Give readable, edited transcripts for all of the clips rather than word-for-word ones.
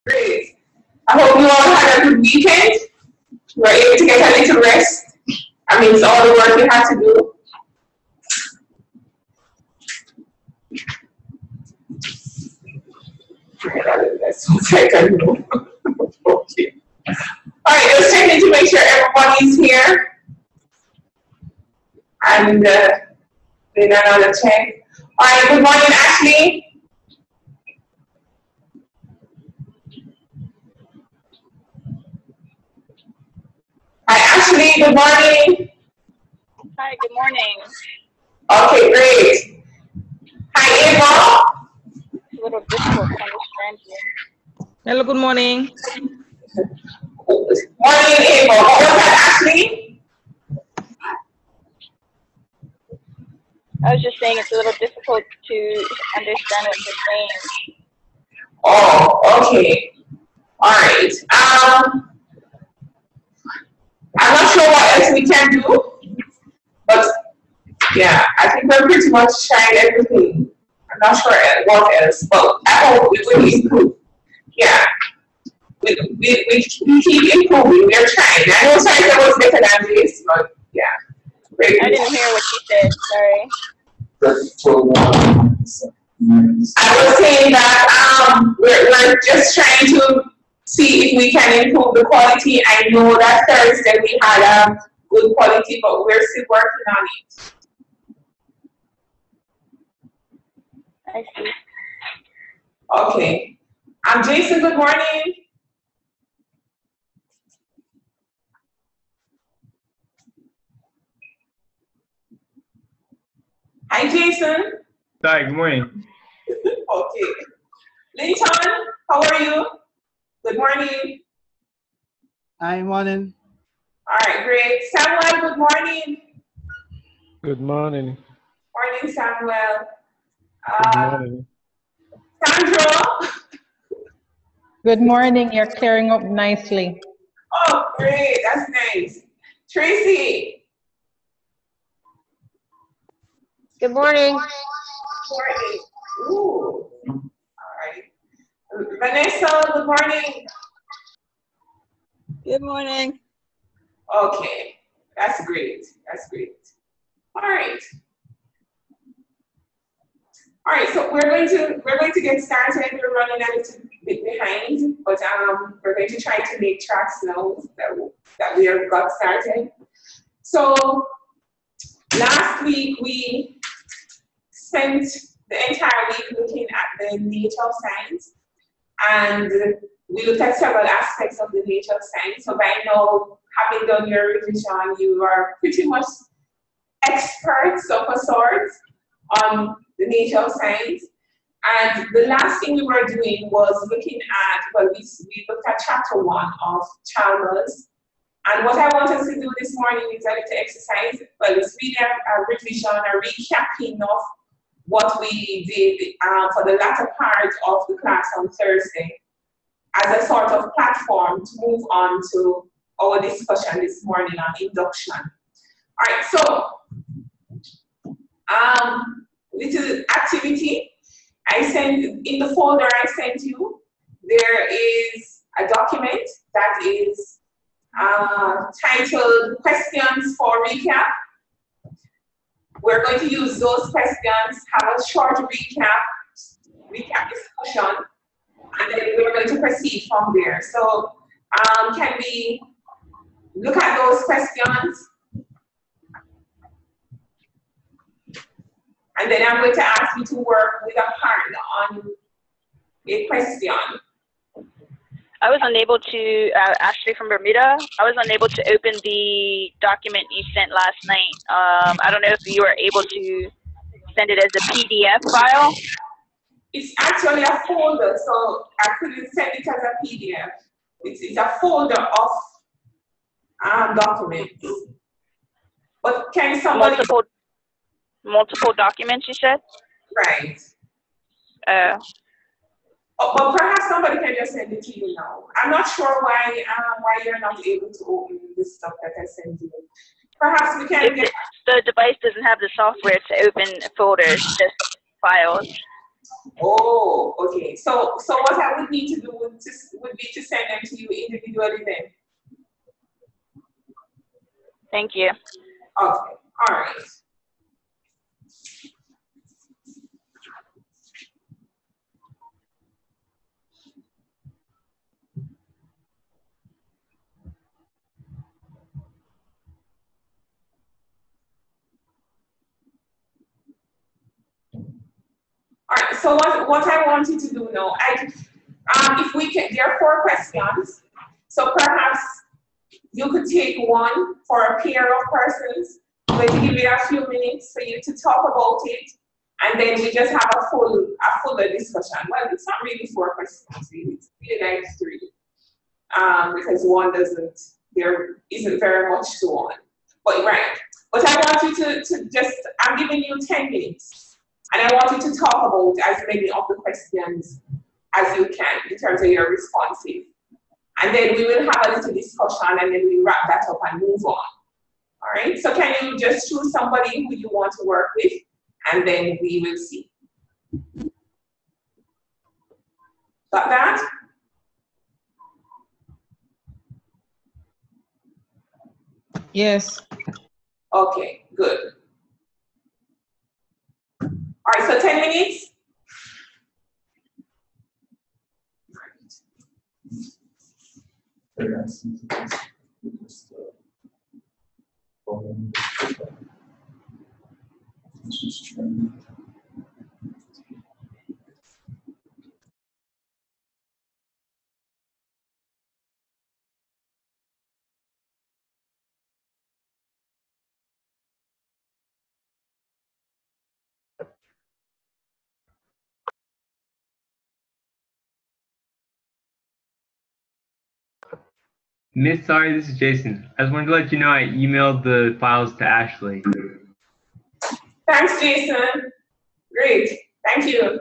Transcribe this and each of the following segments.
Great. I hope you all had a good weekend. You were able to get a little rest. I mean, it's all the work you had to do. That's what I can do. Okay. All right, just checking to make sure everybody's here. And then another check. All right, good morning, Ashley. Hi, Ashley, good morning. Hi, good morning. Okay, great. Hi, Ava. It's a little difficult to understand you. Hello, good morning. Morning, Ava. What was that, Ashley? I was just saying it's a little difficult to understand what you're saying. Oh, okay. All right. I'm not sure what else we can do, but yeah, I think we're pretty much trying everything. I'm not sure what else, but I hope we will improve. Yeah, we keep improving. We're trying. I know sometimes it was better than this, but yeah. I didn't hear what you said. Sorry. I was saying that we're just trying to see if we can improve the quality. I know that Thursday we had good quality, but we're still working on it. I see. Okay. Jason, good morning. Hi, Jason. Hi, good morning. Okay. Linton, how are you? Good morning. Hi, morning. All right, great. Samuel, good morning. Good morning. Morning, Samuel. Good morning. Sandra. Good morning. You're clearing up nicely. Oh, great. That's nice. Tracy. Good morning. Morning. Ooh. All right. Vanessa, good morning. Good morning. Okay. That's great. That's great. All right. All right, so we're going to get started. We're running a little bit behind, but we're going to try to make tracks now that we have got started. So last week we spent the entire week looking at the nature of science, and we looked at several aspects of the nature of science. So by now, having done your revision, you are pretty much experts of a sort on the nature of science. And the last thing we were doing was looking at, well, we looked at chapter 1 of Chalmers. And what I want us to do this morning is a little exercise. Well, it's really a revision, a recapping of what we did for the latter part of the class on Thursday as a sort of platform to move on to our discussion this morning on induction. All right, so little activity. I sent in the folder I sent you, there is a document that is titled Questions for Recap. We're going to use those questions, have a short recap discussion, and then we're going to proceed from there. So can we look at those questions? And then I'm going to ask you to work with a partner on a question. I was unable to, Ashley from Bermuda, I was unable to open the document you sent last night. I don't know if you were able to send it as a PDF file. It's actually a folder, so I couldn't send it as a PDF. It's a folder of documents. But can somebody... Multiple documents, you said? Right. But perhaps somebody can just send it to you now. I'm not sure why you're not able to open this stuff that I sent you. Perhaps we can get... The device doesn't have the software to open folders, just files. Oh, okay. So what I would need to do would be to send them to you individually then. Thank you. Okay. All right. All right. So what I want you to do now, if we can, there are 4 questions. So perhaps you could take one for a pair of persons. I'm going to give you a few minutes for you to talk about it, and then we just have a fuller discussion. Well, it's not really 4 questions, really. It's really like 3, because there isn't very much to one. But right. But I want you to just, I'm giving you 10 minutes, and I want you to talk about as many of the questions as you can in terms of your responses. And then we will have a little discussion, and then we wrap that up and move on. All right, so can you just choose somebody who you want to work with, and then we will see. Got that? Yes. Okay, good. All right, so 10 minutes. Miss, sorry, this is Jason. I just wanted to let you know I emailed the files to Ashley. Thanks, Jason. Great. Thank you.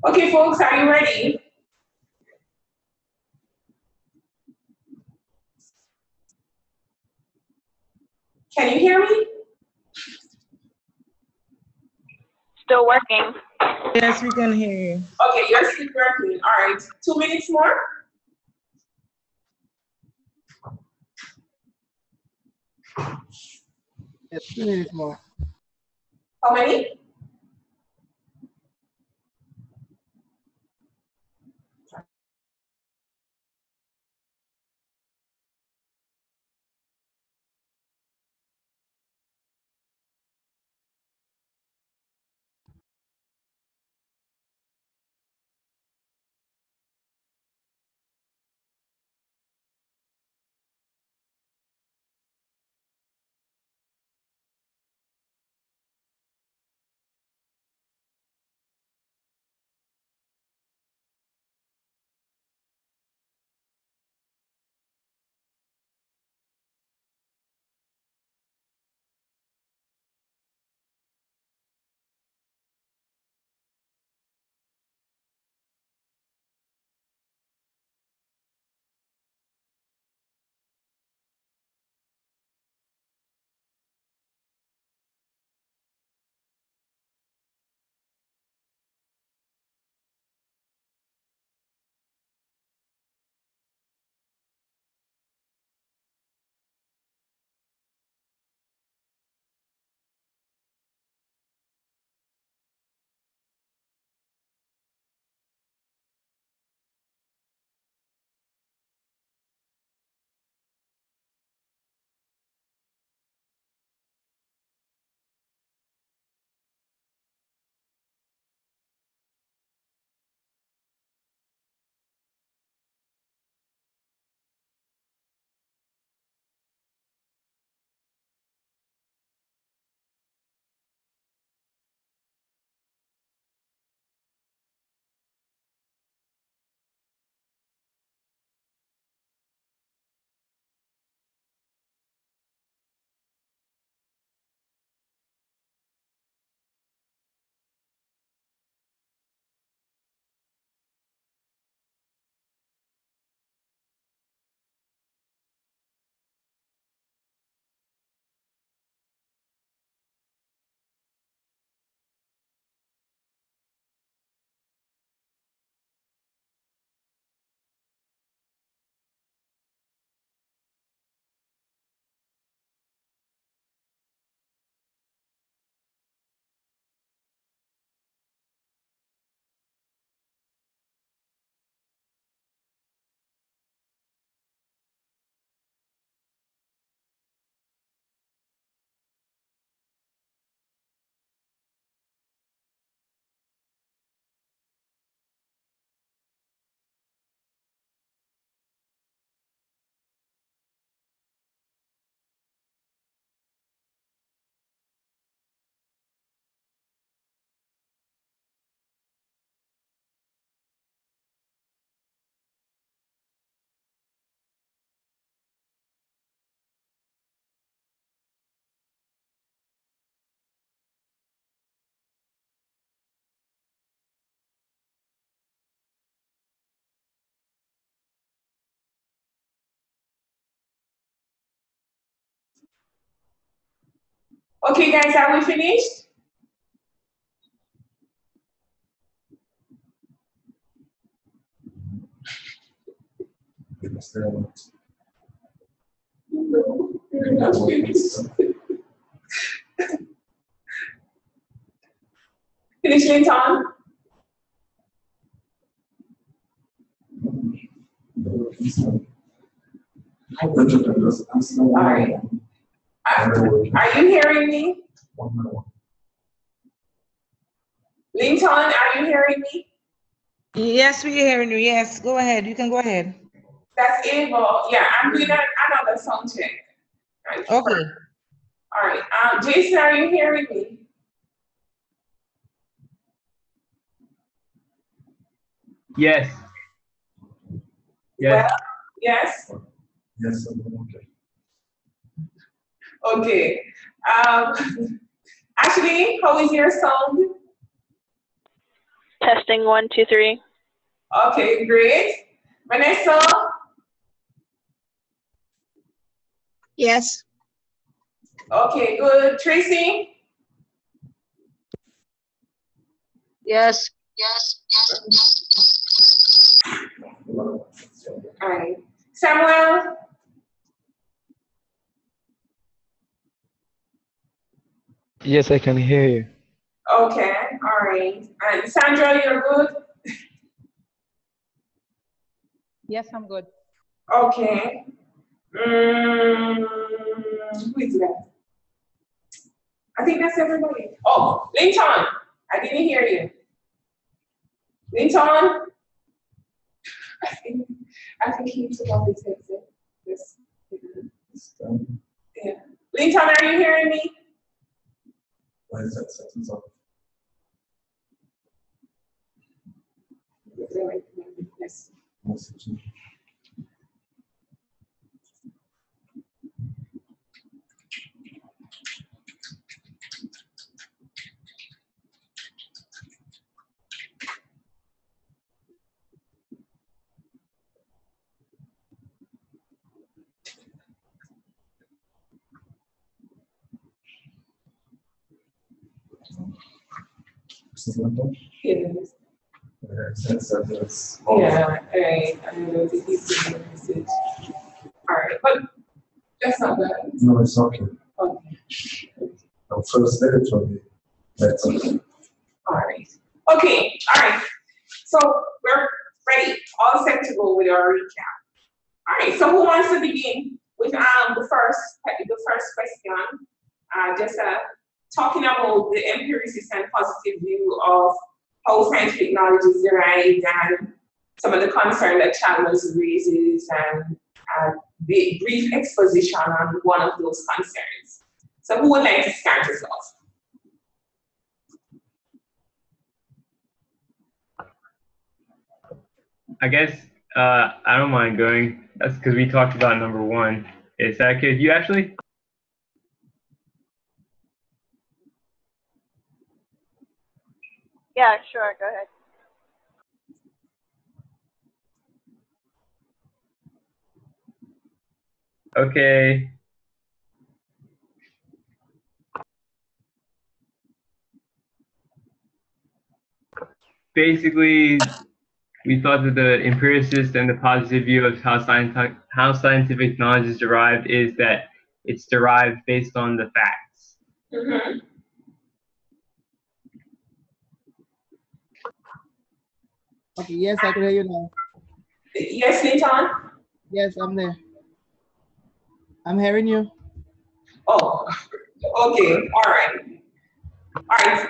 Okay, folks, are you ready? Can you hear me? Still working. Yes, we can hear you. Okay, you're still working. All right, 2 minutes more. Yes, 2 minutes more. How many? Okay, guys, are we finished? Finish, Linton? All right. Are you hearing me? Linton, are you hearing me? Yes, we are hearing you. Yes, go ahead. You can go ahead. That's able. Yeah, I'm doing another sound check. Right. Okay. All right. Jason, are you hearing me? Yes. Yes. Well, yes. Yes. Okay. Ashley, how is your sound? Testing 1, 2, 3. Okay, great. Vanessa? Yes. Okay, good. Tracy? Yes. All right. Samuel? Yes, I can hear you. Okay, all right. And Sandra, you're good? Yes, I'm good. Okay. Who is that? I think that's everybody. Oh, Linton, I didn't hear you. Linton? I think he took off his headset. Yes. Yeah. Linton, are you hearing me? Why is that sentence off? Yes. Yes. Yeah, right. I don't know if he's sending a message. All right, but that's not bad. No, it's okay. Okay. I'm frustrated from it. That's okay. All right. Okay. All right. So we're ready, all set to go with our recap. All right. So who wants to begin with the first question? Just talking about the empiricist and positive view of how scientific knowledge is derived and some of the concern that Chalmers raises and the brief exposition on one of those concerns. So who would like to start us off? I guess I don't mind going. That's because we talked about number 1. Is that okay with you, Ashley? Yeah, sure, go ahead. Okay. Basically, we thought that the empiricist and the positive view of how scientific knowledge is derived is that it's derived based on the facts. Mm-hmm. Okay, yes, I can hear you now. Yes, Linton? Yes, I'm there. I'm hearing you. Oh, okay, all right. All right,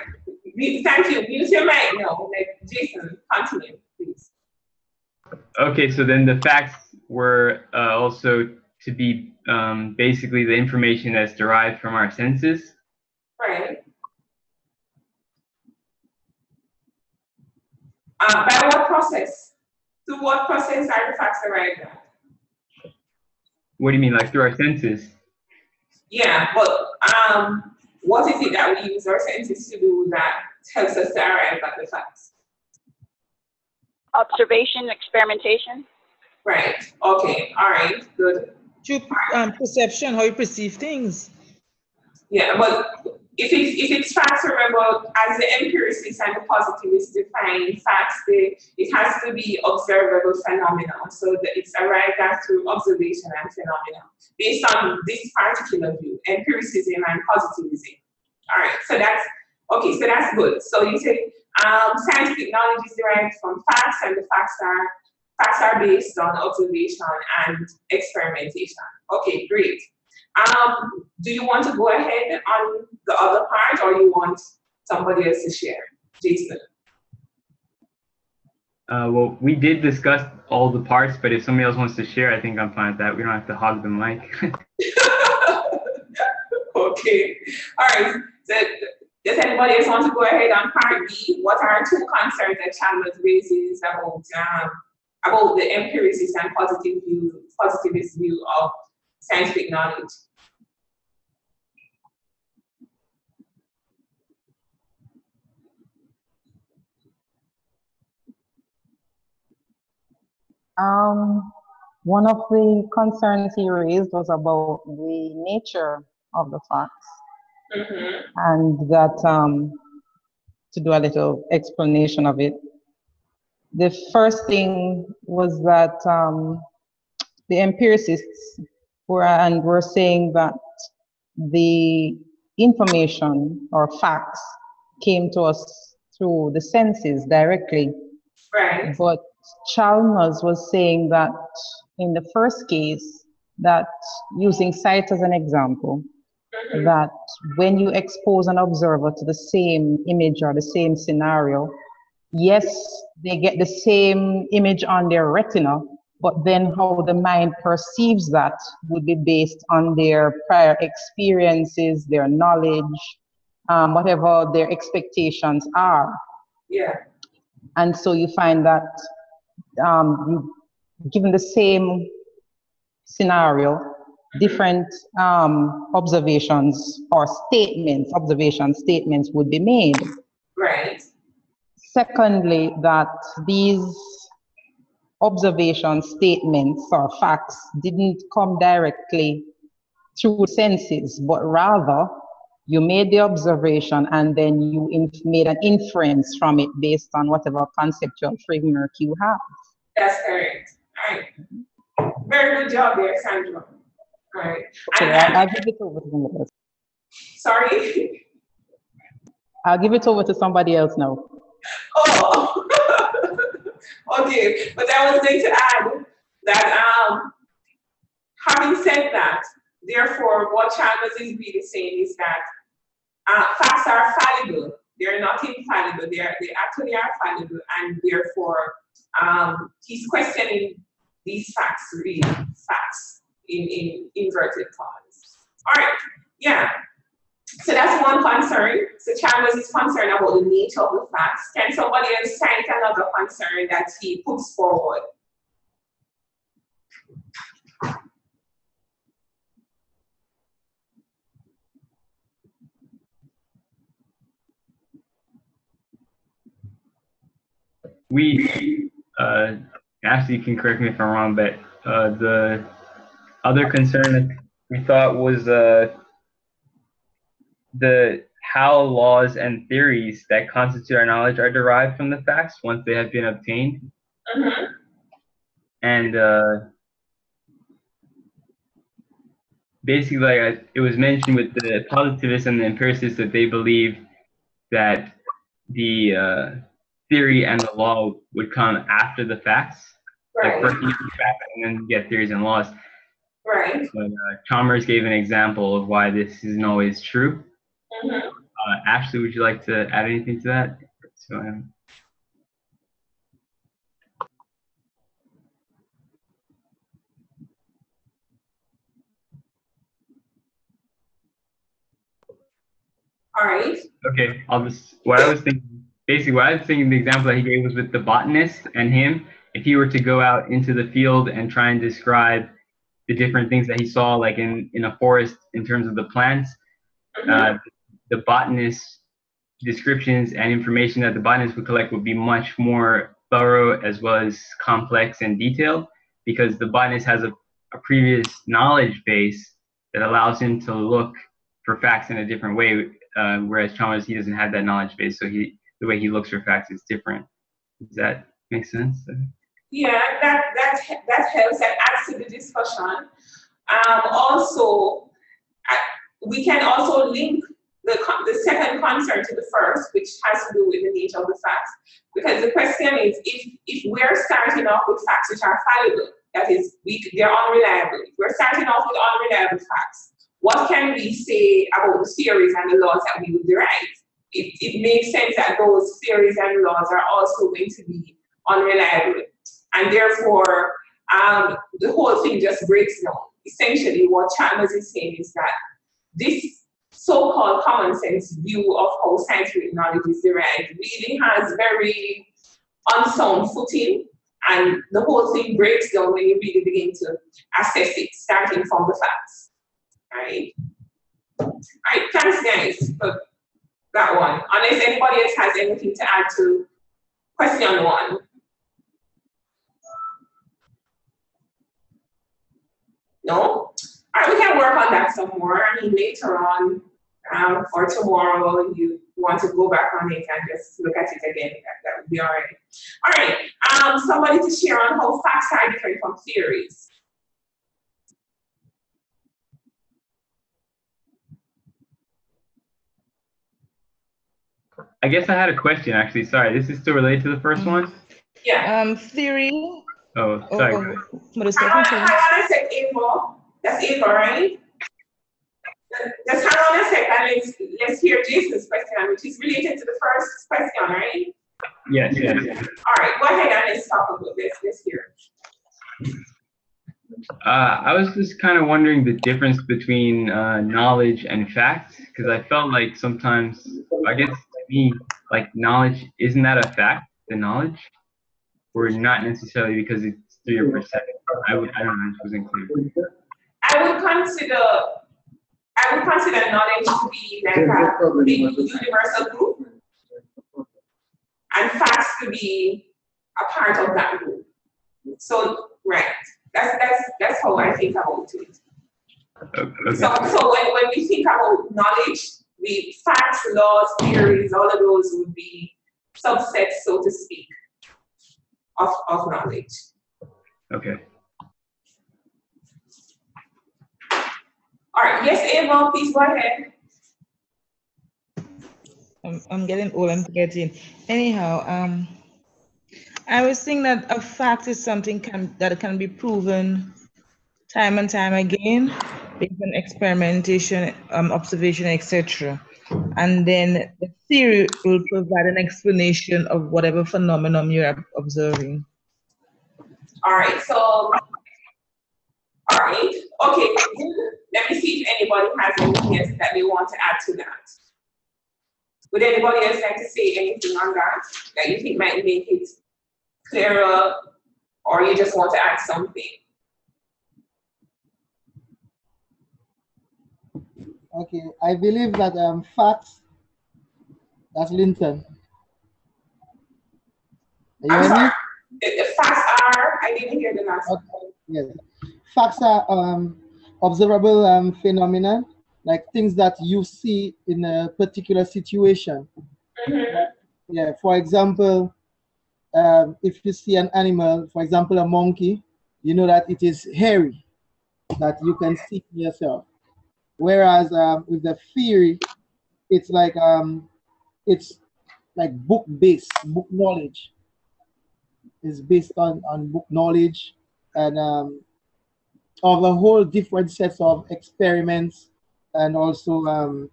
thank you. Mute your mic now. Like, Jason, continue, please. Okay, so then the facts were also to be basically the information that's derived from our senses. Right. By what process? Through what process are the facts arrived at? What do you mean, like through our senses? Yeah, but what is it that we use our senses to do that helps us to arrive at the facts? Observation, experimentation. Right. Okay. All right. Good. Through perception, how you perceive things. Yeah, but if it's facts, remember, as the empiricists and the positivists define facts, it has to be observable phenomena. So that it's arrived at through observation and phenomena based on this particular view, empiricism and positivism. All right. So that's okay. So that's good. So you say scientific knowledge is derived from facts, and the facts are based on observation and experimentation. Okay, great. Do you want to go ahead on the other part, or you want somebody else to share? Jason. Well, we did discuss all the parts, but if somebody else wants to share, I think I'm fine with that. We don't have to hog the mic. Okay. All right. So, does anybody else want to go ahead on part B? What are 2 concerns that Chalmers raises about the empiricist and positivist view of scientific knowledge? One of the concerns he raised was about the nature of the facts, and that to do a little explanation of it. The first thing was that the empiricists were saying that the information or facts came to us through the senses directly. Right. But Chalmers was saying that in the first case, that using sight as an example, that when you expose an observer to the same image or the same scenario, yes, they get the same image on their retina, but then how the mind perceives that would be based on their prior experiences, their knowledge, whatever their expectations are. Yeah. And so you find that given the same scenario, different observations or statements would be made. Right. Secondly, that these observation statements or facts didn't come directly through senses, but rather you made the observation and then you made an inference from it based on whatever conceptual framework you have. That's correct. All right. Very good job there, Sandra. All right. Okay, I'll give it over to somebody else. Sorry? I'll give it over to somebody else now. Oh, okay. But I was going to add that having said that, therefore, what Chalmers is really saying is that facts are fallible. They're not infallible. They actually are fallible, and therefore, he's questioning these facts, really facts in inverted commas. All right, yeah. So that's one concern. So Chalmers is concerned about the nature of the facts. Can somebody else cite another concern that he puts forward? We, Ashley can correct me if I'm wrong, but the other concern that we thought was how laws and theories that constitute our knowledge are derived from the facts once they have been obtained. And basically, like it was mentioned with the positivists and the empiricists that they believe that the theory and the law would come after the facts. Right. Like first you get the facts and then you get theories and laws. Right. But Chalmers gave an example of why this isn't always true. Ashley, would you like to add anything to that? All right. Okay, what I was thinking, the example that he gave was with the botanist and him. If he were to go out into the field and try and describe the different things that he saw, like in a forest in terms of the plants, the botanist's descriptions and information that the botanist would collect would be much more thorough as well as complex and detailed, because the botanist has a previous knowledge base that allows him to look for facts in a different way, whereas Chalmers, he doesn't have that knowledge base, so the way he looks for facts is different. Does that make sense? Yeah, that helps. That adds to the discussion. Also, we can also link the second concern to the first, which has to do with the nature of the facts. Because the question is, if we're starting off with facts which are fallible, that is, they're unreliable. If we're starting off with unreliable facts, what can we say about the theories and the laws that we would derive? It makes sense that those theories and laws are also going to be unreliable. And therefore, the whole thing just breaks down. Essentially, what Chalmers is saying is that this so-called common sense view of how scientific knowledge is derived really has very unsound footing, and the whole thing breaks down when you really begin to assess it, starting from the facts. Right? Right, thanks guys for that one. Unless anybody else has anything to add to question one. No? All right, we can work on that some more. I mean, later on, or tomorrow, you want to go back on it and just look at it again. That would be all right. All right, somebody to share on how facts are different from theories. I guess I had a question actually. Sorry, this is still related to the first one? Yeah. Theory. Oh, sorry. What is Hang on a sec, Ava. That's Ava, right? Just hang on a second. Let's hear Jason's question, which is related to the first question, right? Yes. All right, go ahead and let's talk about this. Let's hear. I was just kind of wondering the difference between knowledge and fact, because I felt like sometimes, I guess to me, like knowledge, isn't that a fact, the knowledge? Or not necessarily because it's through your perception. I don't know, it wasn't clear. I would consider knowledge to be like a big universal group, and facts to be a part of that group. So, right, that's how I think about it. Okay. So when we think about knowledge, the facts, laws, theories, all of those would be subsets, so to speak, of knowledge. Okay. All right, yes, Ava, please go ahead. I'm getting old, I'm forgetting. Anyhow, I was thinking that a fact is something that can be proven time and time again based on experimentation, observation, etc. And then the theory will provide an explanation of whatever phenomenon you're observing. All right, so, all right, okay, let me see if anybody has anything else that they want to add to that. Would anybody else like to say anything on that you think might make it clearer, or you just want to add something? Okay, I believe that facts, that's Linton. Are you I'm sorry, the facts are, I didn't hear the last one. Yes. Facts are observable phenomena, like things that you see in a particular situation. Yeah, for example, if you see an animal, for example, a monkey, you know that it is hairy, that you can see yourself. Whereas with the theory, it's like book-based, book knowledge. Is based on book knowledge and of a whole different sets of experiments and also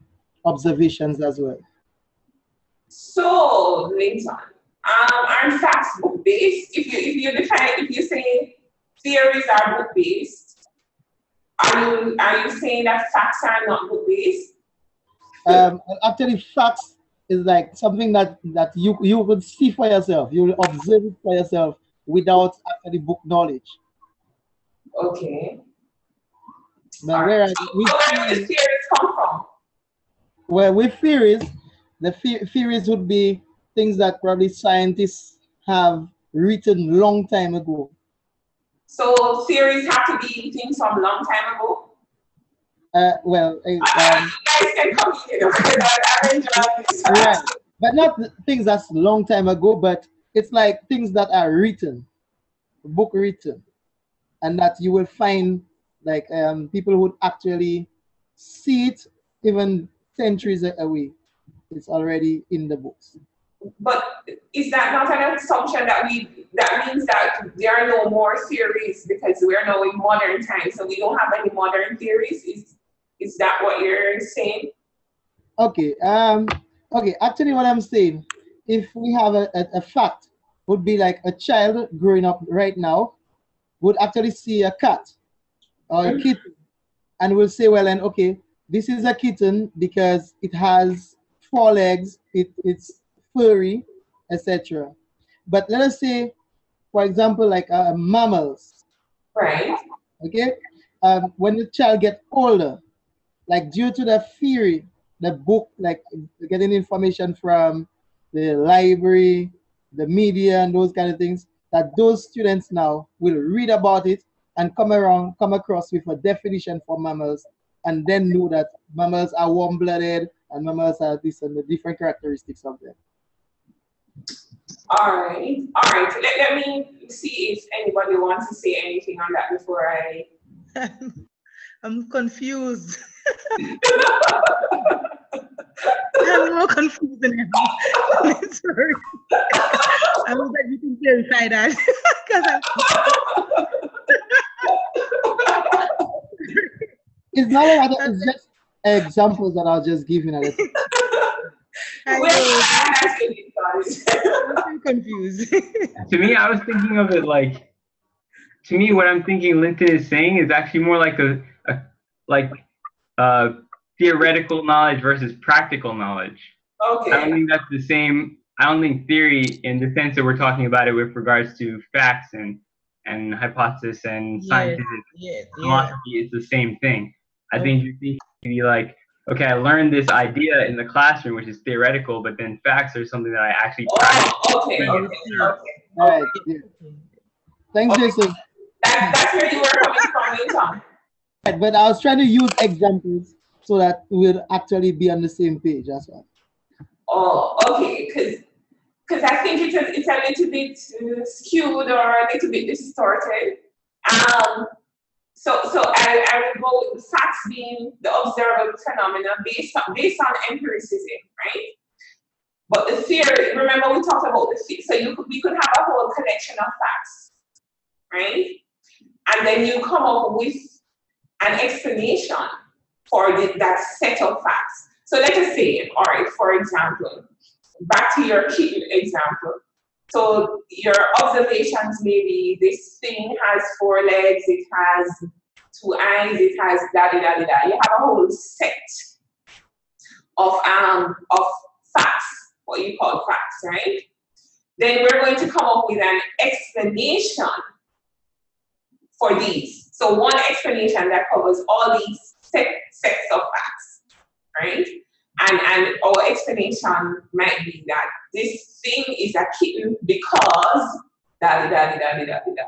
observations as well. So, Linton, aren't facts book-based? If you say theories are book-based, are you saying that facts are not book-based? Actually, facts is like something that you will see for yourself. You will observe it for yourself without actually book knowledge. Okay. But whereas where do the theories come from? Well, with theories, the theories would be things that probably scientists have written long time ago. So theories have to be things from long time ago? You guys can come in, right. But not things that's long time ago, but it's like things that are written, book written, and that you will find like people would actually see it even centuries away. It's already in the books. But is that not an assumption that means that there are no more theories because we're now in modern times, so we don't have any modern theories? Is that what you're saying? Okay. Okay. Actually, what I'm saying, if we have a fact, would be like a child growing up right now would actually see a cat or a kitten, and will say, well, and okay, this is a kitten because it has 4 legs, it's furry, etc. But let us say, for example, like mammals. Right. Okay. When the child gets older, like due to the theory, the book, like getting information from the library, the media, and those kind of things, that those students now will read about it and come across with a definition for mammals, and then know that mammals are warm-blooded and mammals are this and the different characteristics of them. All right. Let me see if anybody wants to say anything on that before I. I'm confused. I'm more confused than ever. Sorry. I was like, you can clarify that. It's not like that, it's just examples that I was just giving at it. I'm confused. To me, I was thinking of it like, to me, what I'm thinking Linton is saying is actually more like theoretical knowledge versus practical knowledge. Okay. I don't think that's the same. I don't think theory, in the sense that we're talking about it with regards to facts and hypothesis and scientific philosophy, is the same thing. I think you think to be like, okay, I learned this idea in the classroom, which is theoretical, but then facts are something that I actually practice. Okay. All right. Yeah. Thanks, Jason. That's where you were coming from, Linton. But I was trying to use examples so that we'll actually be on the same page as well. Oh, okay, because I think it's a little bit skewed or a little bit distorted. So I will go with the facts being the observable phenomena based on empiricism, right? But the theory, remember we talked about the theory, so we could have a whole collection of facts, right? And then you come up with an explanation for that set of facts. So let us say, all right, for example, back to your kitten example. So your observations may be this thing has 4 legs, it has 2 eyes, it has da-da-da-da-da. You have a whole set of facts, what you call facts, right? Then we're going to come up with an explanation for these. So one explanation that covers all these sets of facts, right? And our explanation might be that this thing is a kitten because da-da-da-da-da-da-da,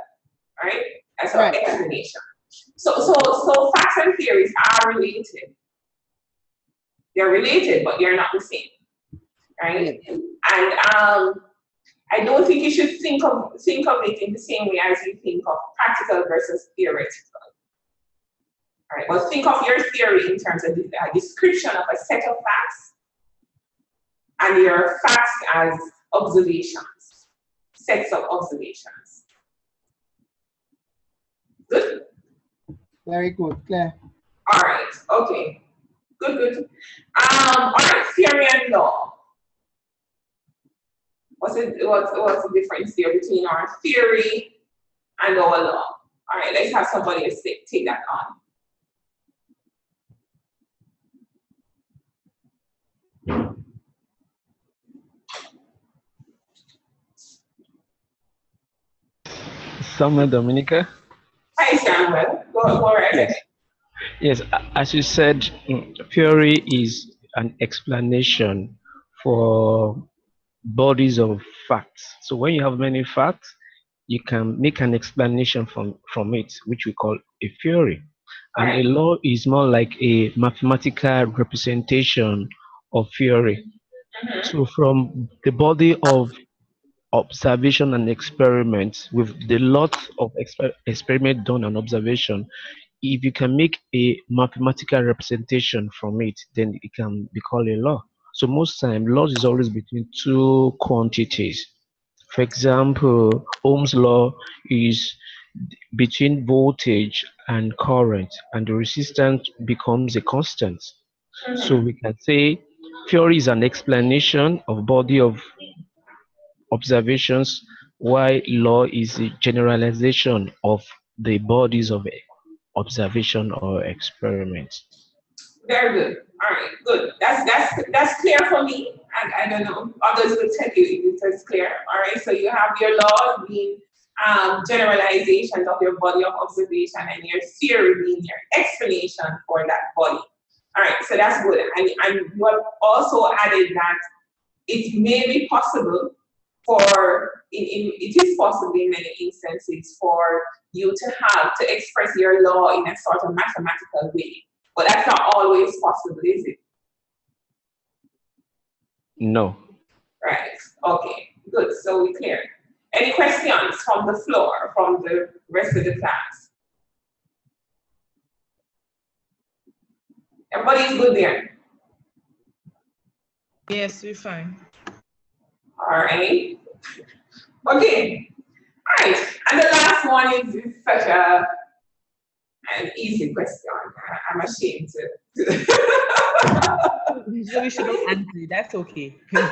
right? That's our explanation. So facts and theories are related. They're related, but they're not the same, right? And I don't think you should think of it in the same way as you think of practical versus theoretical. All right, well, think of your theory in terms of the description of a set of facts and your facts as observations, sets of observations. Good? Very good, Claire. All right, okay. Good. All right, theory and law. What's the difference there between our theory and our law? All right, let's have somebody else take that on. Samuel Dominica. Hi, Samuel. Go right ahead. Yes, as you said, theory is an explanation for bodies of facts. So when you have many facts, you can make an explanation from it, which we call a theory. And a law is more like a mathematical representation of theory. So from the body of observation and experiment, with the lot of experiment done and observation, if you can make a mathematical representation from it, then it can be called a law. So most time, laws is always between 2 quantities. For example, Ohm's law is between voltage and current, and the resistance becomes a constant. So we can say theory is an explanation of body of observations, while law is a generalization of the bodies of observation or experiment. Very good. All right, good. That's clear for me. I don't know. Others will tell you if it's clear. All right. So you have your laws being generalizations of your body of observation, and your theory being your explanation for that body. All right. So that's good. And you have also added that it may be possible it is possible in many instances for you to express your law in a sort of mathematical way, but that's not always possible, is it? No. Right. Okay. Good. So we're clear. Any questions from the floor, from the rest of the class? Everybody's good there? Yes, we're fine. All right. Okay. All right. And the last one is such an easy question. I'm ashamed to. So we should not answer. That's okay. All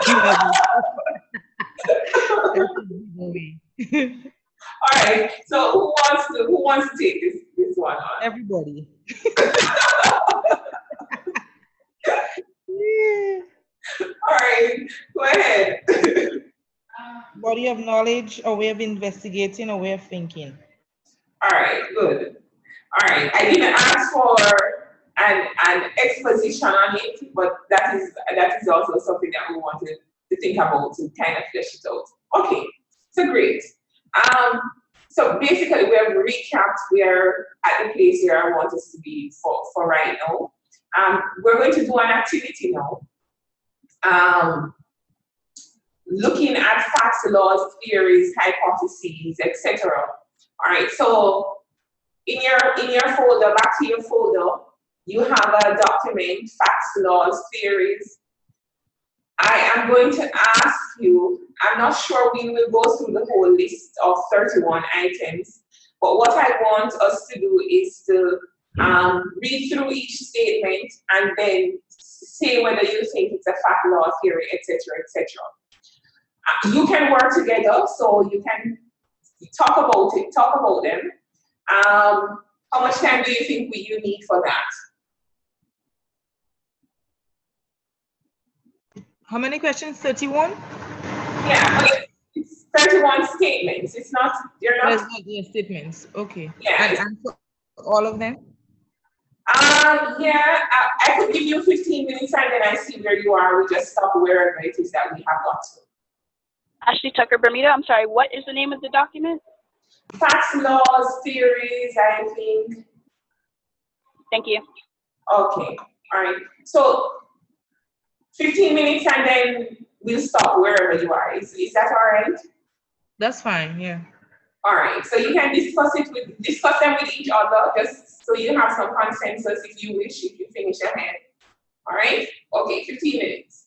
right. So who wants to take this one on? Everybody. All right. Go ahead. Body of knowledge, or way of investigating, or way of thinking. All right. Good. All right. I didn't ask for an exposition on it, but that is also something that we wanted to think about to kind of flesh it out. Okay. So great. So basically, we have recapped. We're at the place where I want us to be for right now. We're going to do an activity now. Looking at facts, laws, theories, hypotheses, etc. All right. So in your folder, back to your folder, you have a document, facts, laws, theories. I am going to ask you, I'm not sure we will go through the whole list of 31 items, but what I want us to do is to read through each statement and then say whether you think it's a fact, law, theory, etc., etc. You can work together, so you can talk about them. How much time do you think you need for that? How many questions? 31? Yeah, it's 31 statements. It's not, you're not. Yes, statements. Okay. Yeah. And for all of them? Yeah, I could give you 15 minutes and then I see where you are. We just stop wherever it is that we have got to. Ashley Tucker Bermuda, I'm sorry, what is the name of the document? Facts, laws, theories, I think. Thank you. Okay, all right. So 15 minutes and then we'll stop wherever you are. Is that all right? That's fine, yeah. All right, so you can discuss them with each other, just so you have some consensus if you wish, if you finish ahead. All right? Okay, 15 minutes.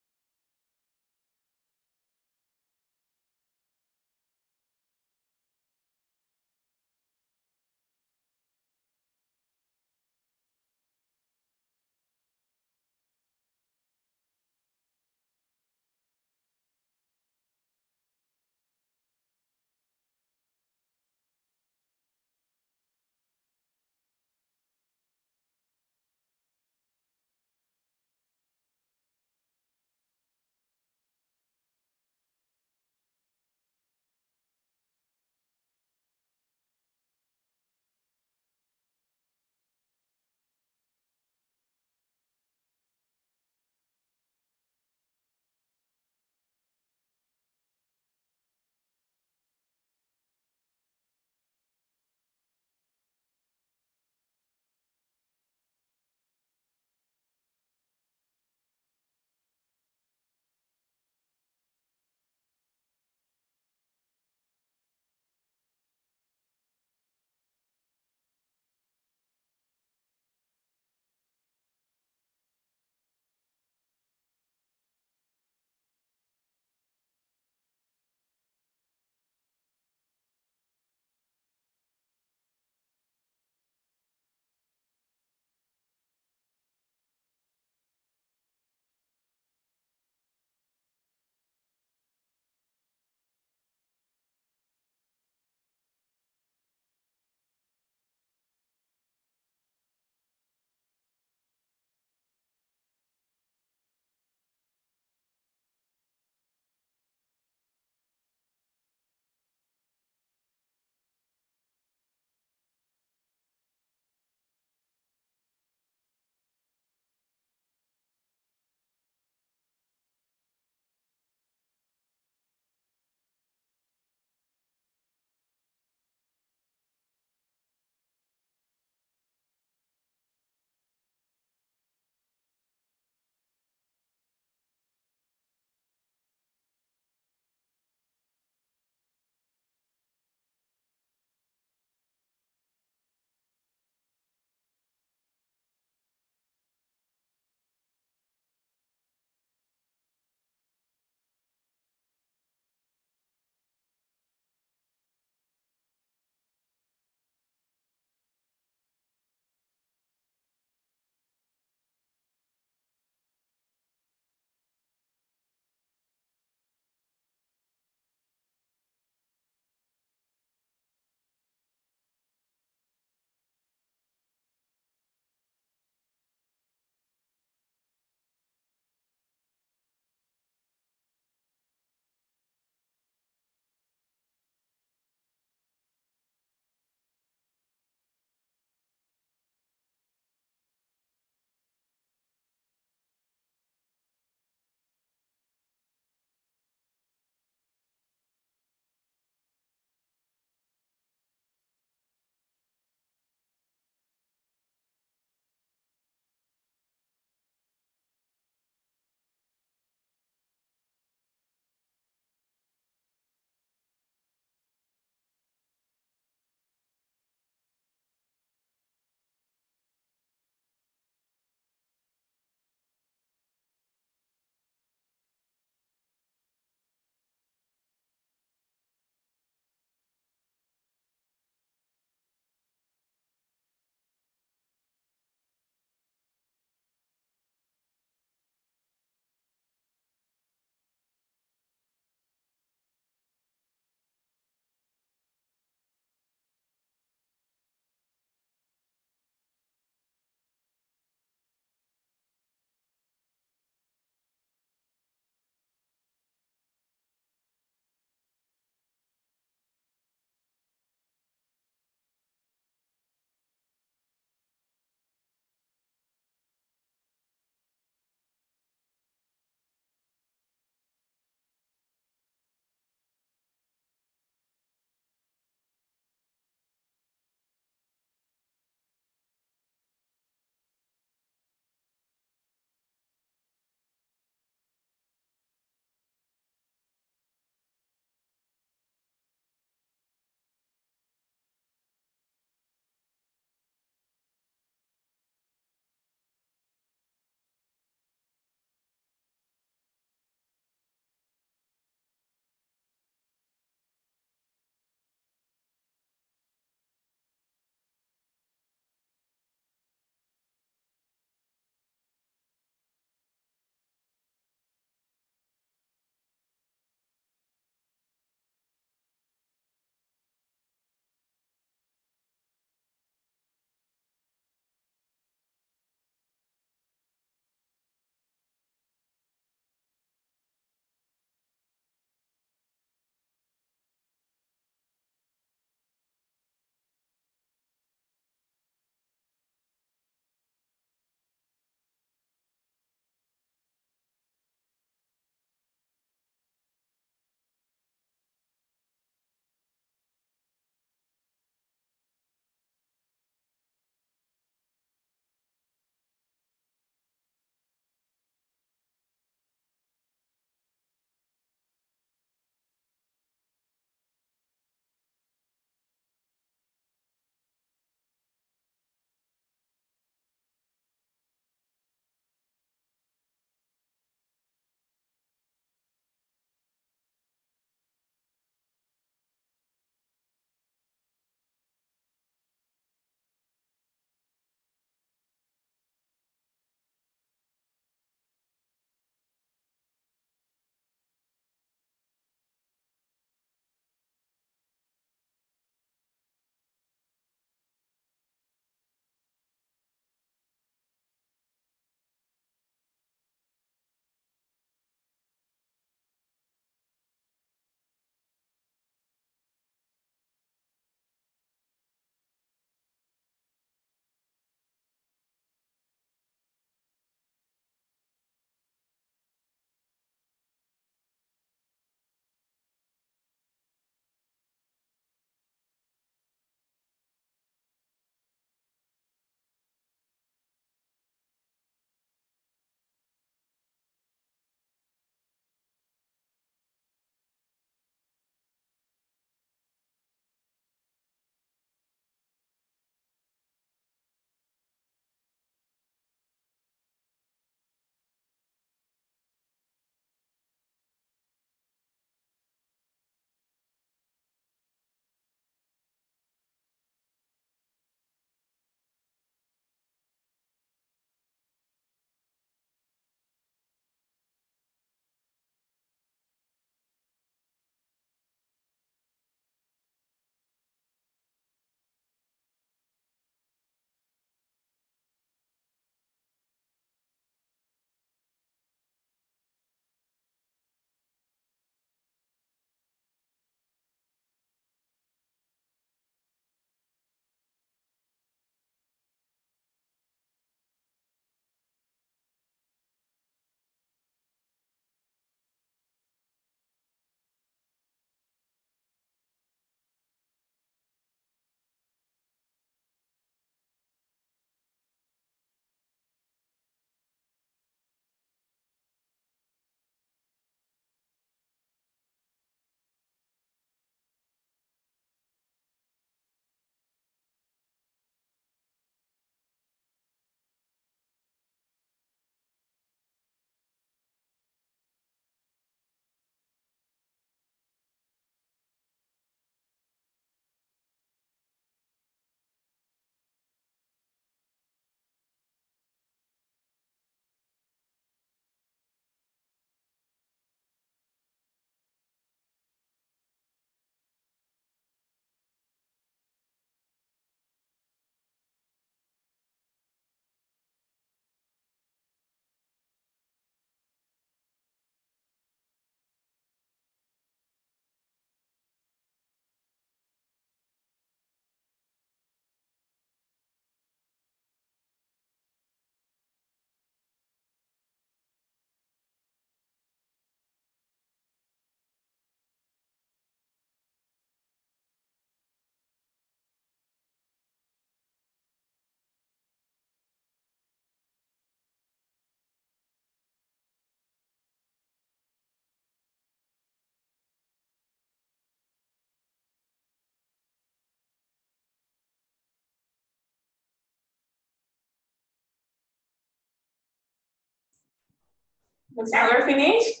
Looks like we're finished.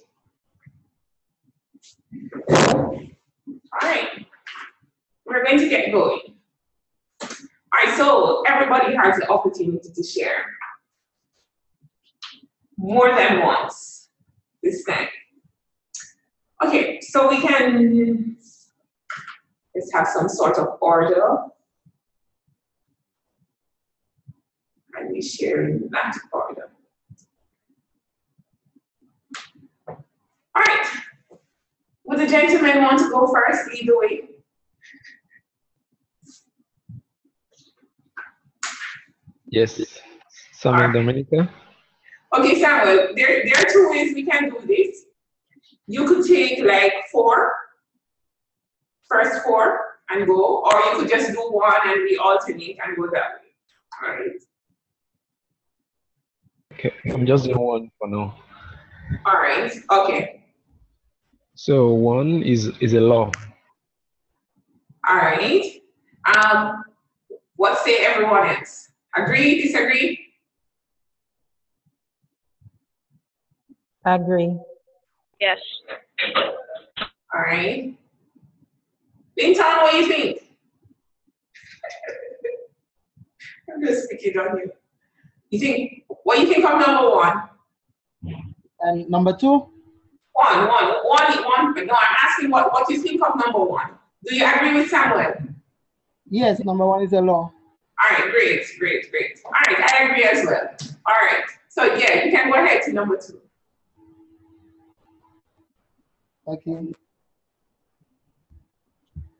All right, we're going to get going. All right, so everybody has the opportunity to share more than once this time. Okay, so we can, let's have some sort of order. And we share in that order. All right. Would the gentleman want to go first, lead the way? Yes. Samuel Dominica. Okay, Samuel, there are two ways we can do this. You could take like first four and go, or you could just do one and we alternate and go that way. All right. Okay, I'm just doing one for now. All right, okay. So one is a law. All right. What say everyone else? Agree, disagree? Agree. Yes. All right. Linton, what do you think? I'm just speaking on you. What do you think of number one? And number two? One. No, I'm asking what you think of number one. Do you agree with Samuel? Yes, number one is a law. All right, great. All right, I agree as well. All right, so yeah, you can go ahead to number two. Okay.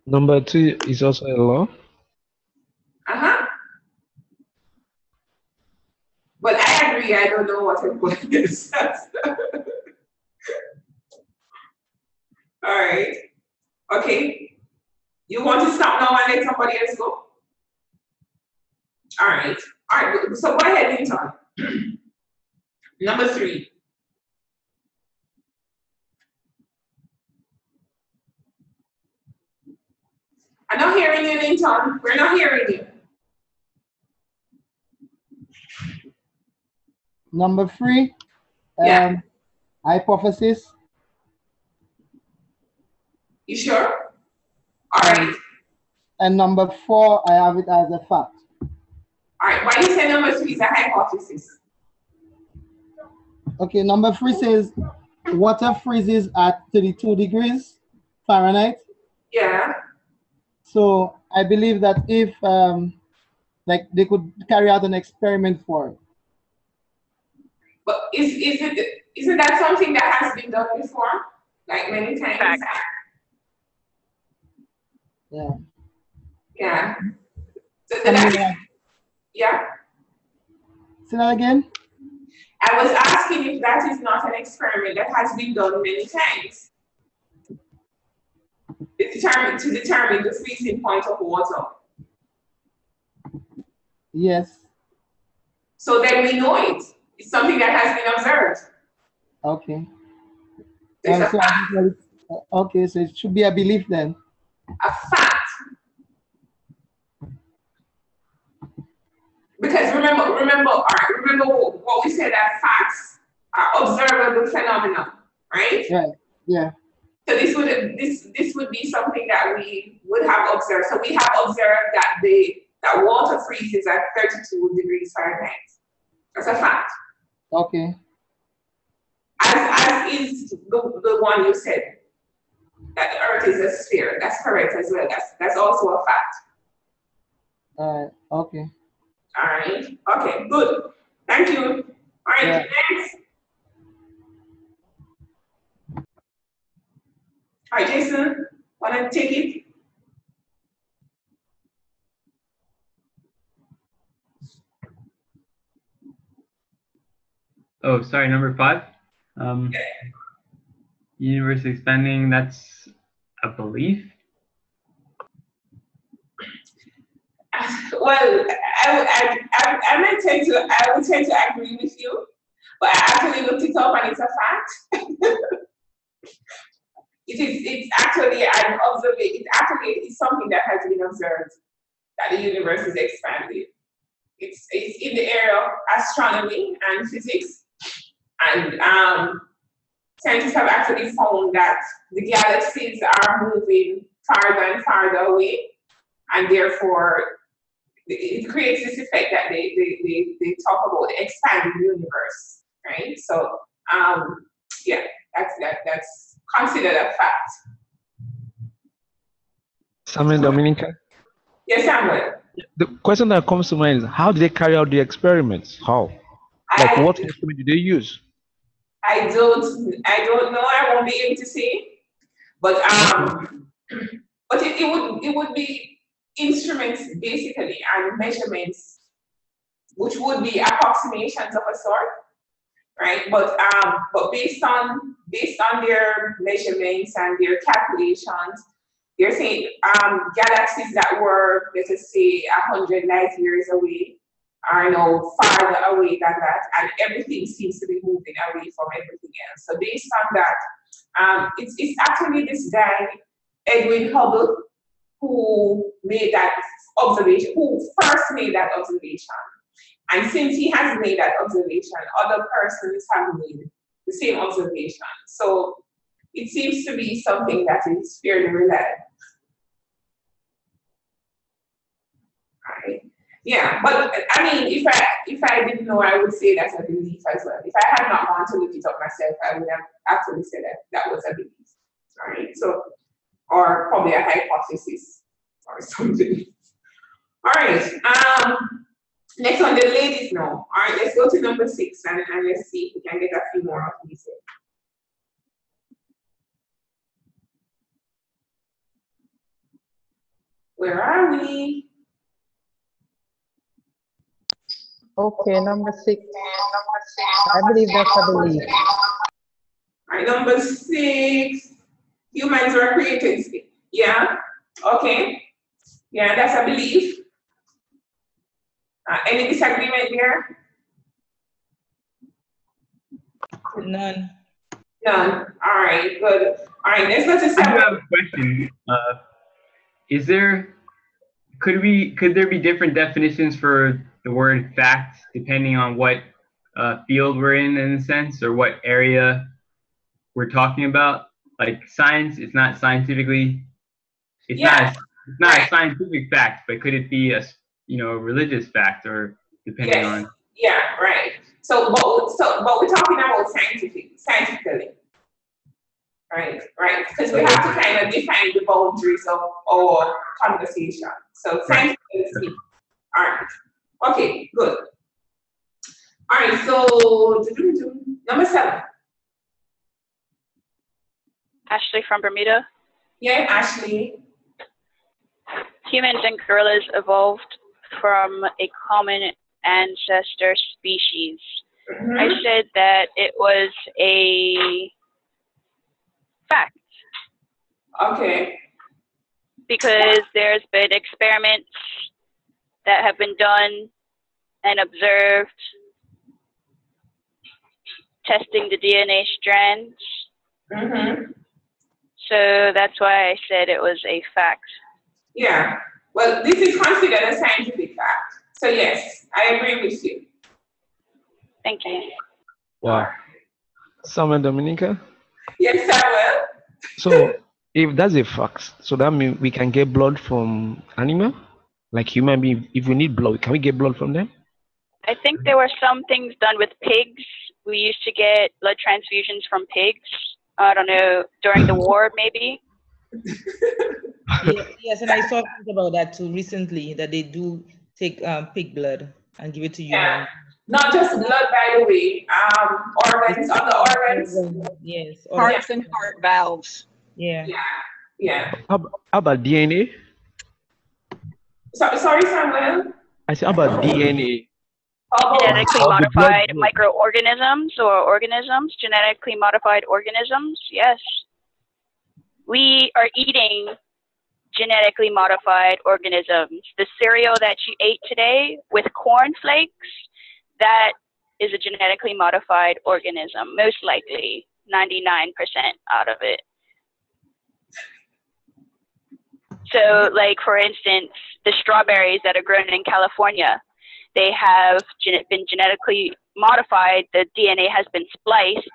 Number two is also a law. Uh-huh. But I agree, I don't know what everybody else says. All right. Okay. You want to stop now and let somebody else go? All right. So go ahead, Linton. Number three. I'm not hearing you, Linton. We're not hearing you. Number three, Yeah. Hypothesis. You sure? All right. And number four, I have it as a fact. All right. Why do you say number three is a hypothesis? Okay, number three says water freezes at 32 degrees Fahrenheit. Yeah. So I believe that if like they could carry out an experiment for it. But isn't that something that has been done before? Like many times? Fact. Yeah. Yeah. So yeah. Say that again? I was asking if that is not an experiment that has been done many times. To determine the freezing point of water. Yes. So then we know it. It's something that has been observed. Okay. It's a So fact. okay, so it should be a belief then. A fact. Because remember, all right, remember what we said that facts are observable phenomena, right? Right. Yeah. So this would be something that we would have observed. So we have observed that that water freezes at 32 degrees Fahrenheit. That's a fact. Okay. As is the one you said, that the Earth is a sphere. That's correct as well. That's also a fact. Okay. All right. Okay, good. Thank you. All right, Yeah. next. All right, Jason, want to take it? Oh, sorry, number 5. Universe expanding, that's a belief? Well, I would tend to agree with you, but I actually looked it up and it's a fact. It's actually an observation. It's something that has been observed, that the universe is expanding. It's in the area of astronomy and physics, And scientists have actually found that the galaxies are moving farther and farther away, and therefore it creates this effect that they talk about the expanding universe, right? So yeah, that's considered a fact. Samuel Dominica? Yes, Samuel. The question that comes to mind is, how did they carry out the experiments? How? Like, what instrument did they use? I don't know. I won't be able to say, but it would be instruments basically and measurements, which would be approximations of a sort, right? But based on their measurements and their calculations, they're saying galaxies that were, let us say, 100 light years away are now farther away than that, and everything seems to be moving away from everything else. So based on that, it's actually this guy, Edwin Hubble, who made that observation, who first made that observation. And since he has made that observation, other persons have made the same observation. So it seems to be something that is fairly reliable. Right. Yeah, but I mean, if I didn't know, I would say that's a belief as well. If I had not gone to look it up myself, I would have actually said that was a belief. Right. So, or probably a hypothesis or something. All right. Next one, the ladies know. All right, let's go to number 6 and let's see if we can get a few more of these. Where are we? Okay, number 6. I believe that's a belief. All right, number 6. Humans were created. Yeah. Okay. Yeah, that's a belief. Any disagreement there? None. None. All right, good. All right, let's go to 7. I have a question. Could there be different definitions for the word fact depending on what field we're in a sense, or what area we're talking about? Like science, it's not scientifically, it's not a scientific fact, but could it be a religious fact, or depending on? Yeah, right. So but we're talking about scientifically. Right. Because we have to kind of define the boundaries of our conversation. So scientifically. All right. Okay, good. All right, so number 7. Ashley from Bermuda. Yeah, Ashley. Humans and gorillas evolved from a common ancestor species. I said that it was a fact. Okay. Because there's been experiments that have been done and observed testing the DNA strands. So that's why I said it was a fact. Yeah. Well, this is considered a scientific fact. So yes, I agree with you. Thank you. Wow. Samuel Dominica? Yes, I will. So if that's a fact, so that means we can get blood from animal? Like human beings, if we need blood, can we get blood from them? I think there were some things done with pigs. We used to get blood transfusions from pigs. I don't know, during the war, maybe. Yes, and I saw things about that too recently, that they do take pig blood and give it to you. Yeah. Not just blood, by the way. Organs, other organs. Yes. Hearts and heart valves. Yeah. Yeah. How about DNA? Sorry, Samuel. I said, how about DNA? Genetically modified microorganisms or organisms, genetically modified organisms, yes. We are eating genetically modified organisms. The cereal that you ate today with cornflakes, that is a genetically modified organism, most likely 99% out of it. So, like, for instance, the strawberries that are grown in California, they have been genetically modified, the DNA has been spliced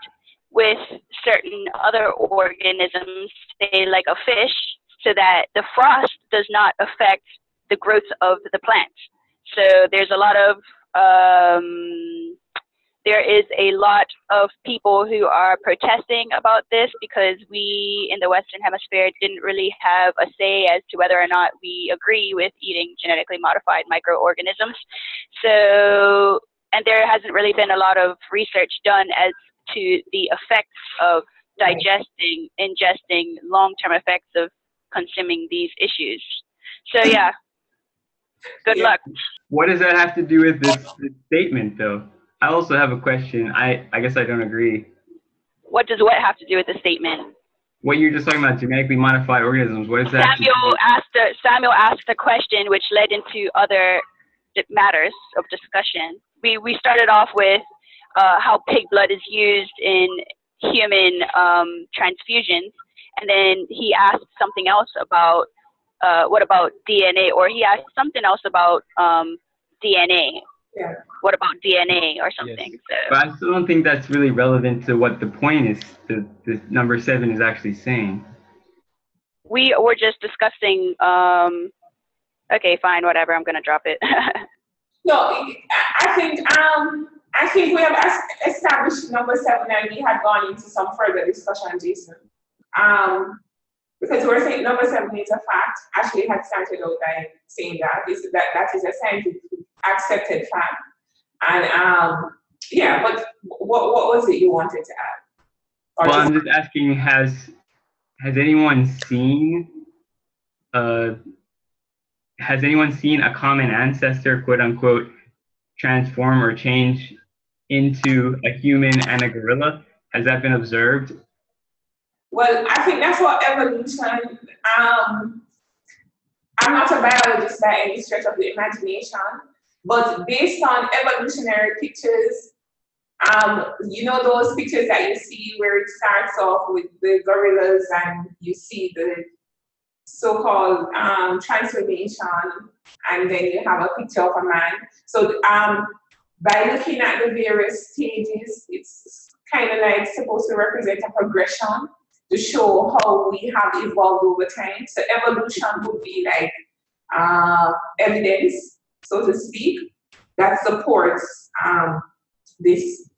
with certain other organisms, say like a fish, so that the frost does not affect the growth of the plant. So there's a lot of there is a lot of people who are protesting about this because we in the Western Hemisphere didn't really have a say as to whether or not we agree with eating genetically modified microorganisms. So, and there hasn't really been a lot of research done as to the effects of ingesting, long-term effects of consuming these issues. So yeah, good luck. What does that have to do with this statement, though? I also have a question. I guess I don't agree. What does what have to do with the statement? What you're just talking about, genetically modified organisms, what is that? Samuel asked a question which led into other matters of discussion. We started off with how pig blood is used in human transfusions, and then he asked something else about what about DNA, or he asked something else about DNA. Yeah. What about DNA or something? Yes. So. But I still don't think that's really relevant to what the point is, the number 7 is actually saying. We were just discussing, okay, fine, whatever, I'm going to drop it. No, I think we have established number 7 and we had gone into some further discussion, Jason. Because we're saying number 7 is a fact. Ashley had started out by saying that that is a scientific accepted fact. And yeah, but what was it you wanted to add? Well, I'm just asking, has anyone seen a common ancestor, quote unquote, transform or change into a human and a gorilla? Has that been observed? Well, I think that's what evolution, I'm not a biologist by any stretch of the imagination, but based on evolutionary pictures, you know those pictures that you see where it starts off with the gorillas and you see the so-called transformation, and then you have a picture of a man. So by looking at the various stages, it's kind of like supposed to represent a progression to show how we have evolved over time. So evolution would be like evidence, so to speak, that supports this.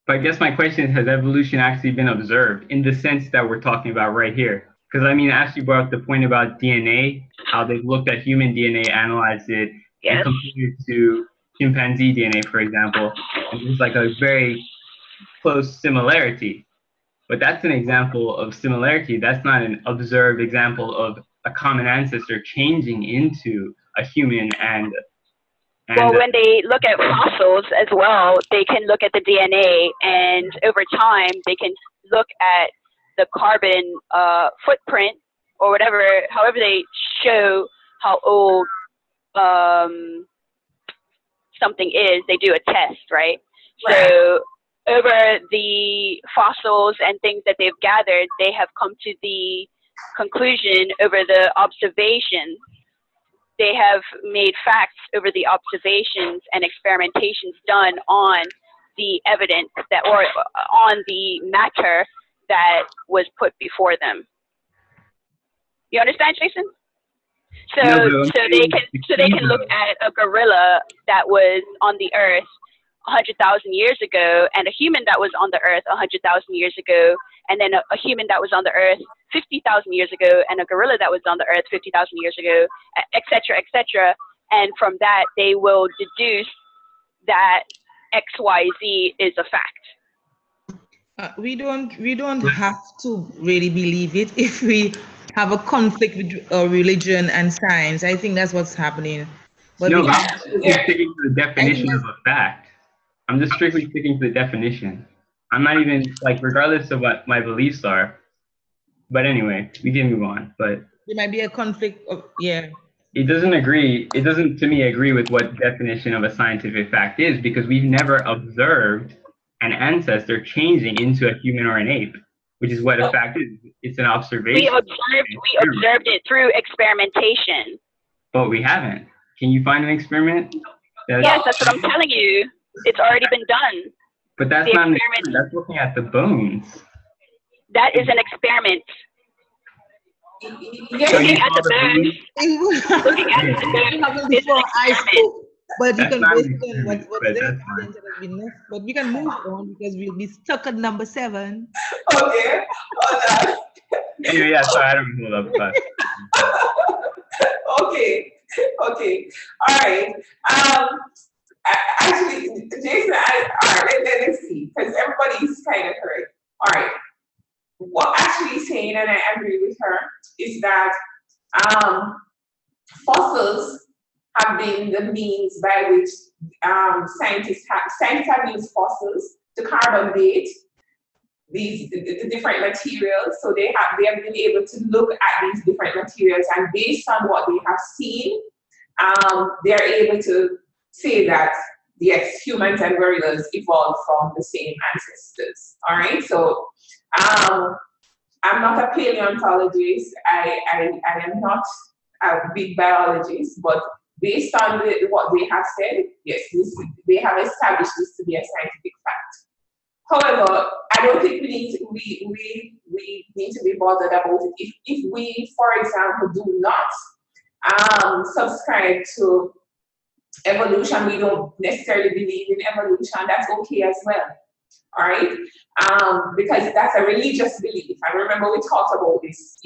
But I guess my question is, has evolution actually been observed in the sense that we're talking about right here? Because I mean, Ashley brought up the point about DNA, how they've looked at human DNA, analyzed it, and compared it to chimpanzee DNA, for example, and there's like a very close similarity. But that's an example of similarity. That's not an observed example of a common ancestor changing into a human and well, when they look at fossils as well, they can look at the DNA, and over time, they can look at the carbon footprint or whatever, however they show how old something is, they do a test, right? So over the fossils and things that they've gathered, they have come to the conclusion over the observations. They have made facts over the observations and experimentations done on the evidence that, or on the matter that was put before them. You understand, Jason? So, so they can look at a gorilla that was on the earth 100,000 years ago, and a human that was on the earth 100,000 years ago, and then a human that was on the earth 50,000 years ago, and a gorilla that was on the earth 50,000 years ago, etc., etc. And from that, they will deduce that XYZ is a fact. We don't have to really believe it if we have a conflict with religion and science. I think that's what's happening. But no, I'm just sticking to the definition of a fact. I'm just strictly sticking to the definition. I'm not even, like, regardless of what my beliefs are. But anyway, we can move on. But there might be a conflict of, yeah. It doesn't to me agree with what definition of a scientific fact is, because we've never observed an ancestor changing into a human or an ape, which is what a fact is. It's an observation. We observed it through experimentation. But we haven't. Can you find an experiment? Yes, that's what I'm telling you. It's already been done. But that's The not an experiment- experiment. That's looking at the bones. That is an experiment. Yes. So you Looking at saw the the bones. bones. Looking at the bones is an experiment. But you That's can not an based on experiment, what's but there. that's fine. Then has been left. But we can move on because we'll be stuck at number 7. Okay. Hold Anyway, yeah, sorry, I don't hold up class. on. Okay. Okay. All right. Actually, Jason, all right, let's see, because everybody's kind of correct. All right. What actually saying, and I agree with her, is that fossils have been the means by which scientists have used fossils to carbon date the different materials. So they have been able to look at these different materials, and based on what they have seen, they're able to say that yes, humans and gorillas evolved from the same ancestors. All right, so I'm not a paleontologist. I am not a big biologist, but based on what they have said, yes, they have established this to be a scientific fact. However, I don't think we need to be bothered about it. If we, for example, do not subscribe to evolution, we don't necessarily believe in evolution, that's okay as well. All right, because that's a religious belief. I remember we talked about this,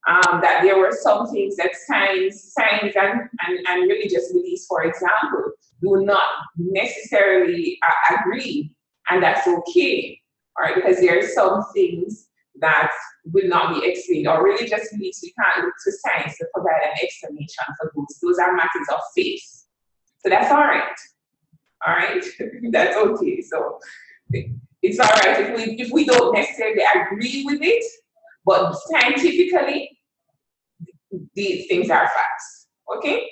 that there were some things that science and religious beliefs, for example, do not necessarily agree, and that's okay. All right, because there are some things that will not be explained, or religious beliefs, we can't look to science to provide an explanation for those. Those are matters of faith. So that's all right. All right, that's okay. So it's all right if we don't necessarily agree with it, but scientifically, these things are facts. Okay?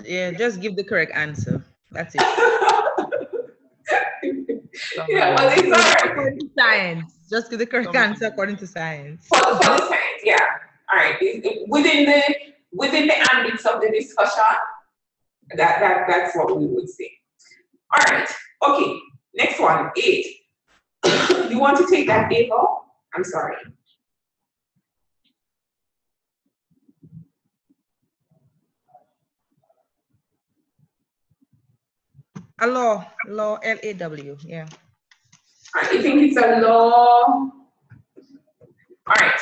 Yeah, just give the correct answer. That's it. Yeah, well, it's all right. According to science. Just give the correct answer according to science. For the science, yeah. All right. Within the ambits of the discussion, that's what we would say. All right. Okay. Next one, 8. You want to take that, Ava? I'm sorry. A law, L-A-W, yeah. All right, you think it's a law? All right.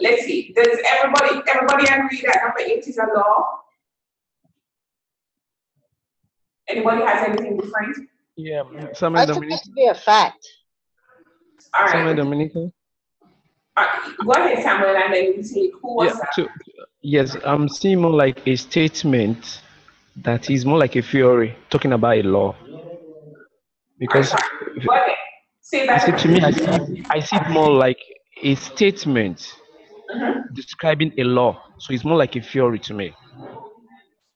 Let's see. Does everybody agree that number 8 is a law? Anybody has anything different? Yeah, I Samuel took Dominic. it to be a fact. All right. Samuel Dominic. Go ahead, Samuel, and then we see who was that. So, yes, I'm seeing more like a statement that is more like a theory talking about a law. Because Go ahead. Say that. you see, to me, I see it more like a statement describing a law. So it's more like a theory to me. All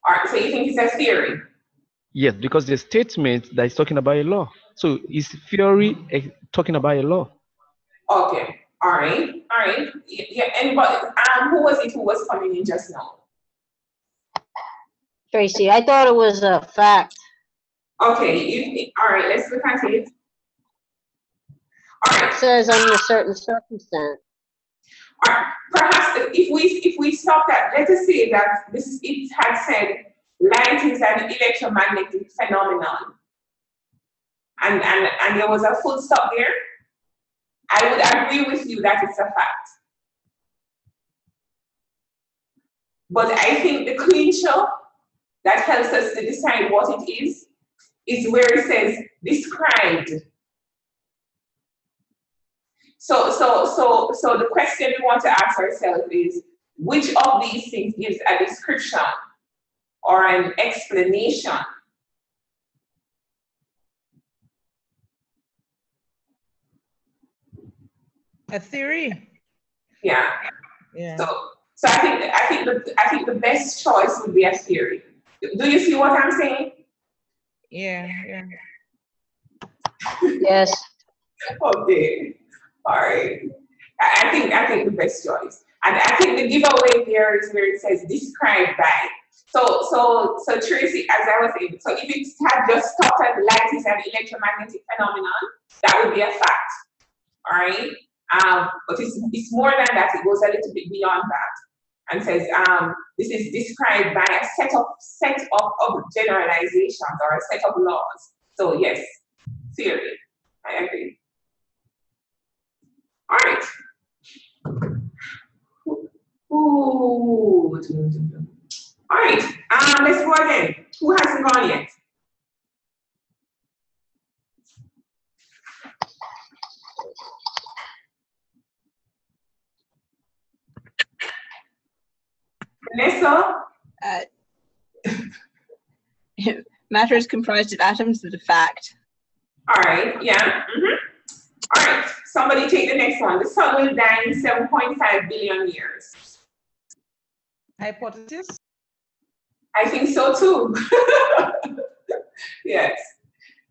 right, so you think it's a theory? Yes, because the statement that is talking about a law. So is theory talking about a law? Okay. All right. All right. Yeah. Anybody? Who was it who was coming in just now? Tracy, I thought it was a fact. Okay. All right. Let's look at it. All right. It says under certain circumstance. All right. Perhaps if we stop that, let us say that it had said light is an electromagnetic phenomenon, and there was a full stop there. I would agree with you that it's a fact. But I think the clincher that helps us to decide what it is where it says described. So the question we want to ask ourselves is, which of these things gives a description or an explanation? A theory. Yeah. Yeah. So I think the best choice would be a theory. Do you see what I'm saying? Yeah. Yeah. Yes. Okay. All right. I think the best choice. And I think the giveaway there is where it says described by. So Tracy, as I was saying, so if it had just stopped at light is an electromagnetic phenomenon, that would be a fact. All right. But it's more than that. It goes a little bit beyond that and says this is described by a set of generalizations or a set of laws. So yes, theory. I agree. All right. Ooh. All right. Let's go again. Who hasn't gone yet? Vanessa? Matter is comprised of atoms is a fact. All right, yeah. All right, somebody take the next one. The sun will die in 7.5 billion years. Hypothesis? I think so too. Yes,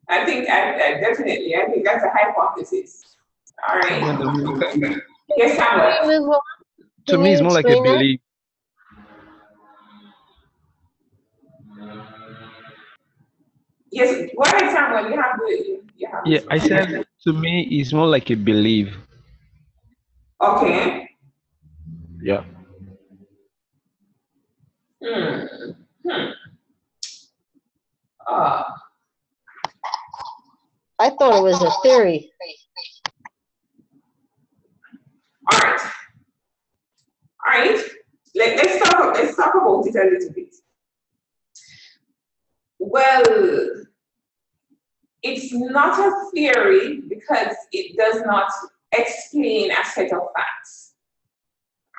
I think definitely. I think that's a hypothesis. All right. Yes, Samuel. To me, it's more like a belief. Yes, what is Samuel? You have Yeah, I said to me, it's more like a belief. Okay. Yeah. I thought it was a theory. All right. All right. Let's talk about it a little bit. Well, it's not a theory because it does not explain a set of facts.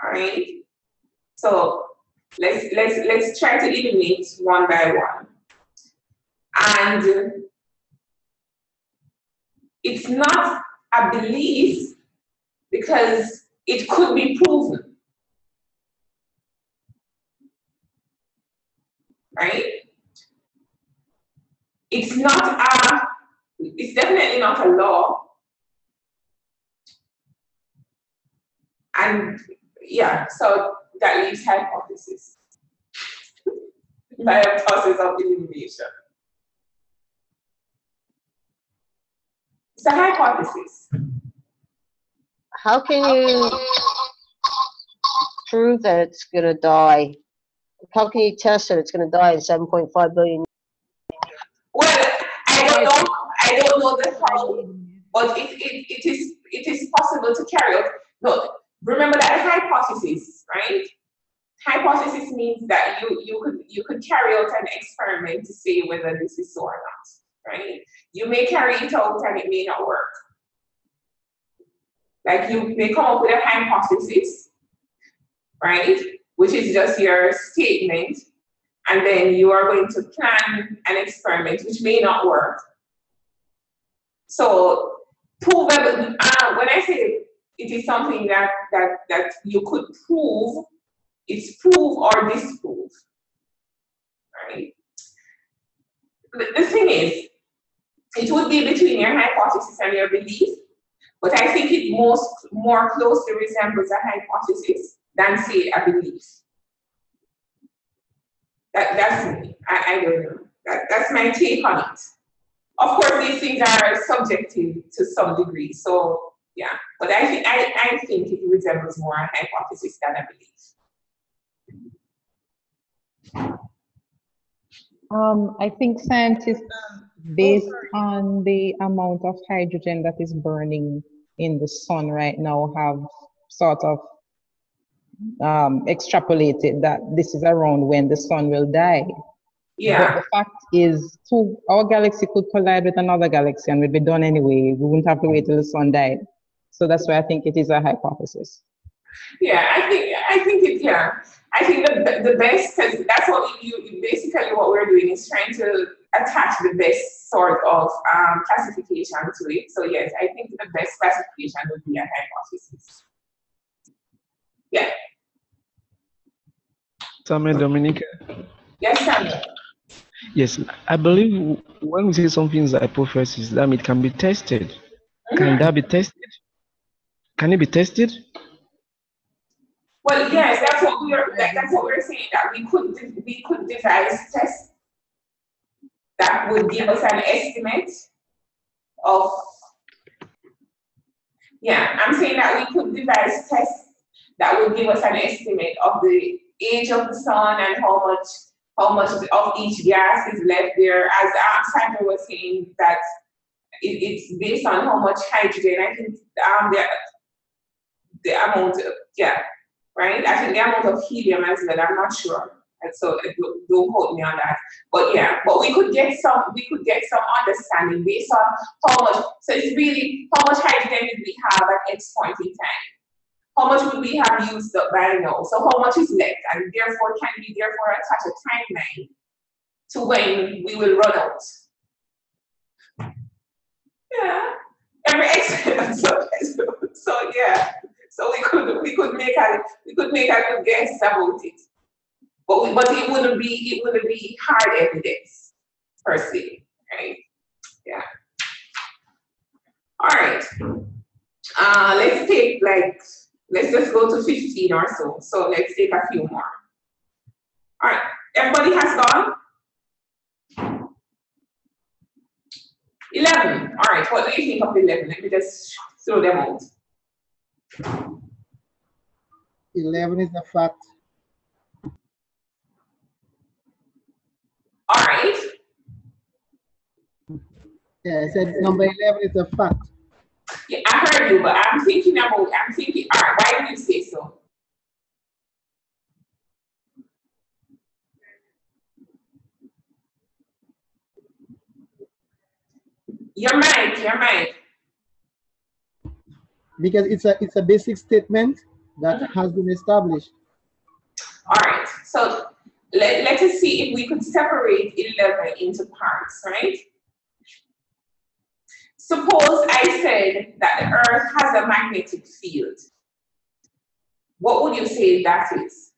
All right. So let's try to eliminate one by one. And it's not a belief because it could be proven. Right? It's definitely not a law. And yeah, so that leaves hypothesis by a process of elimination. It's a hypothesis. How can you prove that it's going to die? How can you test that it's going to die in 7.5 billion? Well, I don't know the how, but it is possible to carry out. No, remember that hypothesis, right? Hypothesis means that you could carry out an experiment to see whether this is so or not, right? You may carry it out and it may not work. Like you may come up with a hypothesis, right? Which is just your statement, and then you are going to plan an experiment which may not work. So provable, when I say it is something that you could prove, it's prove or disprove, right? The thing is, it would be between your hypothesis and your belief, but I think it more closely resembles a hypothesis than say a belief. That's me. I don't know. That's my take on it. Of course, these things are subjective to some degree. So yeah, but I think it resembles more a hypothesis than a belief. I think scientists, based on the amount of hydrogen that is burning in the sun right now, have sort of extrapolated that this is around when the sun will die. Yeah. But the fact is, our galaxy could collide with another galaxy and we'd be done anyway. We wouldn't have to wait till the sun died. So that's why I think it is a hypothesis. Yeah, I think it. Yeah, I think the best, because that's what you basically what we're doing is trying to attach the best sort of classification to it. So yes, I think the best classification would be a hypothesis. Yeah. Samuel, Dominica. Yes, Samuel. Yes, I believe when we say something is a hypothesis, that means it can be tested. Can that be tested? Can it be tested? Well, yes, that's what we are. that's what we're saying, that we could devise tests that would give us an estimate of, yeah, I'm saying that we could devise tests that would give us an estimate of the age of the sun and how much of each gas is left there. As Sandra was saying, that it's based on how much hydrogen. I think the amount of, yeah, right? I think the amount of helium as well, I'm not sure. And so don't quote me on that. But yeah, but we could get some understanding based on how much, so it's really how much hydrogen did we have at X point in time? How much would we have used up by now? So how much is left? And therefore can we therefore attach a timeline to when we will run out? Yeah. Every experiment. So yeah. So we could make a good guess about it. But it wouldn't be hard evidence per se, right? Yeah. All right. Let's just go to 15 or so. So let's take a few more. All right. Everybody has gone? 11. All right. What do you think of 11? Let me just throw them out. 11 is a fact. All right. Yeah, I said number 11 is a fact. Yeah, I heard you, but I'm thinking, all right, why do you say so? Your mic. Because it's a basic statement that has been established. All right, so let us see if we could separate 11 into parts, right? Suppose I said that the Earth has a magnetic field. What would you say that is?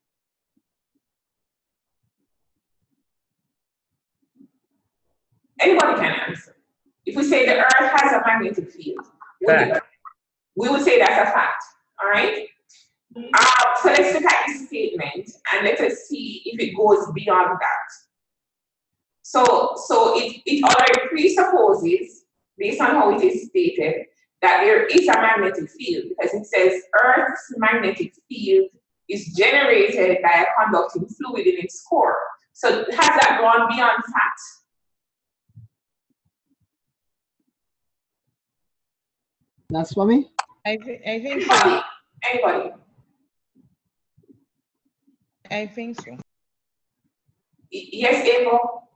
Anybody can answer. If we say the Earth has a magnetic field, we would say that's a fact, all right? So let's look at this statement and let us see if it goes beyond that. So it already presupposes, based on how it is stated, that there is a magnetic field, because it says Earth's magnetic field is generated by a conducting fluid in its core. So has that gone beyond fact? That's for me? I think so. Anybody? I think so. Yes, April?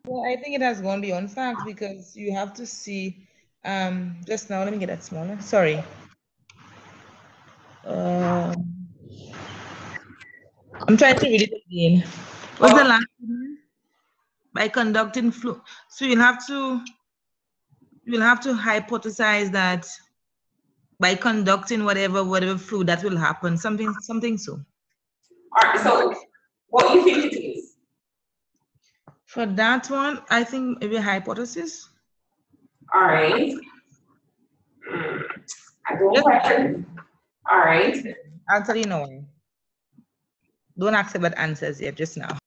Well, I think it has gone beyond fact, because you have to see, just now, let me get that smaller, sorry. I'm trying to read it again. What's the last one? By conducting flow. So you'll have to hypothesize that by conducting whatever fluid that will happen, something so. All right, so what do you think it is? For that one, I think maybe a hypothesis. All right. I don't question. All right. I'll tell you no. Don't accept that answers yet, just now.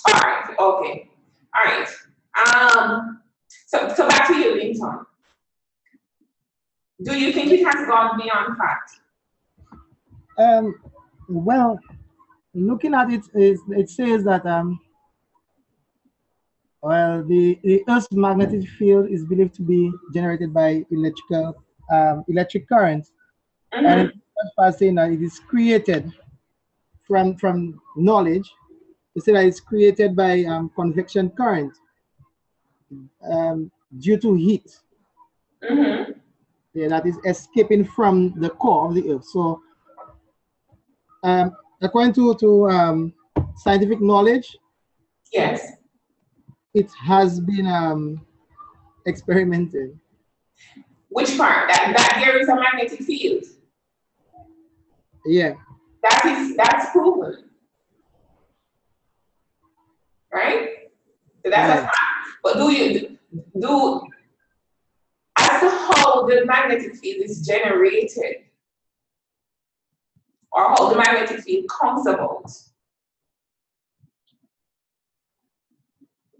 All right, okay. All right. So back to you, Linton. Do you think it has gone beyond fact? Well, looking at it, it says that well, the Earth's magnetic field is believed to be generated by electric current, and it's saying that it is created from knowledge. They say that it's created by convection current due to heat. Yeah, that is escaping from the core of the Earth. So, according to scientific knowledge, yes, it has been experimented. Which part? That there is a magnetic field. Yeah. That's proven. Right? So that's a fact. But as to how the magnetic field is generated, or how the magnetic field comes about.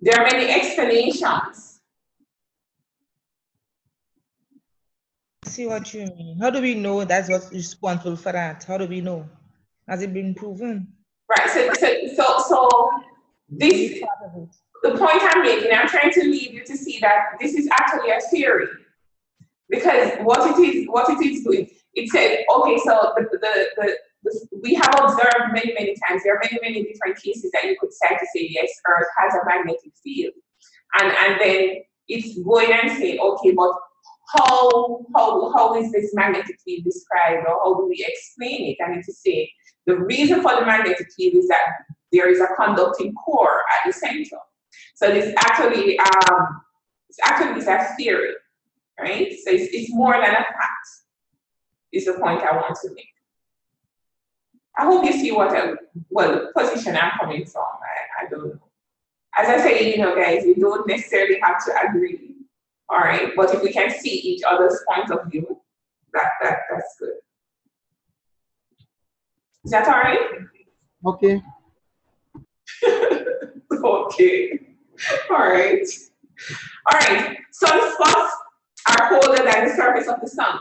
There are many explanations. See what you mean. How do we know that's what's responsible for that? How do we know? Has it been proven? Right. So this, the point I'm making, I'm trying to lead you to see that this is actually a theory. Because what it is doing, it said, okay, so we have observed many times, there are many different cases that you could cite to say, yes, Earth has a magnetic field. And then it's going and saying, okay, but how is this magnetic field described, or how do we explain it? And to say, the reason for the magnetic field is that there is a conducting core at the center. So this actually, is a theory. Right? So it's more than a fact, is the point I want to make. I hope you see what position I'm coming from. I don't know. As I say, you know, guys, we don't necessarily have to agree, all right? But if we can see each other's point of view, that's good. Is that all right? Okay. Okay. All right. All right. Sunspots are colder than the surface of the sun.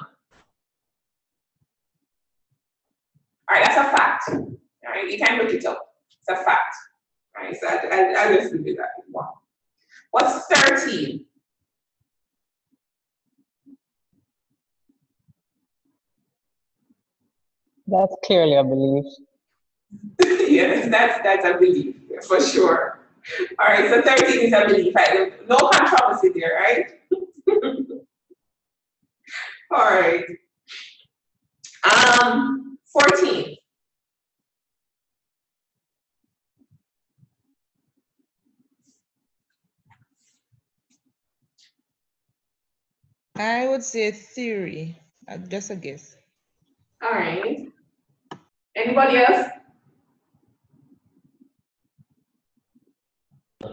All right, that's a fact. All right, you can look it up. It's a fact. All right, so I'll just leave it at one. What's 13? That's clearly a belief. Yes, that's a belief, for sure. All right, so 13 is a belief. No controversy there, right? All right. 14. I would say theory. Just a guess. All right. Anybody else?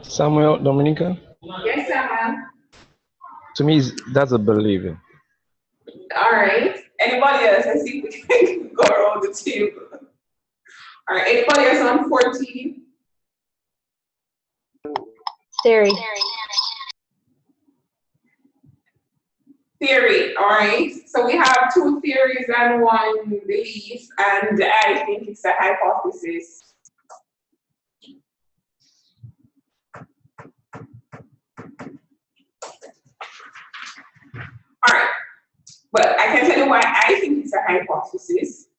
Samuel, Dominica? Yes, Samuel. To me, that's a belief. All right. Anybody else? I see we can go around the table. All right. Anybody else on 14? Theory. Theory. All right. So we have 2 theories and 1 belief, and I think it's a hypothesis. All right. But I can tell you why I think it's a hypothesis.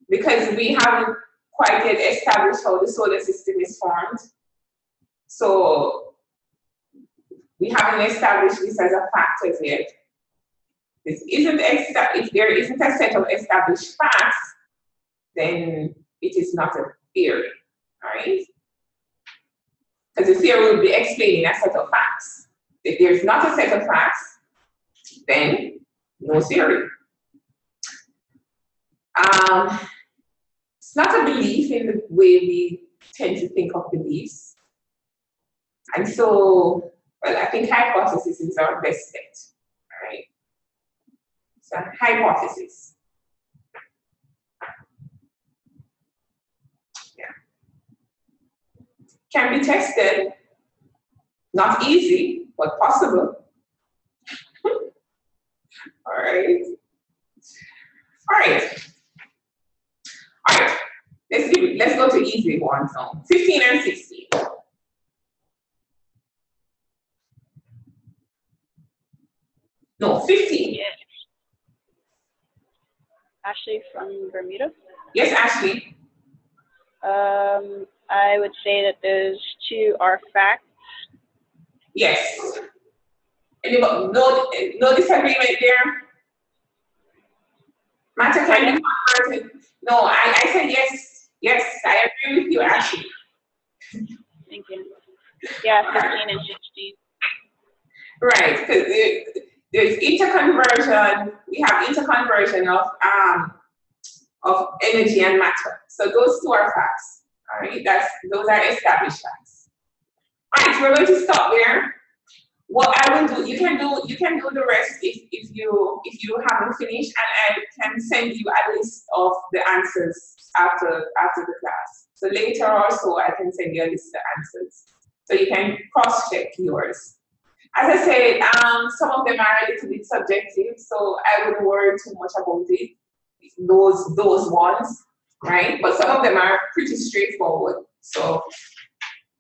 Because we haven't quite yet established how the solar system is formed. So we haven't established this as a fact as yet. If there isn't a set of established facts, then it is not a theory, all right? Because the theory will be explaining a set of facts. If there's not a set of facts, then no theory. It's not a belief in the way we tend to think of beliefs. And so, well, I think hypothesis is our best bet, all right? So hypothesis. Yeah. Can be tested. Not easy, but possible. All right. All right. All right. Let's go to easy ones now. 15 and 16. No, 15. Yeah. Ashley from Bermuda. Yes, Ashley. I would say that those 2 are facts. Yes. Anybody, no disagreement there? Matter can be converted. No, I said yes. Yes, I agree with you, Ashley. Thank you. Yeah, 15 and 16. Right, because there's interconversion. We have interconversion of energy and matter. So those 2 are facts. All right, those are established facts. All right, we're going to stop there. what I will do, you can do the rest if you haven't finished, and I can send you a list of the answers after the class. So later or so I can send you a list of the answers. So you can cross-check yours. As I said, some of them are a little bit subjective, so I wouldn't worry too much about it. Those ones, right? But some of them are pretty straightforward. So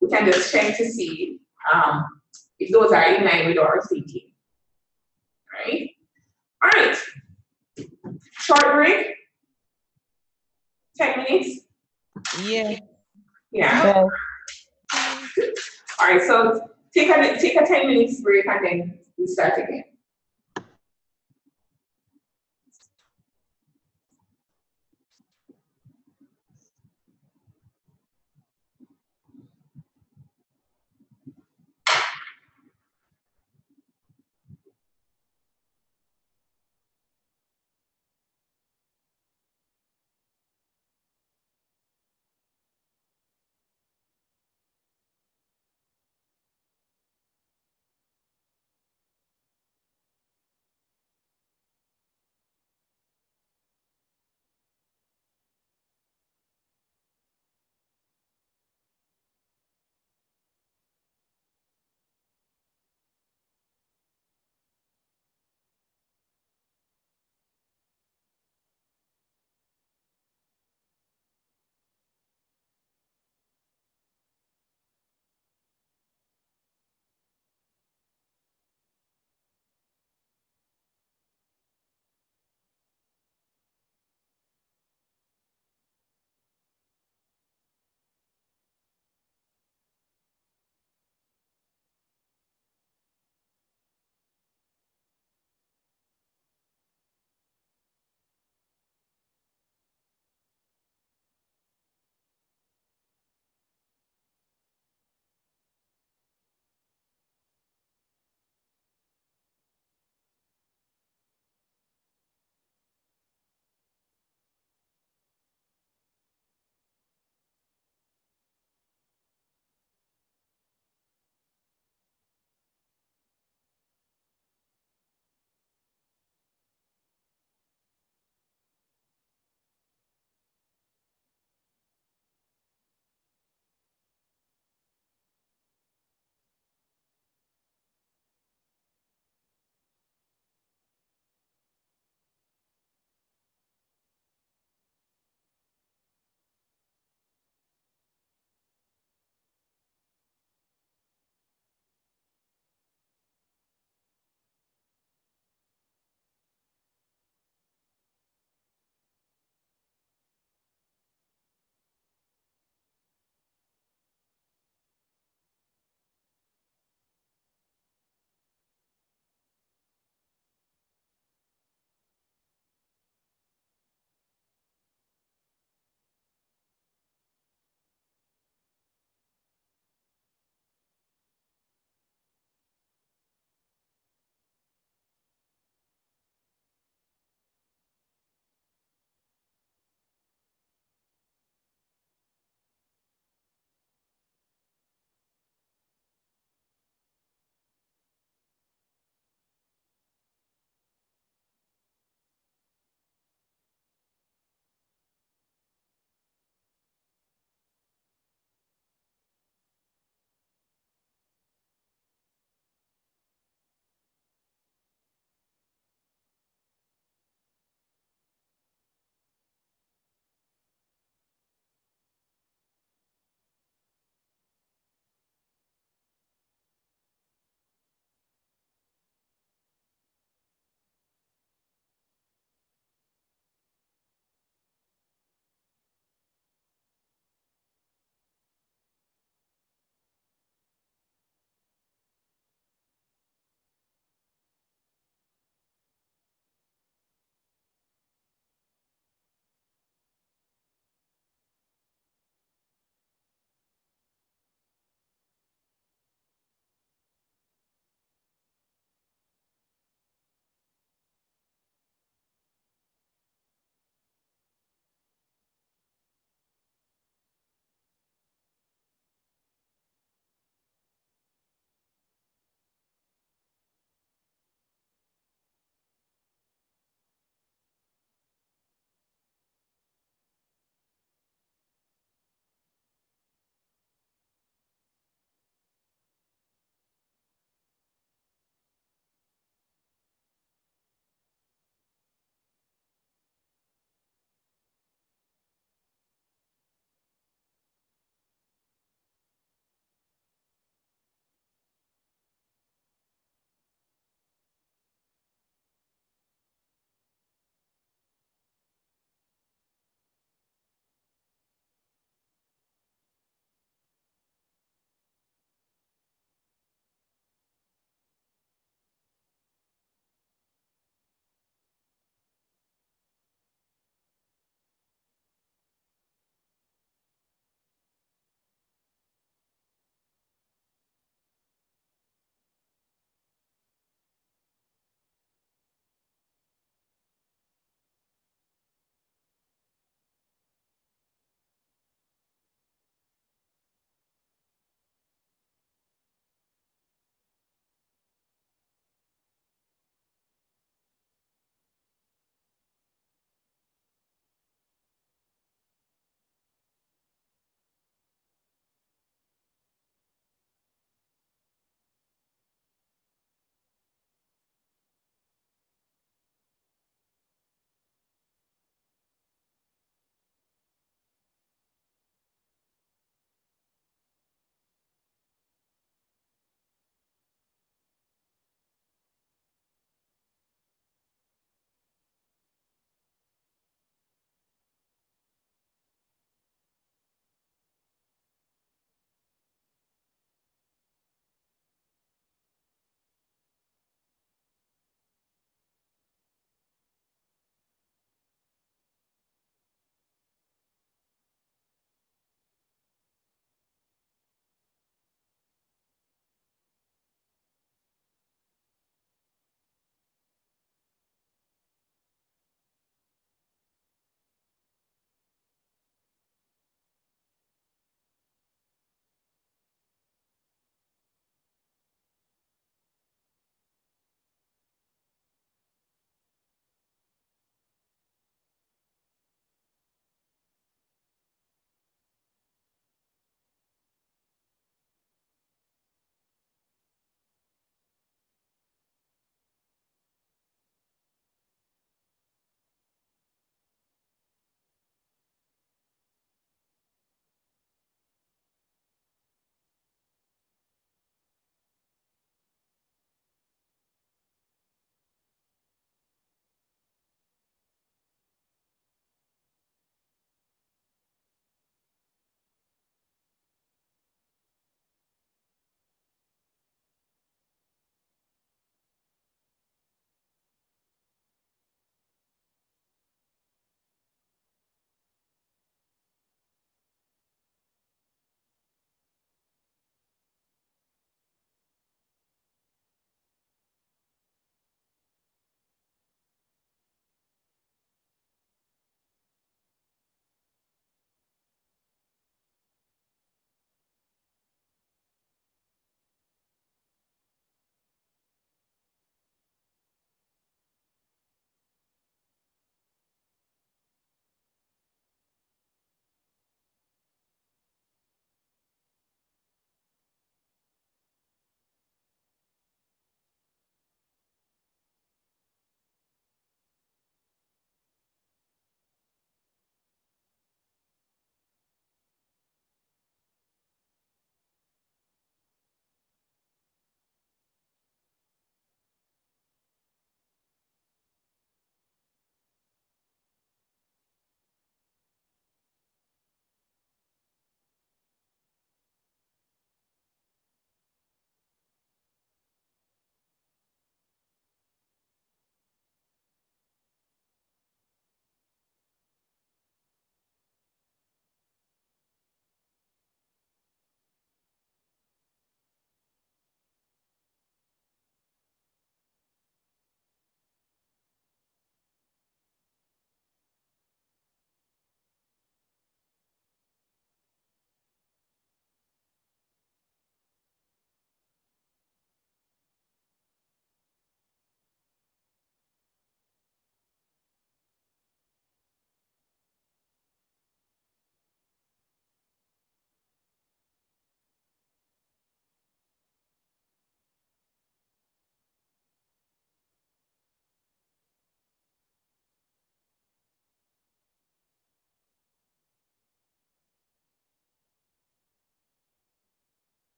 we can just check to see if those are in line with our thinking, right? All right, short break, 10 minutes? Yeah. Yeah. All right, so take a 10 minutes break and then we start again.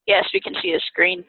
Yes, we can see the screen.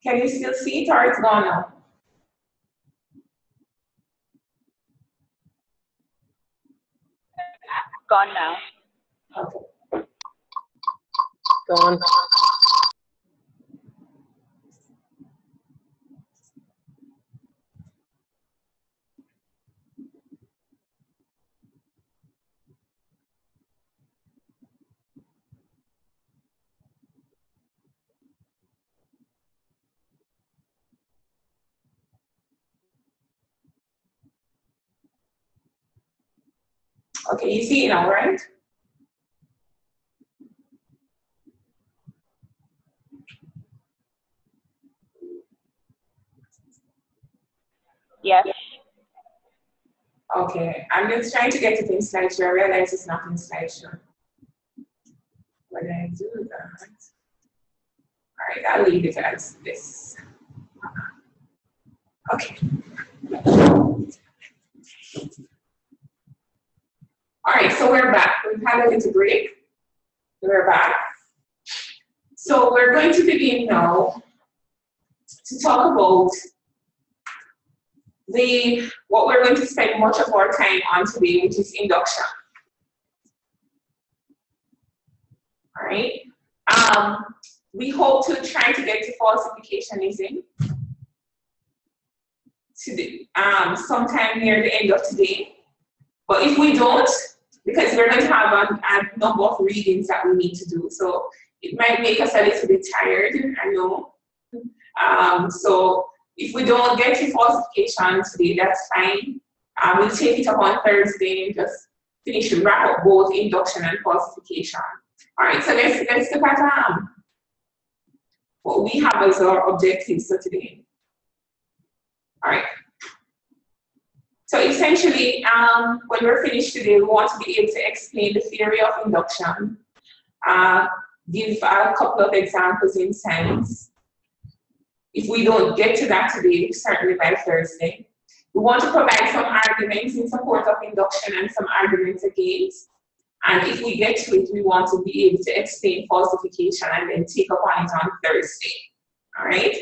Can you still see it or it's gone now? Gone now. Okay. Gone. Okay, you see it now, right? Yes. Okay, I'm just trying to get it in slideshow. I realize it's not in slideshow. When I do that, all right, I'll leave it as this. Okay. All right, so we're back. We've had a little break. We're back. So we're going to begin now to talk about what we're going to spend much of our time on today, which is induction. All right. We hope to try to get to falsificationism sometime near the end of today. But if we don't, because we're going to have a number of readings that we need to do, so it might make us a little bit tired, I know. So if we don't get to falsification today, that's fine. We'll take it up on Thursday and just finish and wrap up both induction and falsification. All right, so let's look at what we have as our objectives for today. All right. So essentially, when we're finished today, we want to be able to explain the theory of induction, give a couple of examples in science. If we don't get to that today, certainly by Thursday. We want to provide some arguments in support of induction and some arguments against. And if we get to it, we want to be able to explain falsification and then take up on it on Thursday. All right?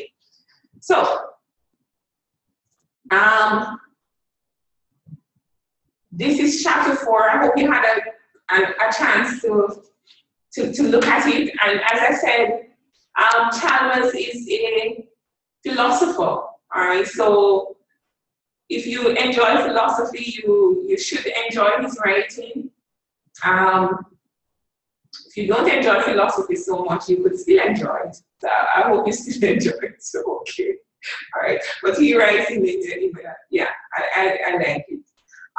So, this is chapter 4. I hope you had a chance to look at it. And as I said, Chalmers is a philosopher. All right, so if you enjoy philosophy, you should enjoy his writing. If you don't enjoy philosophy so much, you could still enjoy it. So I hope you still enjoy it. So okay, all right. But he writes in it, yeah, I like it.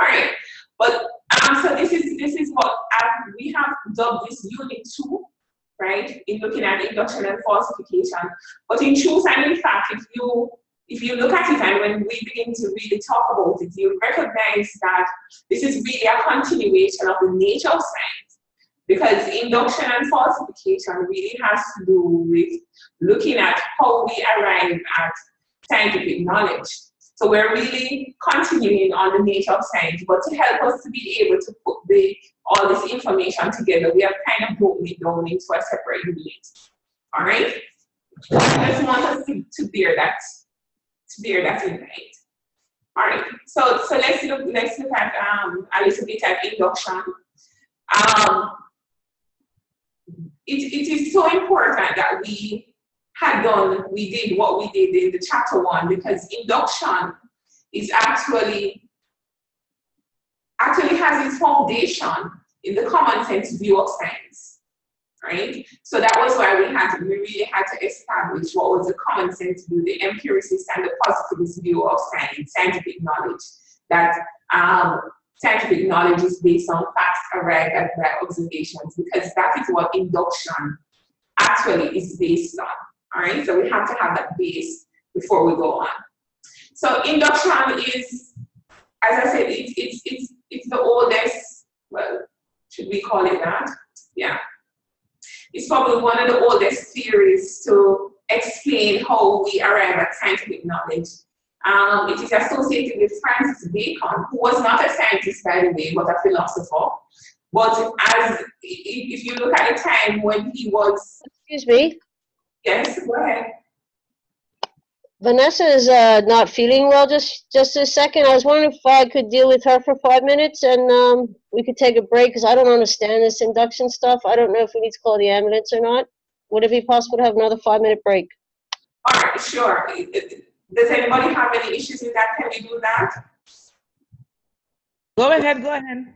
All right, but so this is what we have dubbed this unit 2, right? In looking at induction and falsification. But in truth and in fact, if you look at it and when we begin to really talk about it, you recognize that this is really a continuation of the nature of science. Because induction and falsification really has to do with looking at how we arrive at scientific knowledge. So we're really continuing on the nature of science, but to help us to be able to put all this information together, we have kind of broken it down into a separate unit. All right? I just want us to bear that in mind. All right. So let's look at a little bit at induction. It is so important that we had done, we did what we did in the chapter 1, because induction is actually has its foundation in the common sense view of science, right? So that was why we really had to establish what was the common sense view, the empiricist and the positivist view of science, scientific knowledge, that scientific knowledge is based on facts arrived at by observations, because that is what induction actually is based on, all right? So we have to have that base before we go on. So induction is, as I said, it's the oldest, well, should we call it that? Yeah. It's probably one of the oldest theories to explain how we arrive at scientific knowledge. It is associated with Francis Bacon, who was not a scientist, by the way, but a philosopher. But if you look at the time when he was... Excuse me? Yes, go ahead. Vanessa is not feeling well just a second. I was wondering if I could deal with her for 5 minutes and we could take a break, because I don't understand this induction stuff. I don't know if we need to call the ambulance or not. Would it be possible to have another 5-minute break? All right, sure. Does anybody have any issues with that? Can we do that? Go ahead, go ahead.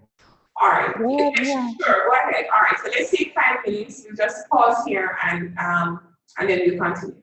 All right. Yeah. Sure, go ahead. All right, so let's take 5 minutes. We'll just pause here and then we'll continue.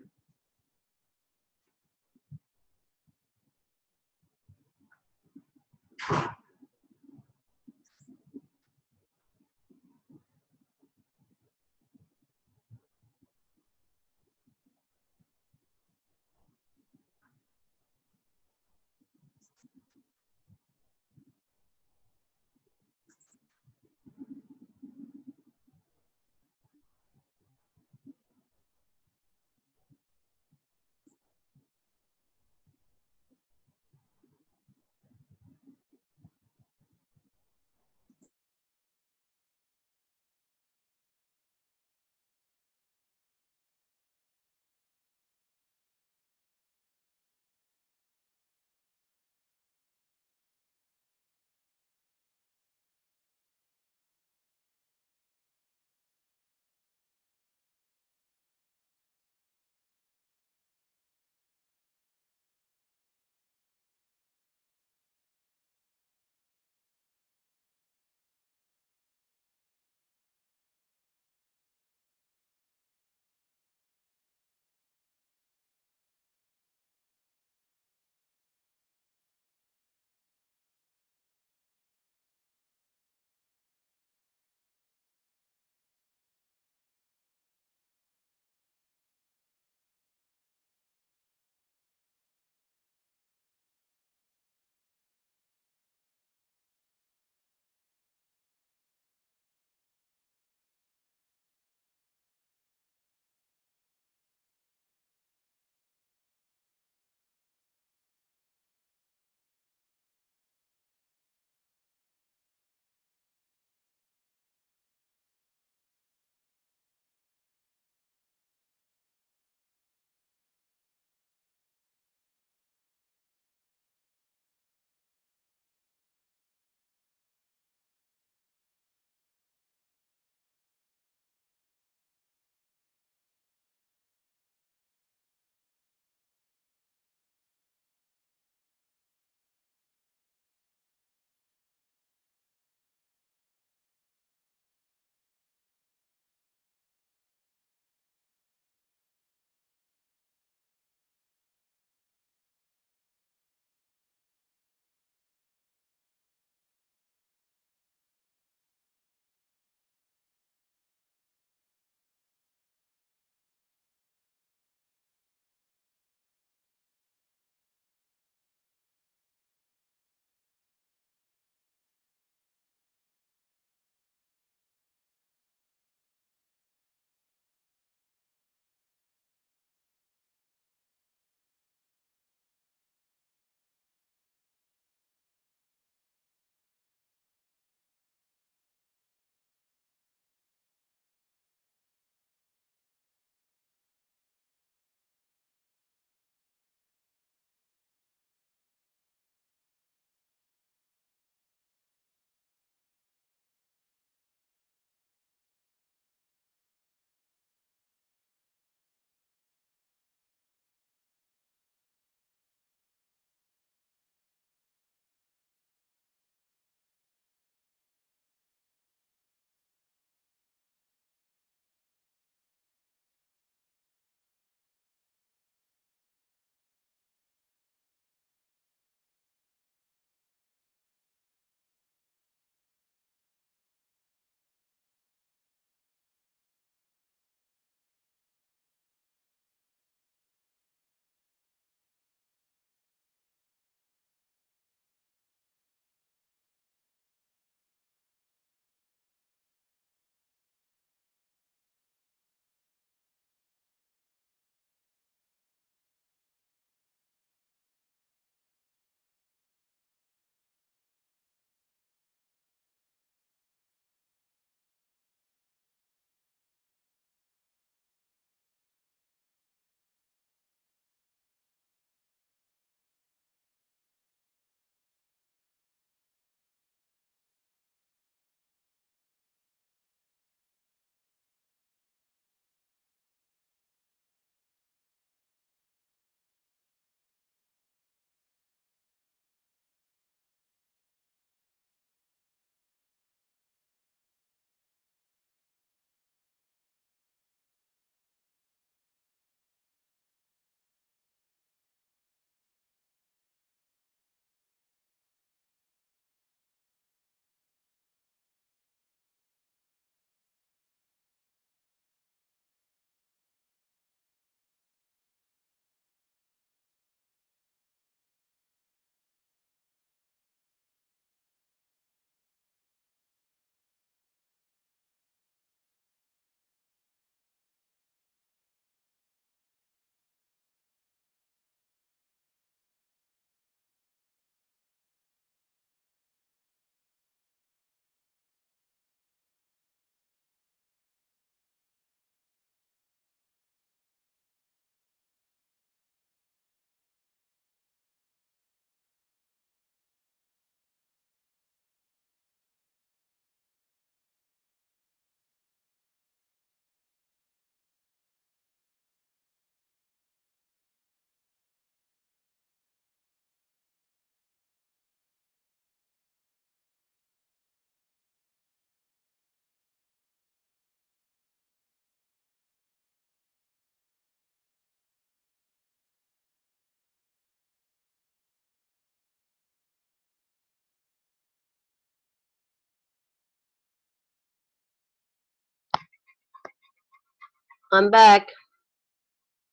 I'm back.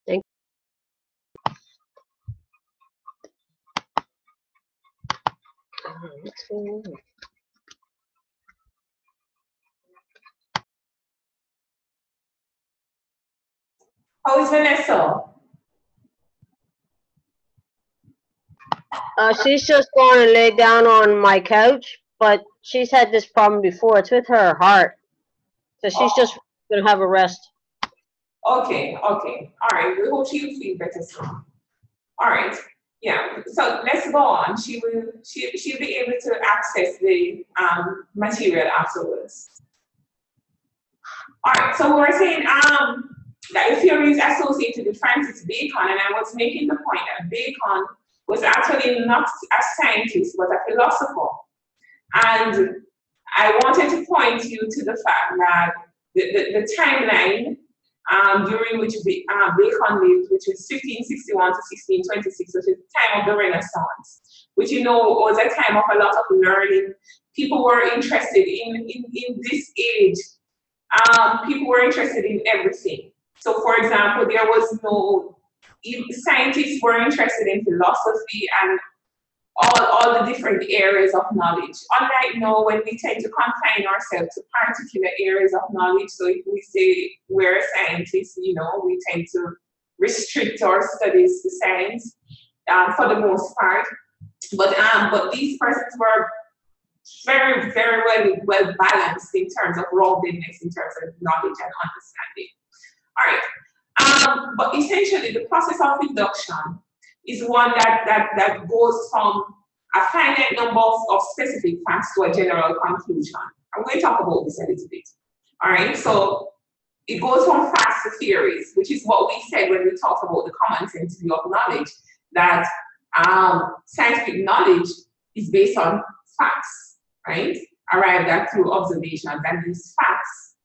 Thank you. How is Vanessa? She's just going to lay down on my couch, but she's had this problem before. It's with her heart. So she's just going to have a rest. Okay, okay. All right. We hope she will feel better soon. All right. Yeah. So let's go on. She'll be able to access the material afterwards. All right. So we were saying that the theory is associated with Francis Bacon, and I was making the point that Bacon was actually not a scientist but a philosopher. And I wanted to point you to the fact that the timeline during which Bacon lived, which is 1561 to 1626, which is the time of the Renaissance, which you know was a time of a lot of learning. People were interested in this age. People were interested in everything. So, for example, there was no scientists were interested in philosophy and all the different areas of knowledge. Unlike now, when we tend to confine ourselves to particular areas of knowledge, so if we say we're a scientist, you know, we tend to restrict our studies to science for the most part. But these persons were very, very well balanced in terms of roundedness, in terms of knowledge and understanding. All right. But essentially, the process of induction is one that goes from a finite number of specific facts to a general conclusion. I'm going to talk about this a little bit. All right, so it goes from facts to theories, which is what we said when we talked about the common sense view of knowledge, that scientific knowledge is based on facts, right? Arrived at through observations, and these facts,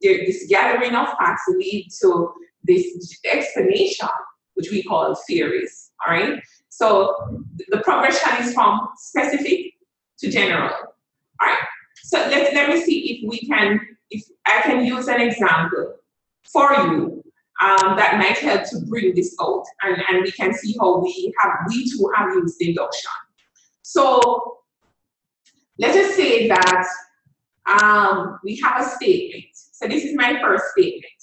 this gathering of facts lead to this explanation, which we call theories, all right? So the progression is from specific to general, all right? So let me see if I can use an example for you that might help to bring this out, and we can see how we too have used induction. So let us say that we have a statement. So this is my first statement.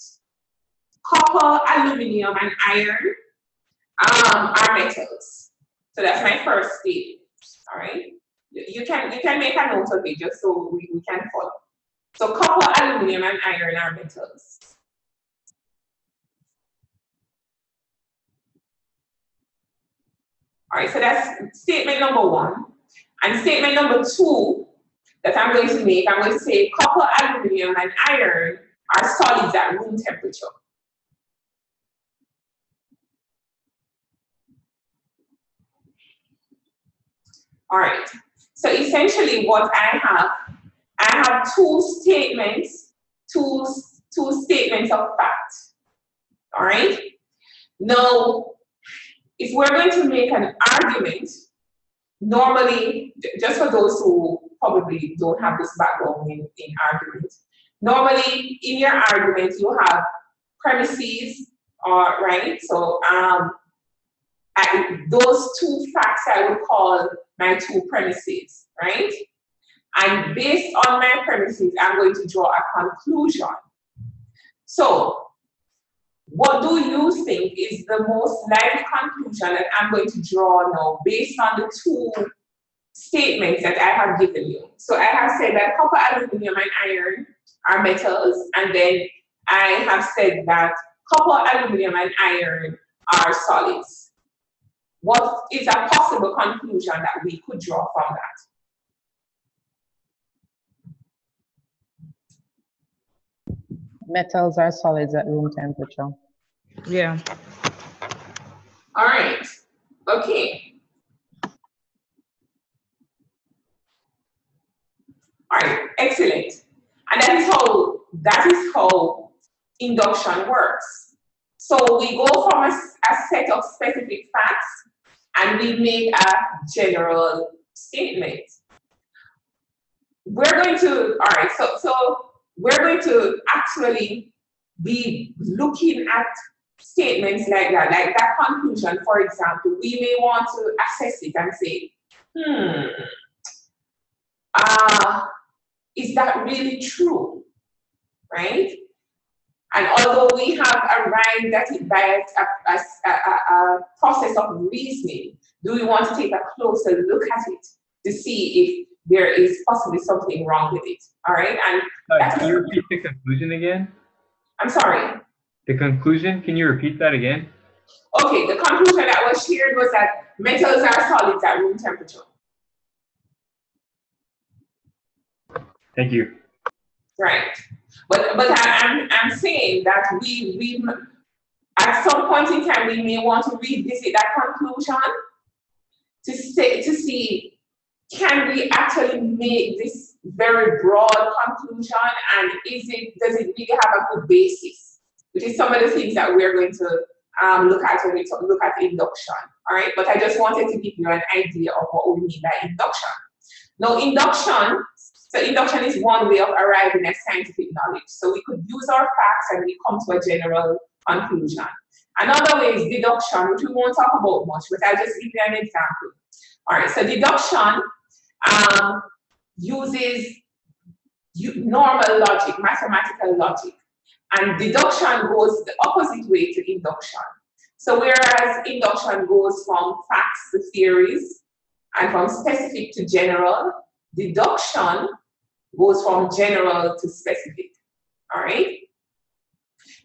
Copper, aluminum, and iron are metals. So that's my first statement. All right. You can make a note of it just so we can follow. So copper, aluminum, and iron are metals. All right. So that's statement number one. And statement number two that I'm going to make, I'm going to say copper, aluminum, and iron are solids at room temperature. All right. So essentially what I have two statements, two statements of fact. All right. Now, if we're going to make an argument, normally, just for those who probably don't have this background in argument, normally in your argument you have premises, right? So those two facts I would call my two premises, right? And based on my premises, I'm going to draw a conclusion. So what do you think is the most likely conclusion that I'm going to draw now based on the two statements that I have given you? So I have said that copper, aluminum, and iron are metals, and then I have said that copper, aluminum, and iron are solids. What is a possible conclusion that we could draw from that? Metals are solids at room temperature. Yeah. All right. Okay. All right. Excellent. And that is how induction works. So we go from a set of specific facts and we make a general statement. We're going to, all right, so we're going to actually be looking at statements like that conclusion, for example. We may want to assess it and say, is that really true, right? And although we have arrived at it by a process of reasoning, do we want to take a closer look at it to see if there is possibly something wrong with it, all right? And can you repeat the conclusion again? I'm sorry? The conclusion, can you repeat that again? Okay, the conclusion that was shared was that metals are solids at room temperature. Thank you. Right. But I'm saying that we at some point in time we may want to revisit that conclusion to see can we actually make this very broad conclusion, and does it really have a good basis? Which is some of the things that we're going to look at when we look at induction. All right. But I just wanted to give you an idea of what we mean by induction. Now, induction is one way of arriving at scientific knowledge. So we could use our facts and we come to a general conclusion. Another way is deduction, which we won't talk about much, but I'll just give you an example. All right, so deduction uses normal logic, mathematical logic, and deduction goes the opposite way to induction. So whereas induction goes from facts to theories and from specific to general, deduction goes from general to specific. All right.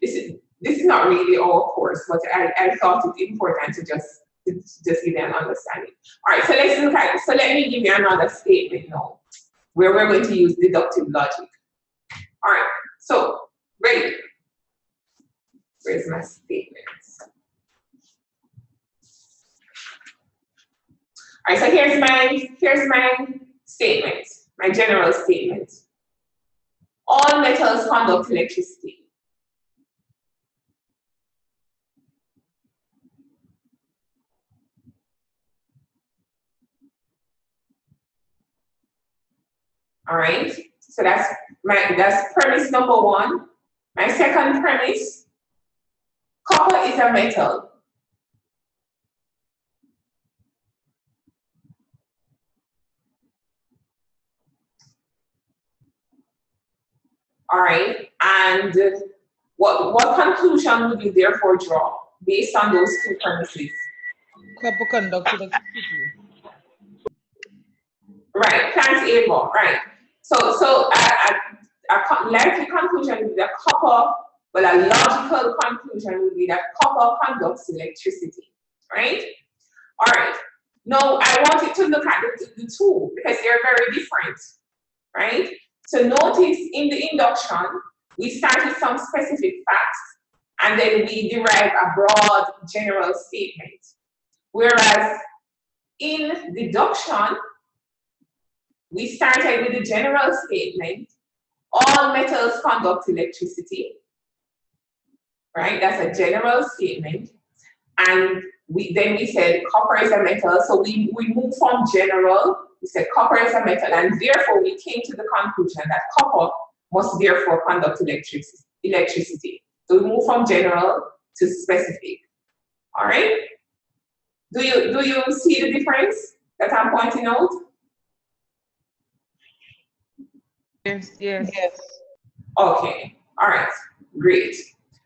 This is not really our course, but I thought it important to just give you an understanding. All right. So let's look at it. So let me give you another statement now, where we're going to use deductive logic. All right. So ready? Where's my statements? All right. So here's my statement. My general statement. All metals conduct electricity. All right, so that's premise number one. My second premise, copper is a metal. All right, and what conclusion would you therefore draw based on those two premises? Copper conducts electricity. Right, thanks, Ava. Right. So a likely conclusion would be that copper, well, a logical conclusion would be that copper conducts electricity. Right? All right. Now I wanted to look at the two because they're very different. Right? So notice in the induction, we start with some specific facts and then we derive a broad general statement. Whereas in deduction, we started with the general statement, all metals conduct electricity, right? That's a general statement. And then we said copper is a metal, so we moved from general, we said copper is a metal, and therefore we came to the conclusion that copper must therefore conduct electricity. So we move from general to specific, all right? Do you see the difference that I'm pointing out? Yes, yes. Okay, all right, great.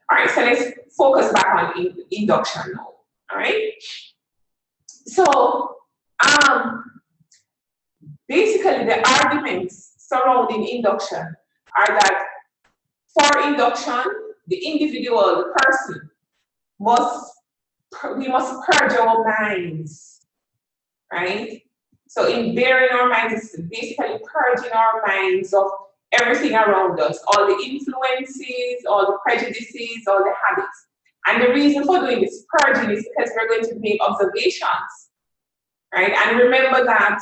All right, so let's focus back on induction now, all right? So, basically the arguments surrounding induction are that for induction, the individual, the person, we must purge our minds, right? So in bearing our minds, it's basically purging our minds of everything around us, all the influences, all the prejudices, all the habits. And the reason for doing this purging is because we're going to make observations, right? And remember that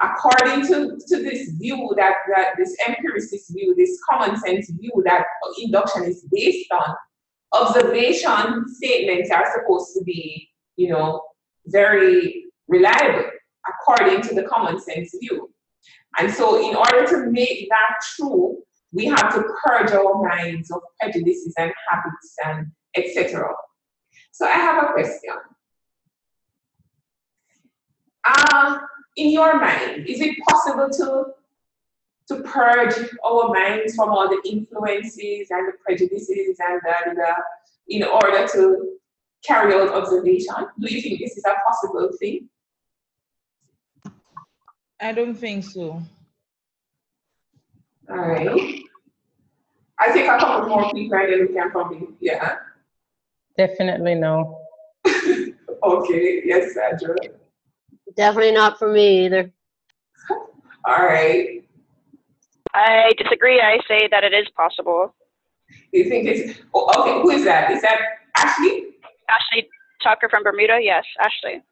according to this view, that this empiricist view, this common sense view that induction is based on, observation statements are supposed to be, very reliable according to the common sense view. And so in order to make that true, we have to purge our minds of prejudices and habits and etc. So I have a question. In your mind, is it possible to purge our minds from all the influences and the prejudices and in order to carry out observation? Do you think this is a possible thing? I don't think so. All right. I think a couple more people and then we can probably, yeah. Definitely no. Okay, yes, Sandra. Definitely not for me either. All right. I disagree. I say that it is possible. You think it's, okay, who is that? Is that Ashley? Ashley Tucker from Bermuda? Yes, Ashley.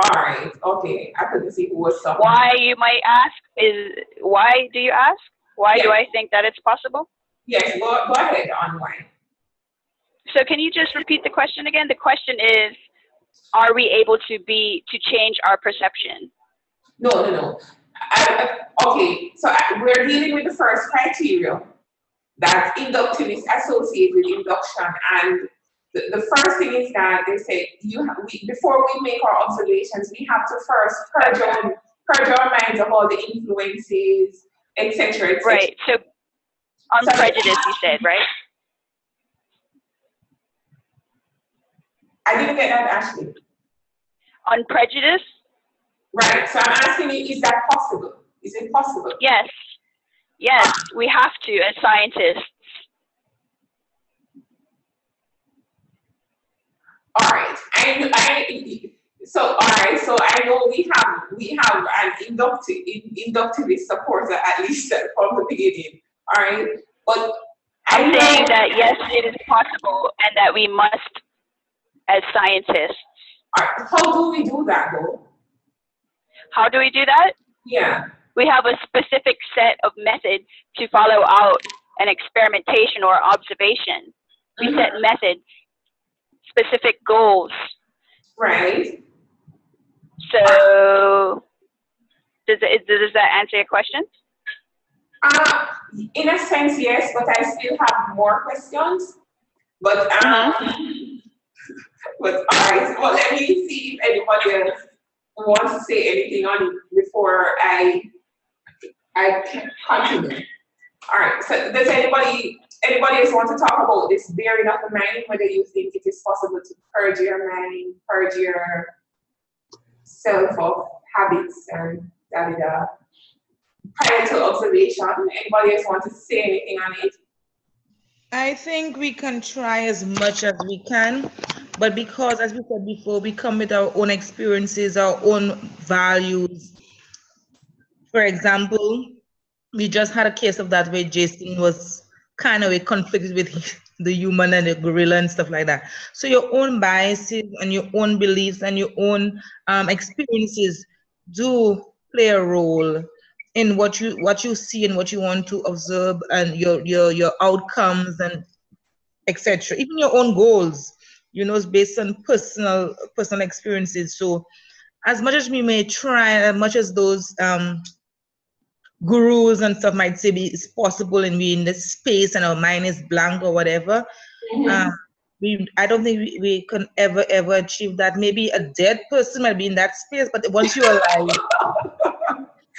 All right, okay. I couldn't see who was talking. Why, you might ask, why do you ask? Why do I think that it's possible? Yes, go ahead on why. So can you just repeat the question again? The question is, are we able to change our perception? No. Okay, so we're dealing with the first criteria that inductive is associated with induction, and the first thing is that they say before we make our observations, we have to first purge our minds of all the influences, etc. Right. So on prejudice, you said, right? I didn't get that, Ashley. On prejudice? Right. So I'm asking you, is that possible? Is it possible? Yes. Yes, we have to as scientists. All right. So I know we have an inductivist supporter at least from the beginning. All right. But I'm saying that yes, it is possible, and that we must, as scientists. All right. How do we do that, though? How do we do that? Yeah. We have a specific set of methods to follow out an experimentation or observation. We set methods, specific goals. Right. So, does that answer your question? In a sense, yes, but I still have more questions. But but all right. Well, let me see if anybody else wants to say anything on it before I continue. All right. So, does anybody else want to talk about this bearing of the mind? Whether you think it is possible to purge your mind, purge your self of habits and prior to observation. Anybody else want to say anything on it? I think we can try as much as we can, but because, as we said before, we come with our own experiences, our own values. For example, we just had a case of that where Jason was kind of conflicted with the human and the gorilla and stuff like that. So your own biases and your own beliefs and your own experiences do play a role in what you see and what you want to observe, and your outcomes and etc. Even your own goals, is based on personal experiences. So as much as we may try, as much as those gurus and stuff might say it's possible and we're in this space and our mind is blank or whatever, I don't think we can ever achieve that. Maybe a dead person might be in that space, but once you're alive,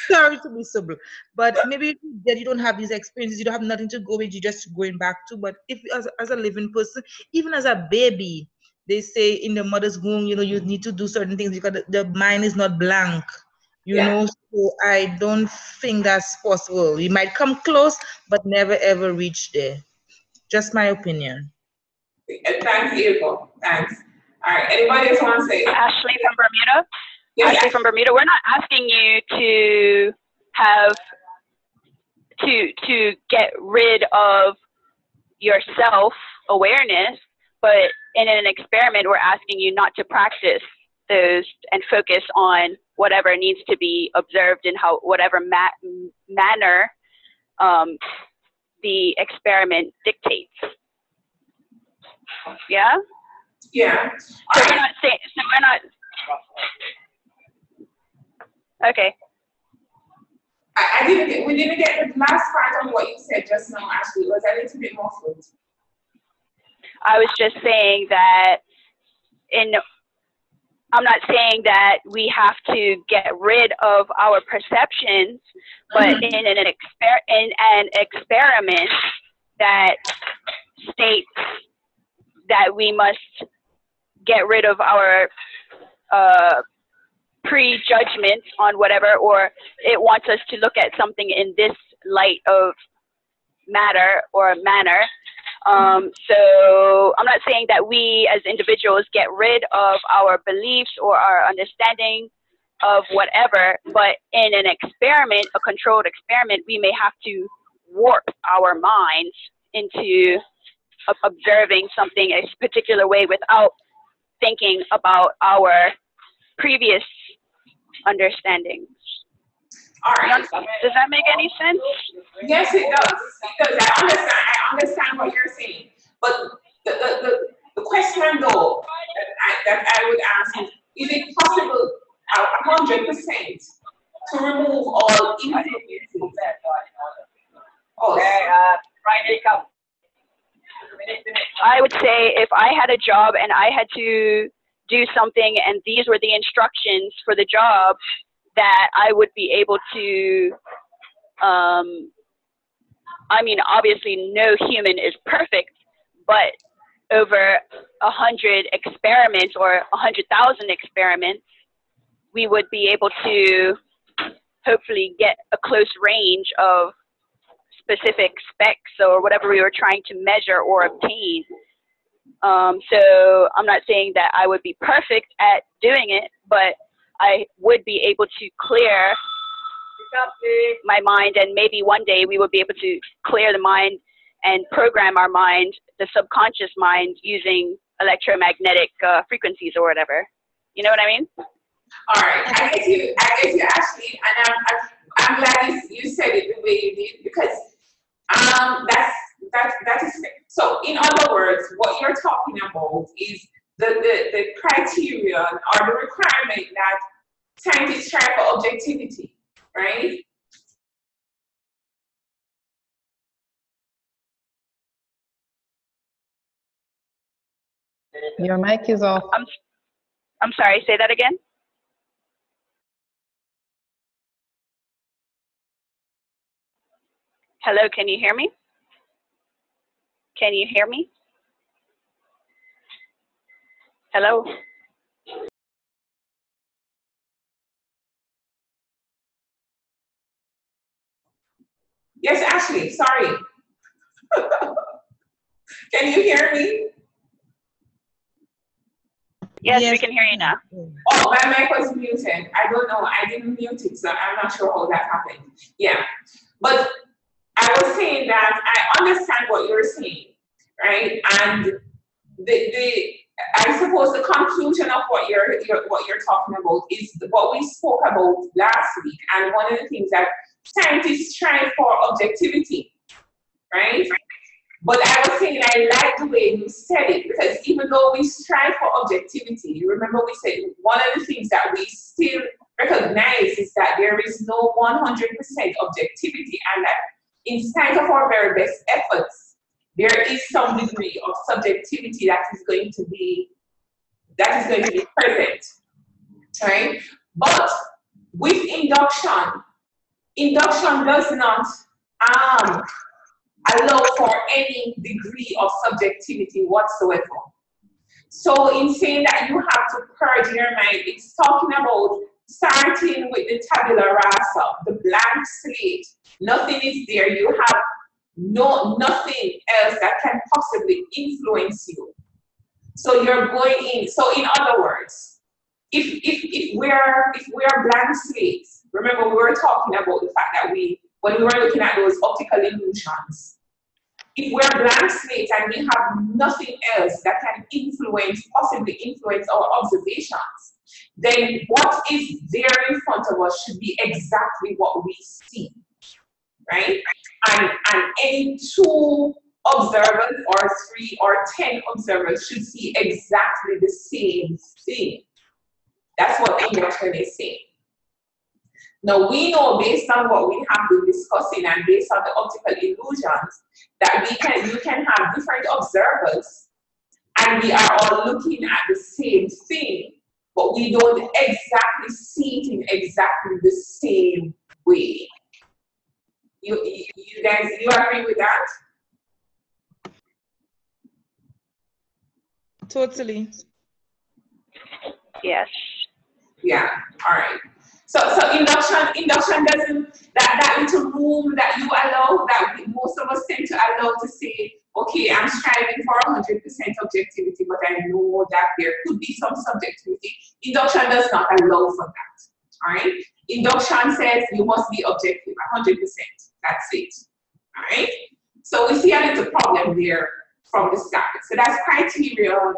sorry to be so blunt, but maybe if you're dead, you don't have these experiences, you don't have nothing to go with, you're just going back to. But if as a living person, even as a baby, they say in the mother's womb, you need to do certain things because the mind is not blank. So I don't think that's possible. You might come close, but never ever reach there. Just my opinion. Thanks, April. Thanks. All right. Anybody else want to say? Ashley from Bermuda. Yes. Ashley from Bermuda. We're not asking you to have to get rid of your self-awareness, but in an experiment, we're asking you not to practice those and focus on whatever needs to be observed in whatever manner the experiment dictates. Yeah? Yeah. So we're not saying, okay. I we didn't get the last part on what you said just now, Ashley. It was a little bit muffled. I was just saying that I'm not saying that we have to get rid of our perceptions, but in an experiment that states that we must get rid of our prejudgments on whatever, or it wants us to look at something in this light of matter or manner. So I'm not saying that we as individuals get rid of our beliefs or our understanding of whatever, but in an experiment, a controlled experiment, we may have to warp our minds into observing something a particular way without thinking about our previous understandings. All right. Does that make any sense? Yes, it does. It does. I understand what you're saying. But the question though that I would ask is it possible 100% to remove all influences? I would say if I had a job and I had to do something and these were the instructions for the job, that I would be able to, I mean, obviously no human is perfect, but over 100 experiments or 100,000 experiments, we would be able to hopefully get a close range of specific specs or whatever we were trying to measure or obtain. So I'm not saying that I would be perfect at doing it, but I would be able to clear my mind, and maybe one day we will be able to clear the mind and program our mind, the subconscious mind, using electromagnetic frequencies or whatever. You know what I mean? All right, I get you, Ashley, and I'm glad you said it the way you did, because that is so. In other words, what you're talking about is the criterion or the requirement that scientists try for objectivity, right? Your mic is off. I'm sorry, say that again. Hello, can you hear me? Can you hear me? Hello? Yes, Ashley, sorry. Can you hear me? Yes, we can hear you now. Oh, my mic was muted. I don't know. I didn't mute it, so I'm not sure how that happened. Yeah. But I was saying that I understand what you're saying, right? And I suppose the conclusion of what you're talking about is what we spoke about last week. And one of the things that scientists strive for objectivity, right? But I was saying I like the way you said it, because even though we strive for objectivity, remember we said one of the things that we still recognize is that there is no 100% objectivity, and that in spite of our very best efforts, there is some degree of subjectivity that is going to be present, right? But with induction does not allow for any degree of subjectivity whatsoever. So in saying that you have to purge your mind, it's talking about starting with the tabula rasa, the blank slate. Nothing is there. You have nothing else that can possibly influence you. So you're going in. So in other words, if we're blank slates, remember we were talking about the fact that when we were looking at those optical illusions, if we're blank slates and we have nothing else that can possibly influence our observations, then what is there in front of us should be exactly what we see, right? And any 2 observers or 3 or 10 observers should see exactly the same thing. That's what induction is saying. Now we know based on what we have been discussing and based on the optical illusions that you can have different observers and we are all looking at the same thing, but we don't exactly see it in exactly the same way. You guys, you agree with that? Totally. Yes. Yeah. All right. So induction doesn't, that little room that you allow, that most of us tend to allow to say, okay, I'm striving for 100% objectivity, but I know that there could be some subjectivity. Induction does not allow for that. All right. Induction says you must be objective 100%. That's it. All right. So we see a little problem there from the start. So that's criterion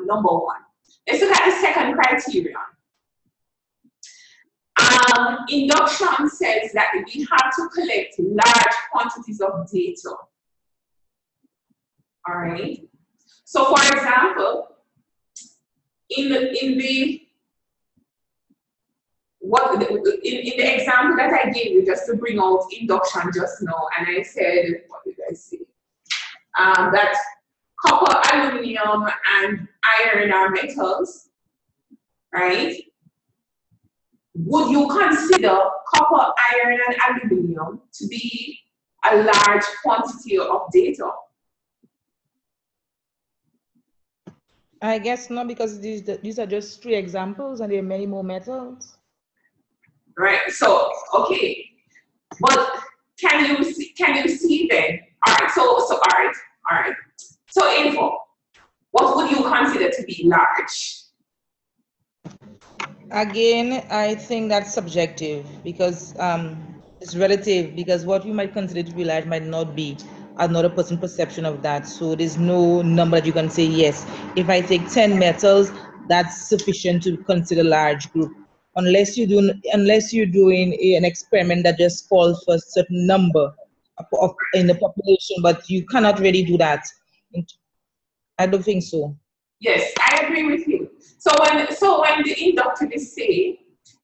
number one. Let's look at the second criterion. Induction says that we have to collect large quantities of data. All right. So, for example, in the example that I gave you, just to bring out induction just now, and I said, what did I say? That copper, aluminum, and iron are metals, right? Would you consider copper, iron, and aluminum to be a large quantity of data? I guess not, because these are just 3 examples and there are many more metals. Right, so, okay. But can you see then? All right. So info, what would you consider to be large? Again, I think that's subjective, because it's relative, because what you might consider to be large might not be another person's perception of that. So there's no number that you can say, yes, if I take 10 metals, that's sufficient to consider large group. Unless you're doing an experiment that just calls for a certain number in the population, but you cannot really do that. I don't think so. Yes, I agree with you. So when the inductivists say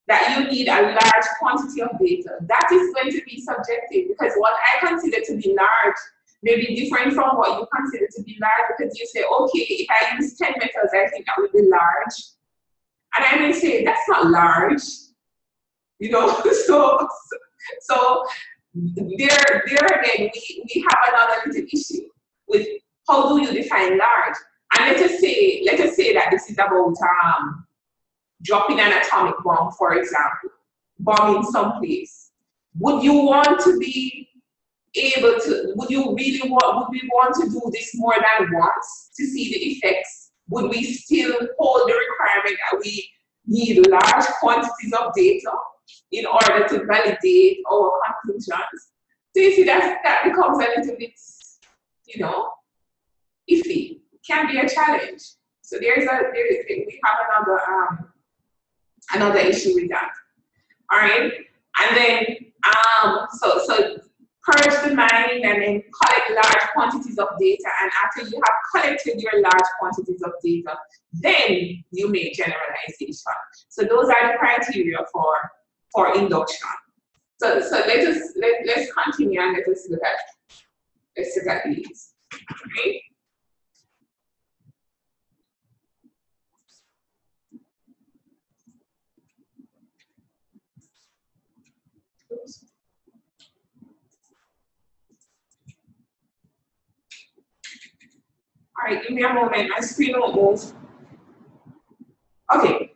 that you need a large quantity of data, that is going to be subjective, because what I consider to be large may be different from what you consider to be large, because you say, okay, if I use 10 metals, I think that would be large. And I may say, that's not large, you know, so there again, we have another little issue with how do you define large? And let us say that this is about dropping an atomic bomb, for example, bombing someplace. Would you want to be able to, would we want to do this more than once to see the effects? Would we still hold the requirement that we need large quantities of data in order to validate our conclusions? So you see that becomes a little bit, you know, iffy. It can be a challenge. So we have another issue with that. All right, and then so purge the mind and then collect large quantities of data, and after you have collected your large quantities of data, then you make generalization. So those are the criteria for induction. So let's continue and let's look at these. Right? Oops. All right, give me a moment. My screen won't move. Okay.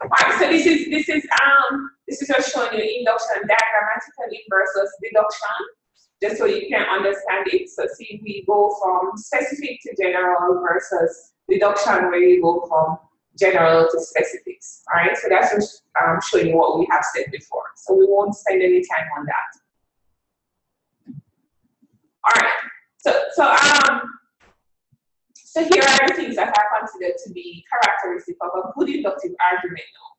All right. So this is just showing you induction diagrammatically versus deduction, just so you can understand it. So see, we go from specific to general versus deduction, where you go from general to specifics. All right. So that's just showing you what we have said before. So we won't spend any time on that. All right. So here are the things that are considered to be characteristic of a good inductive argument now.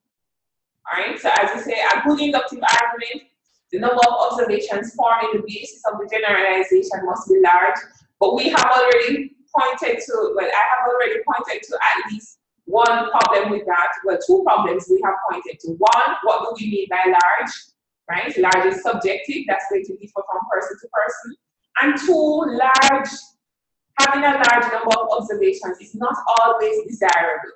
All right, so as you say, a good inductive argument, the number of observations forming the basis of the generalization must be large, but we have already pointed to, well, I have already pointed to at least one problem with that, well, two problems we have pointed to. One, what do we mean by large, right? Large is subjective, that's going to differ from person to person. And two, having a large number of observations is not always desirable,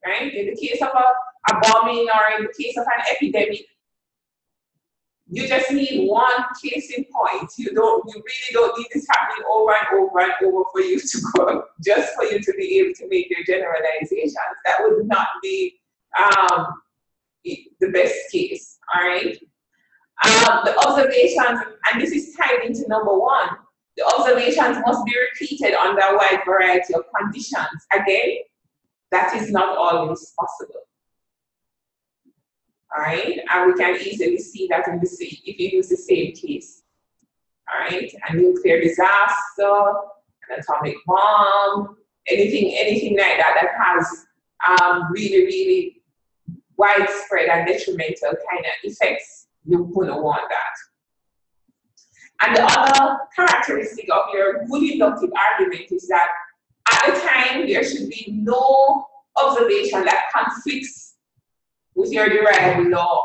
right? In the case of a bombing or in the case of an epidemic, you just need one case in point. You really don't need this happening over and over and over for you to go, just for you to be able to make your generalizations. That would not be the best case, all right? The observations, and this is tied into number one, the observations must be repeated under a wide variety of conditions. Again, that is not always possible. All right, and we can easily see that in the same, if you use the same case. All right, a nuclear disaster, an atomic bomb, anything like that that has really, really widespread and detrimental kind of effects, you wouldn't want that. And the other characteristic of your good inductive argument is that at the time there should be no observation that conflicts with your derived law,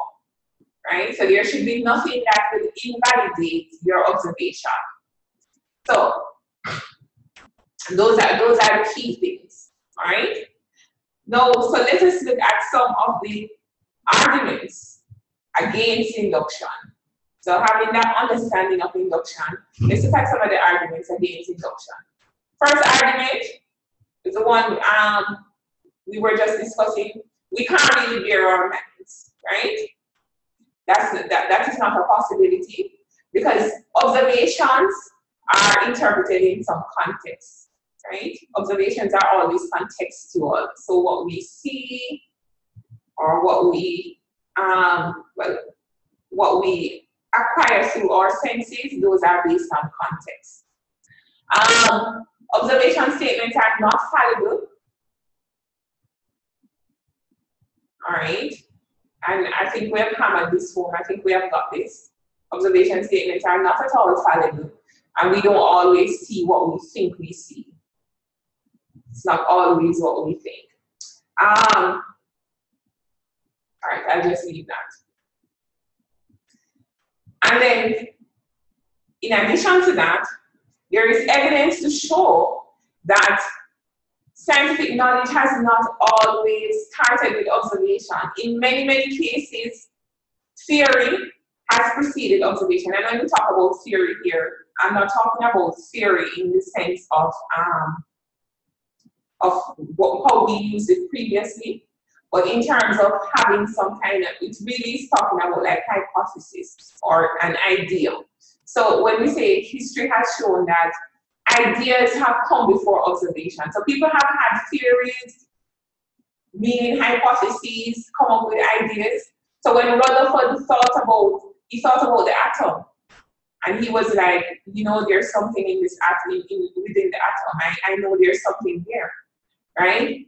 right? So there should be nothing that will invalidate your observation. So those are the key things, all right? Now, so let us look at some of the arguments against induction. So having that understanding of induction, let's look at some of the arguments against induction. First argument is the one we were just discussing. We can't really bear our minds, right? That is not a possibility because observations are interpreted in some context, right? Observations are always contextual. So what we see or what we acquire through our senses, those are based on context. Observation statements are not fallible. All right, and I think we have hammered this home. I think we have got this. Observation statements are not at all fallible, and we don't always see what we think we see. It's not always what we think. All right, I'll just leave that. And then, in addition to that, there is evidence to show that scientific knowledge has not always started with observation. In many, many cases, theory has preceded observation. And when we talk about theory here, I'm not talking about theory in the sense of how we used it previously, but in terms of having some kind of, it really is talking about like hypothesis or an idea. So when we say history has shown that ideas have come before observation. So people have had theories, meaning hypotheses, come up with ideas. So when Rutherford thought about the atom, and he was like, you know, there's something in this atom, within the atom. I know there's something there, right?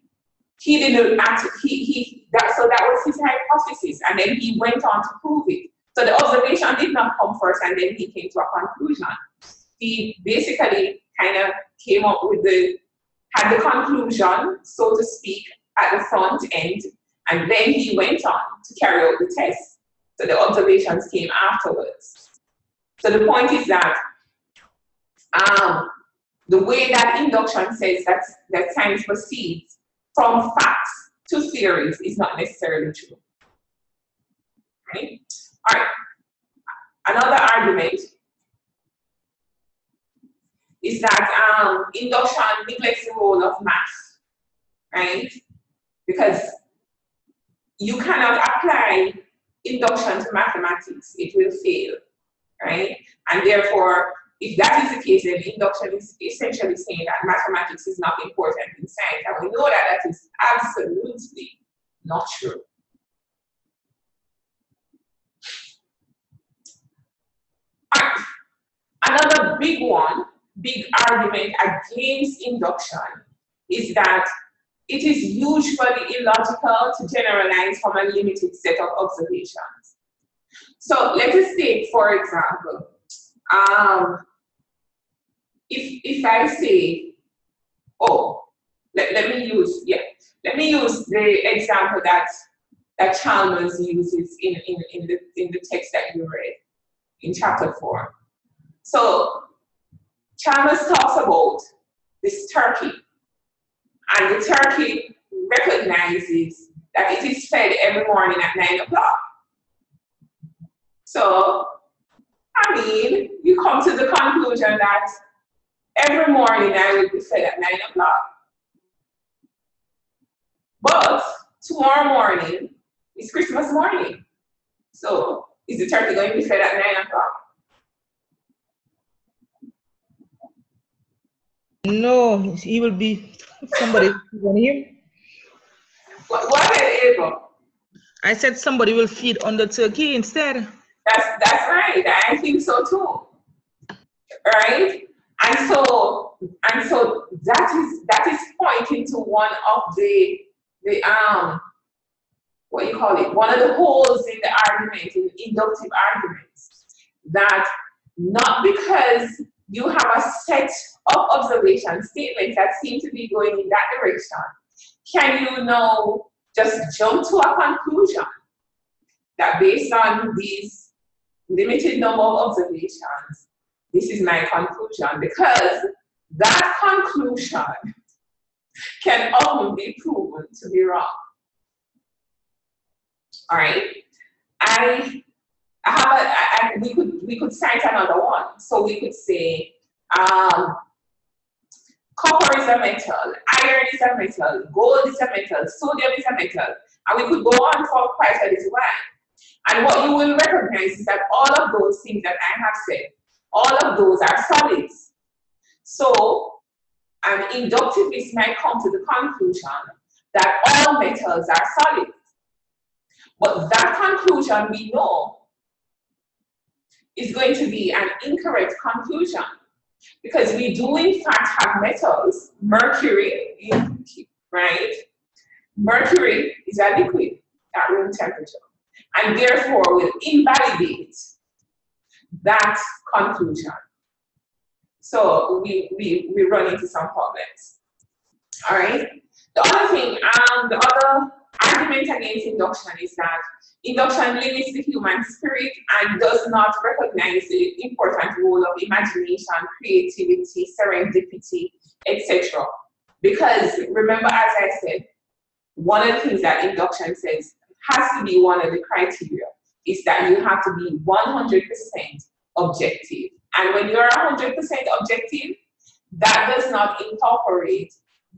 He didn't so that was his hypothesis, and then he went on to prove it. So the observation did not come first, and then he came to a conclusion. He basically kind of came up with had the conclusion, so to speak, at the front end, and then he went on to carry out the test. So the observations came afterwards. So the point is that the way that induction says that science proceeds from facts to theories is not necessarily true. Right? All right. Another argument is that induction neglects the role of math, right? Because you cannot apply induction to mathematics, it will fail, right? And therefore, if that is the case, then induction is essentially saying that mathematics is not important in science, and we know that that is absolutely not true. All right. Another big argument against induction is that it is usually illogical to generalize from a limited set of observations. So let us take, for example, if I say, oh, let let me use the example that Chalmers uses in the text that you read in chapter 4. So Chalmers talks about this turkey, and the turkey recognizes that it is fed every morning at 9 o'clock. So, I mean, you come to the conclusion that every morning I will be fed at 9 o'clock. But tomorrow morning is Christmas morning. So, is the turkey going to be fed at 9 o'clock? No, he will be somebody on him. What is Abel? I said somebody will feed on the turkey instead. That's right. I think so too. Right? And so that is pointing to one of the what you call it, one of the holes in the argument, in inductive arguments, that not because you have a set of observation statements that seem to be going in that direction, can you now just jump to a conclusion that based on these limited number of observations, this is my conclusion, because that conclusion can often be proven to be wrong. All right, we could cite another one. So we could say copper is a metal, iron is a metal, gold is a metal, sodium is a metal, and we could go on for quite a little while. And what you will recognize is that all of those things that I have said, all of those are solids. So an inductivist might come to the conclusion that all metals are solids. But that conclusion, we know, is going to be an incorrect conclusion, because we do in fact have metals, mercury, right? Mercury is a liquid at room temperature, and therefore will invalidate that conclusion. So we run into some problems. All right. The other thing, the other argument against induction is that induction limits the human spirit and does not recognize the important role of imagination, creativity, serendipity, etc. Because remember, as I said, one of the things that induction says has to be one of the criteria is that you have to be 100% objective. And when you're 100% objective, that does not incorporate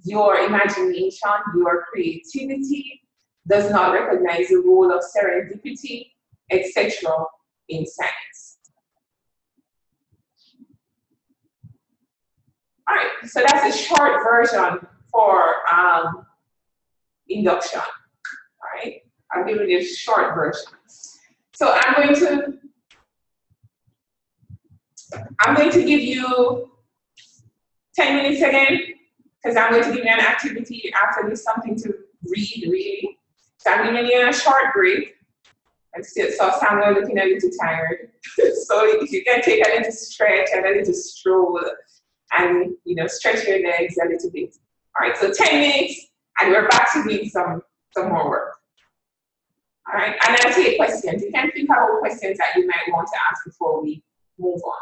your imagination, your creativity, does not recognize the role of serendipity, etc. in science. All right, so that's a short version for induction. All right, I'll give you a short version. So I'm going to give you 10 minutes again, because I'm going to give you an activity after this, something to read, really. So I'm giving you a short break. And so Samuel looking a little tired. So if you can take a little stretch and a little stroll and stretch your legs a little bit. All right, so 10 minutes and we're back to doing some more work. All right, and I'll take questions. You can think about questions that you might want to ask before we move on.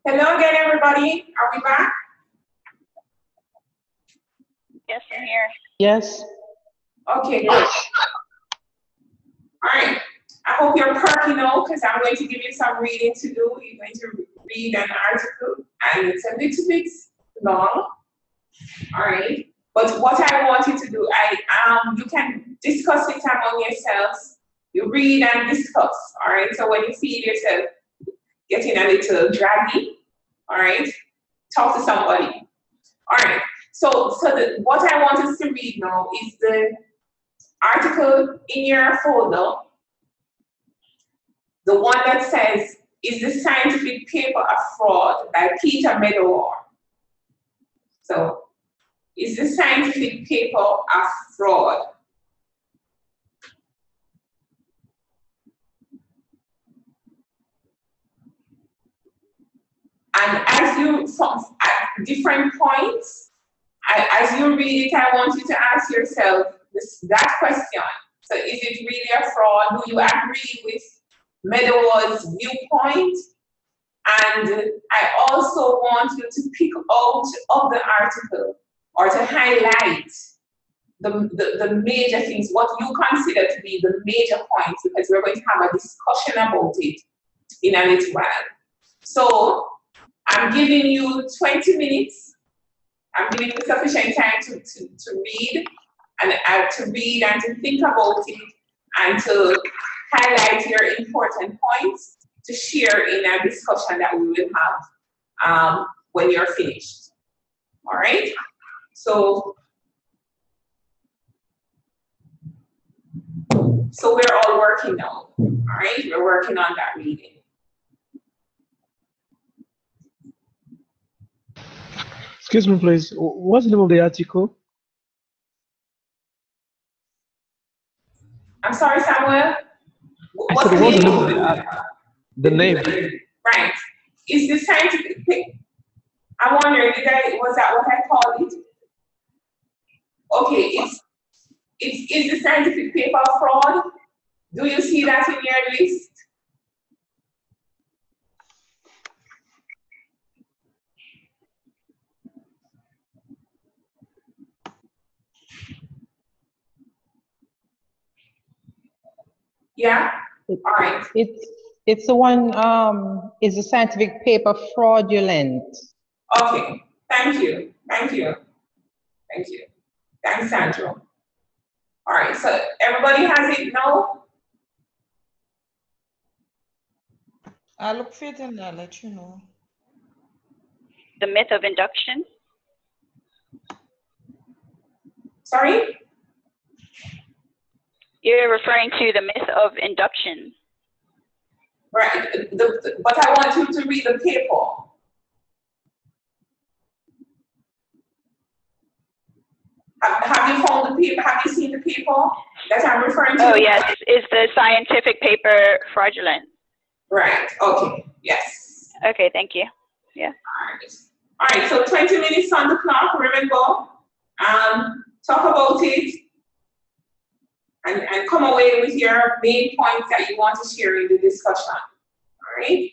Hello again, everybody. Are we back? Yes, I'm here. Yes. Okay, good. All right. I hope you're perky now because I'm going to give you some reading to do. You're going to read an article and it's a little bit long. All right. But what I want you to do, you can discuss it among yourselves. You read and discuss. All right. So when you feel yourself getting a little draggy, all right, talk to somebody. All right. So what I want us to read now is the article in your folder, the one that says, "Is the scientific paper a fraud?" by Peter Medawar. So, is the scientific paper a fraud? And as you, at different points, as you read it, I want you to ask yourself that question. So is it really a fraud? Do you agree with Meadows' viewpoint? And I also want you to pick out of the article or to highlight the major things, what you consider to be the major points, because we're going to have a discussion about it in a little while. So I'm giving you 20 minutes. I'm giving you sufficient time to read and to think about it and to highlight your important points to share in a discussion that we will have when you're finished. All right? So we're all working now. All right? We're working on that reading. Excuse me, please. What's the name of the article? I'm sorry, Samuel. What's the name of the name? Right. Is the scientific paper? I'm wondering, was that what I called it? Okay, is the scientific paper fraud? Do you see that in your list? Yeah? All right. It's the one, is the scientific paper fraudulent? Okay, thank you. Thank you. Thank you. Thanks, Sandro. All right, so everybody has it now? I'll look for it and I'll let you know. The myth of induction. Sorry? You're referring to the myth of induction. Right, but I want you to read the paper. Have you found the paper? Have you seen the paper that I'm referring to? Oh, yes. Is the scientific paper fraudulent? Right, okay, yes. Okay, thank you. Yeah. All right, so 20 minutes on the clock, remember, talk about it and come away with your main points that you want to share in the discussion, all right?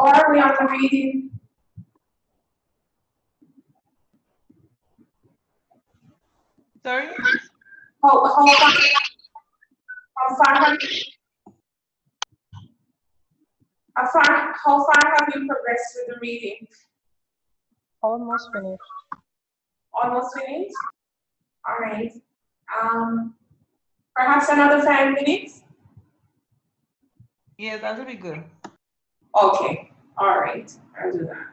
How are we on the reading? Sorry? How far have you progressed with the reading? Almost finished. Almost finished? All right. Perhaps another 5 minutes? Yeah, that'll be good. Okay. All right. I'll do that.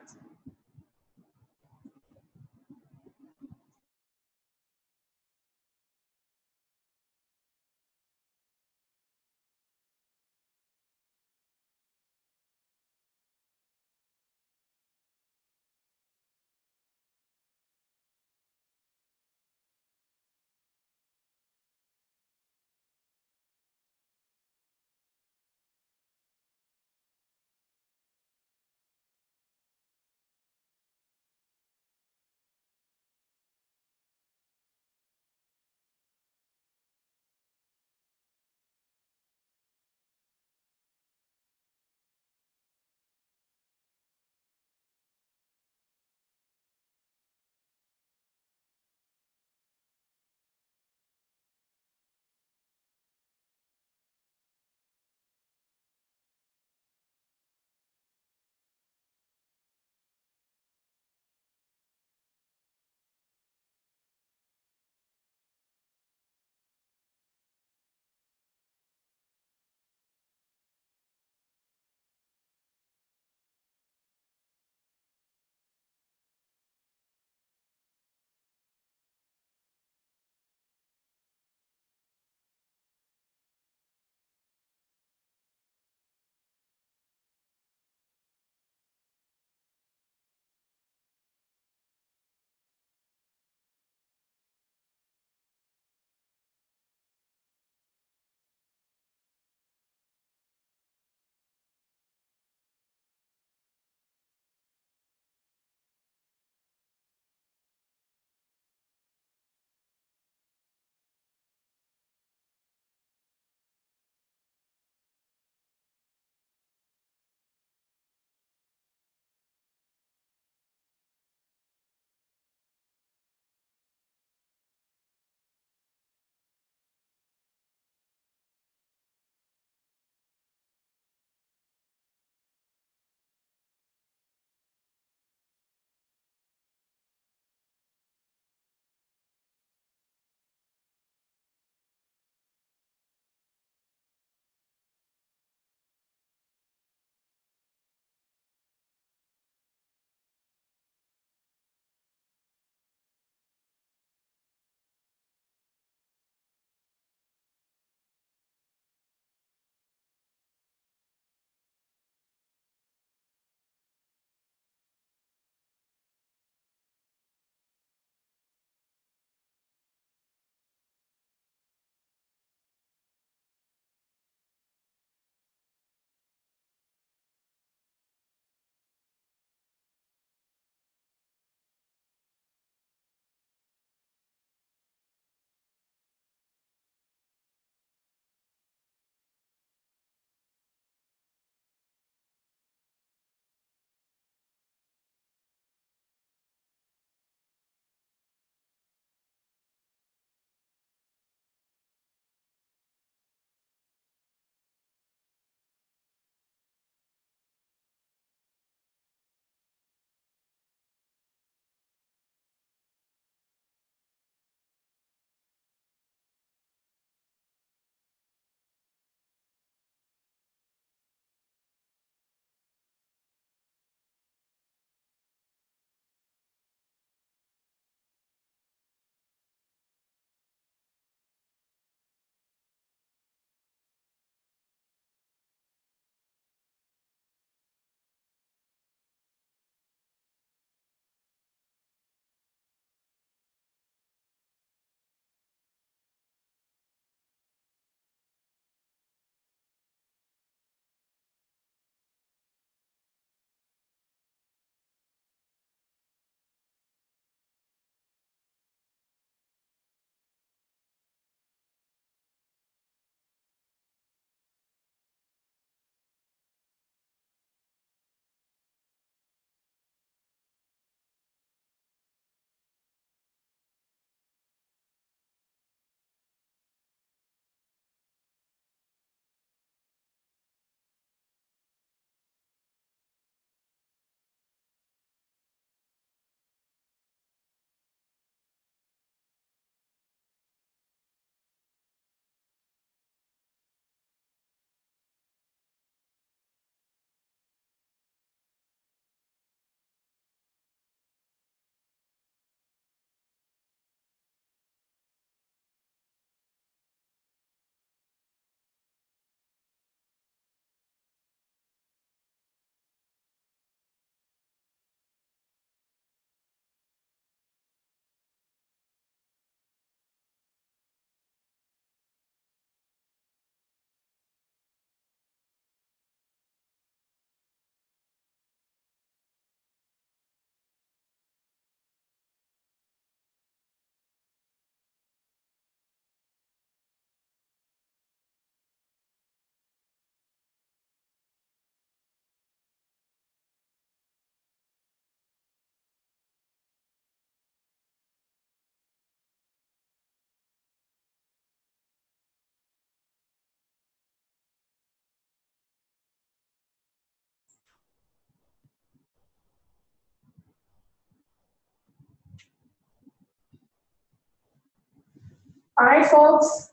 All right, folks.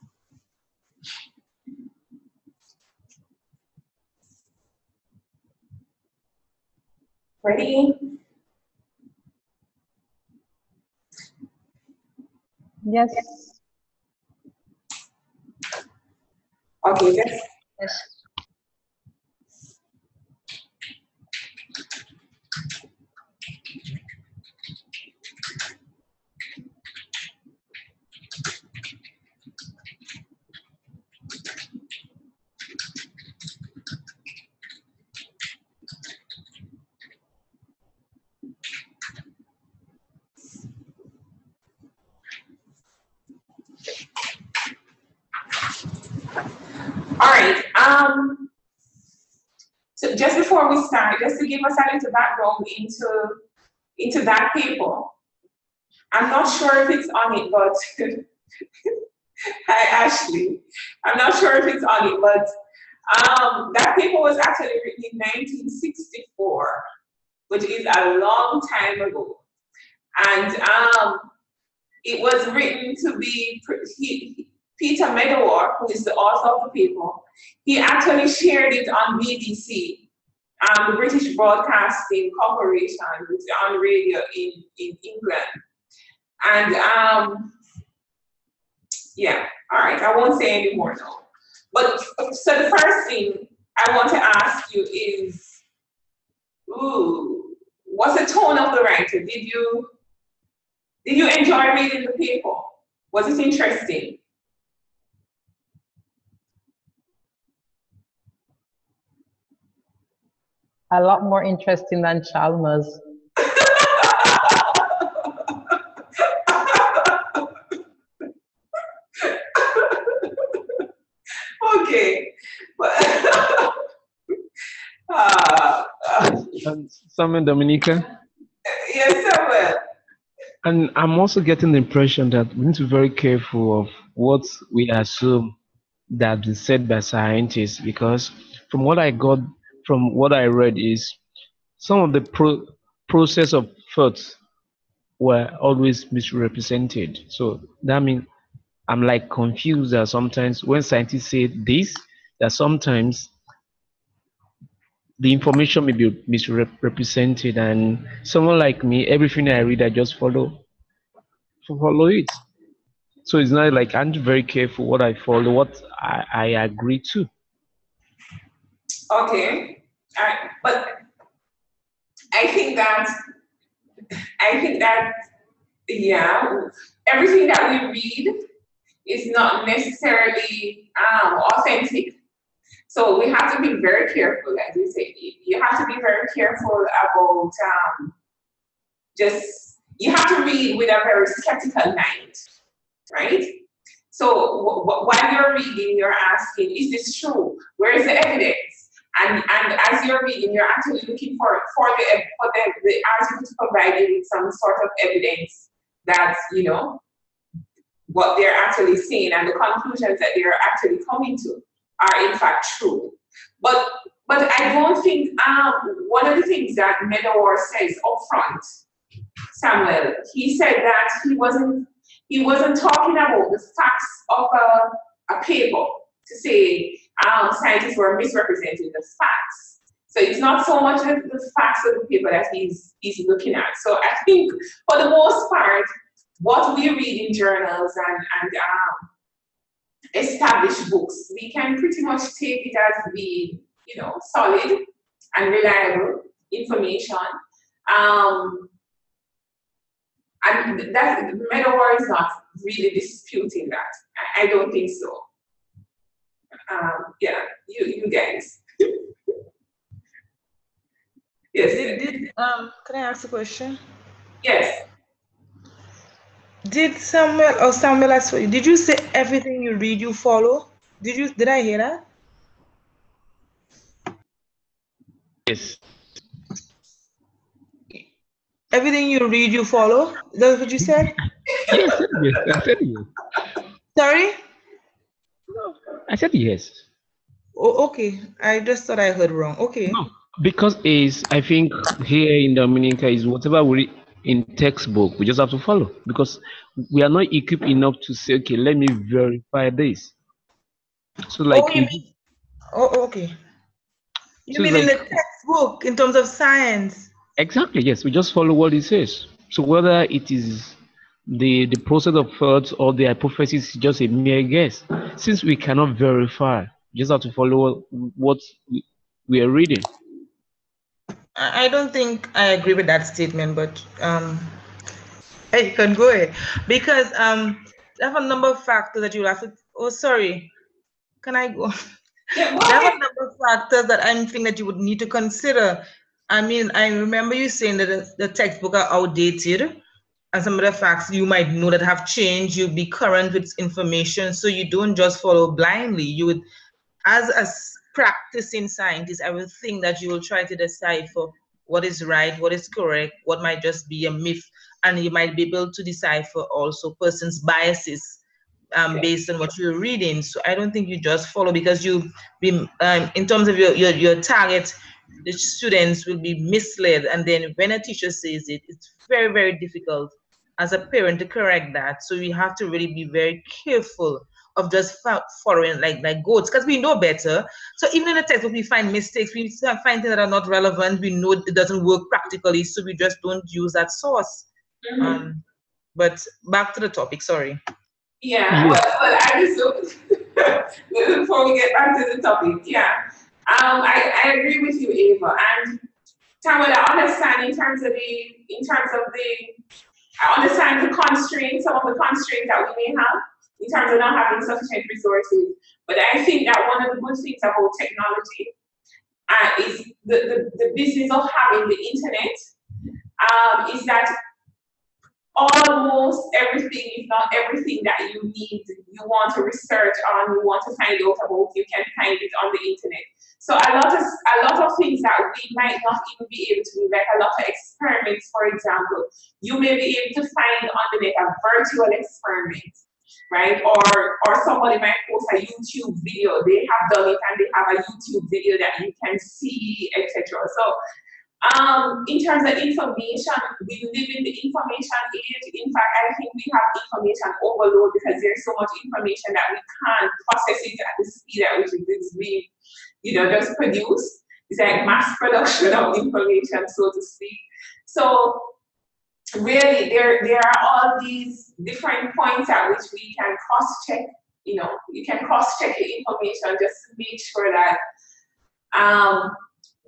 Ready? Yes. Okay, yes. Yes. All right. So just before we start, just to give us a little background into that paper. I'm not sure if it's on it, but hi Ashley. I'm not sure if it's on it, but that paper was actually written in 1964, which is a long time ago, and it was written to be Peter Medawar, who is the author of the paper. He actually shared it on BBC, the British Broadcasting Corporation, which is on radio in England. And yeah, all right, I won't say any more now. But so the first thing I want to ask you is, what's the tone of the writer? Did you enjoy reading the paper? Was it interesting? A lot more interesting than Chalmers. Okay. And Samuel Dominica. Yes, Samuel. And I'm also getting the impression that we need to be very careful of what we assume that is said by scientists, because from what I got, from what I read, is some of the process of thoughts were always misrepresented. So that means I'm like confused that sometimes when scientists say this, that sometimes the information may be misrepresented, and someone like me, everything I read, I just follow it. So it's not like I'm very careful what I follow, what I agree to. Okay, but I think that yeah, everything that we read is not necessarily authentic. So we have to be very careful, as you say. You have to be very careful about you have to read with a very skeptical mind, right? So while you're reading, you're asking, is this true? Where is the evidence? And as you're reading, you're actually looking for the article to provide you with some sort of evidence that, you know, what they're actually saying and the conclusions that they're actually coming to are in fact true. But I don't think one of the things that Medawar says up front, Samuel, he said that he wasn't talking about the facts of a paper to say scientists were misrepresenting the facts. So it's not so much the facts of the paper that he's looking at. So I think for the most part, what we read in journals and established books, we can pretty much take it as being, you know, solid and reliable information. And that Medawar is not really disputing that. I don't think so. Yeah, you guys. Yes. Can I ask a question? Yes. Did Samuel, did you say everything you read you follow? Did I hear that? Yes. Everything you read you follow? That's what you said? Yes, I said yes. Sorry? No, I said yes. Oh, okay. I just thought I heard wrong. Okay. No, because I think here in Dominica is whatever we in textbook. We just have to follow because we are not equipped enough to say, okay, let me verify this. So like, oh, you mean, oh, okay. You so mean like, in the textbook in terms of science? exactly, yes. We just follow what it says. So whether it is the process of thoughts or the hypothesis is just a mere guess. Since we cannot verify, we just have to follow what we are reading. I don't think I agree with that statement, but hey, you can go ahead because there are a number of factors that you have to. Oh, sorry, can I go? Yeah, There are a number of factors that I think that you would need to consider. I mean, I remember you saying that the textbook are outdated, and some of the facts you might know that have changed. You'll be current with information, so you don't just follow blindly. You would, as a practicing scientist, I would think that you will try to decide for what is right, what is correct, what might just be a myth, and you might be able to decipher also person's biases based on what you're reading. So I don't think you just follow because you be in terms of your target, the students will be misled, and then when a teacher says it, it's very, very difficult as a parent to correct that. So we have to really be very careful of just following like goats because we know better. So even in the textbook, we find mistakes, we find things that are not relevant. We know it doesn't work practically, so we just don't use that source. But back to the topic. Sorry. Yeah, well, I just before we get back to the topic, yeah, I agree with you, Ava. And Tamara, I understand in terms of I understand the constraints, some of the constraints that we may have in terms of not having sufficient resources. But I think that one of the good things about technology is the business of having the internet is that almost everything, if not everything that you need, you want to research on, you want to find out about, you can find it on the internet. So a lot of things that we might not even be able to do, like a lot of experiments, for example, you may be able to find on the net a virtual experiment, right? Or somebody might post a YouTube video. They have done it and they have a YouTube video that you can see, etc. So in terms of information, we live in the information age. In fact, I think we have information overload because there's so much information that we can't process it at the speed at which it is being, just produced. It's like mass production of information, so to speak. So really, there are all these different points at which we can cross-check. You can cross-check the information just to make sure that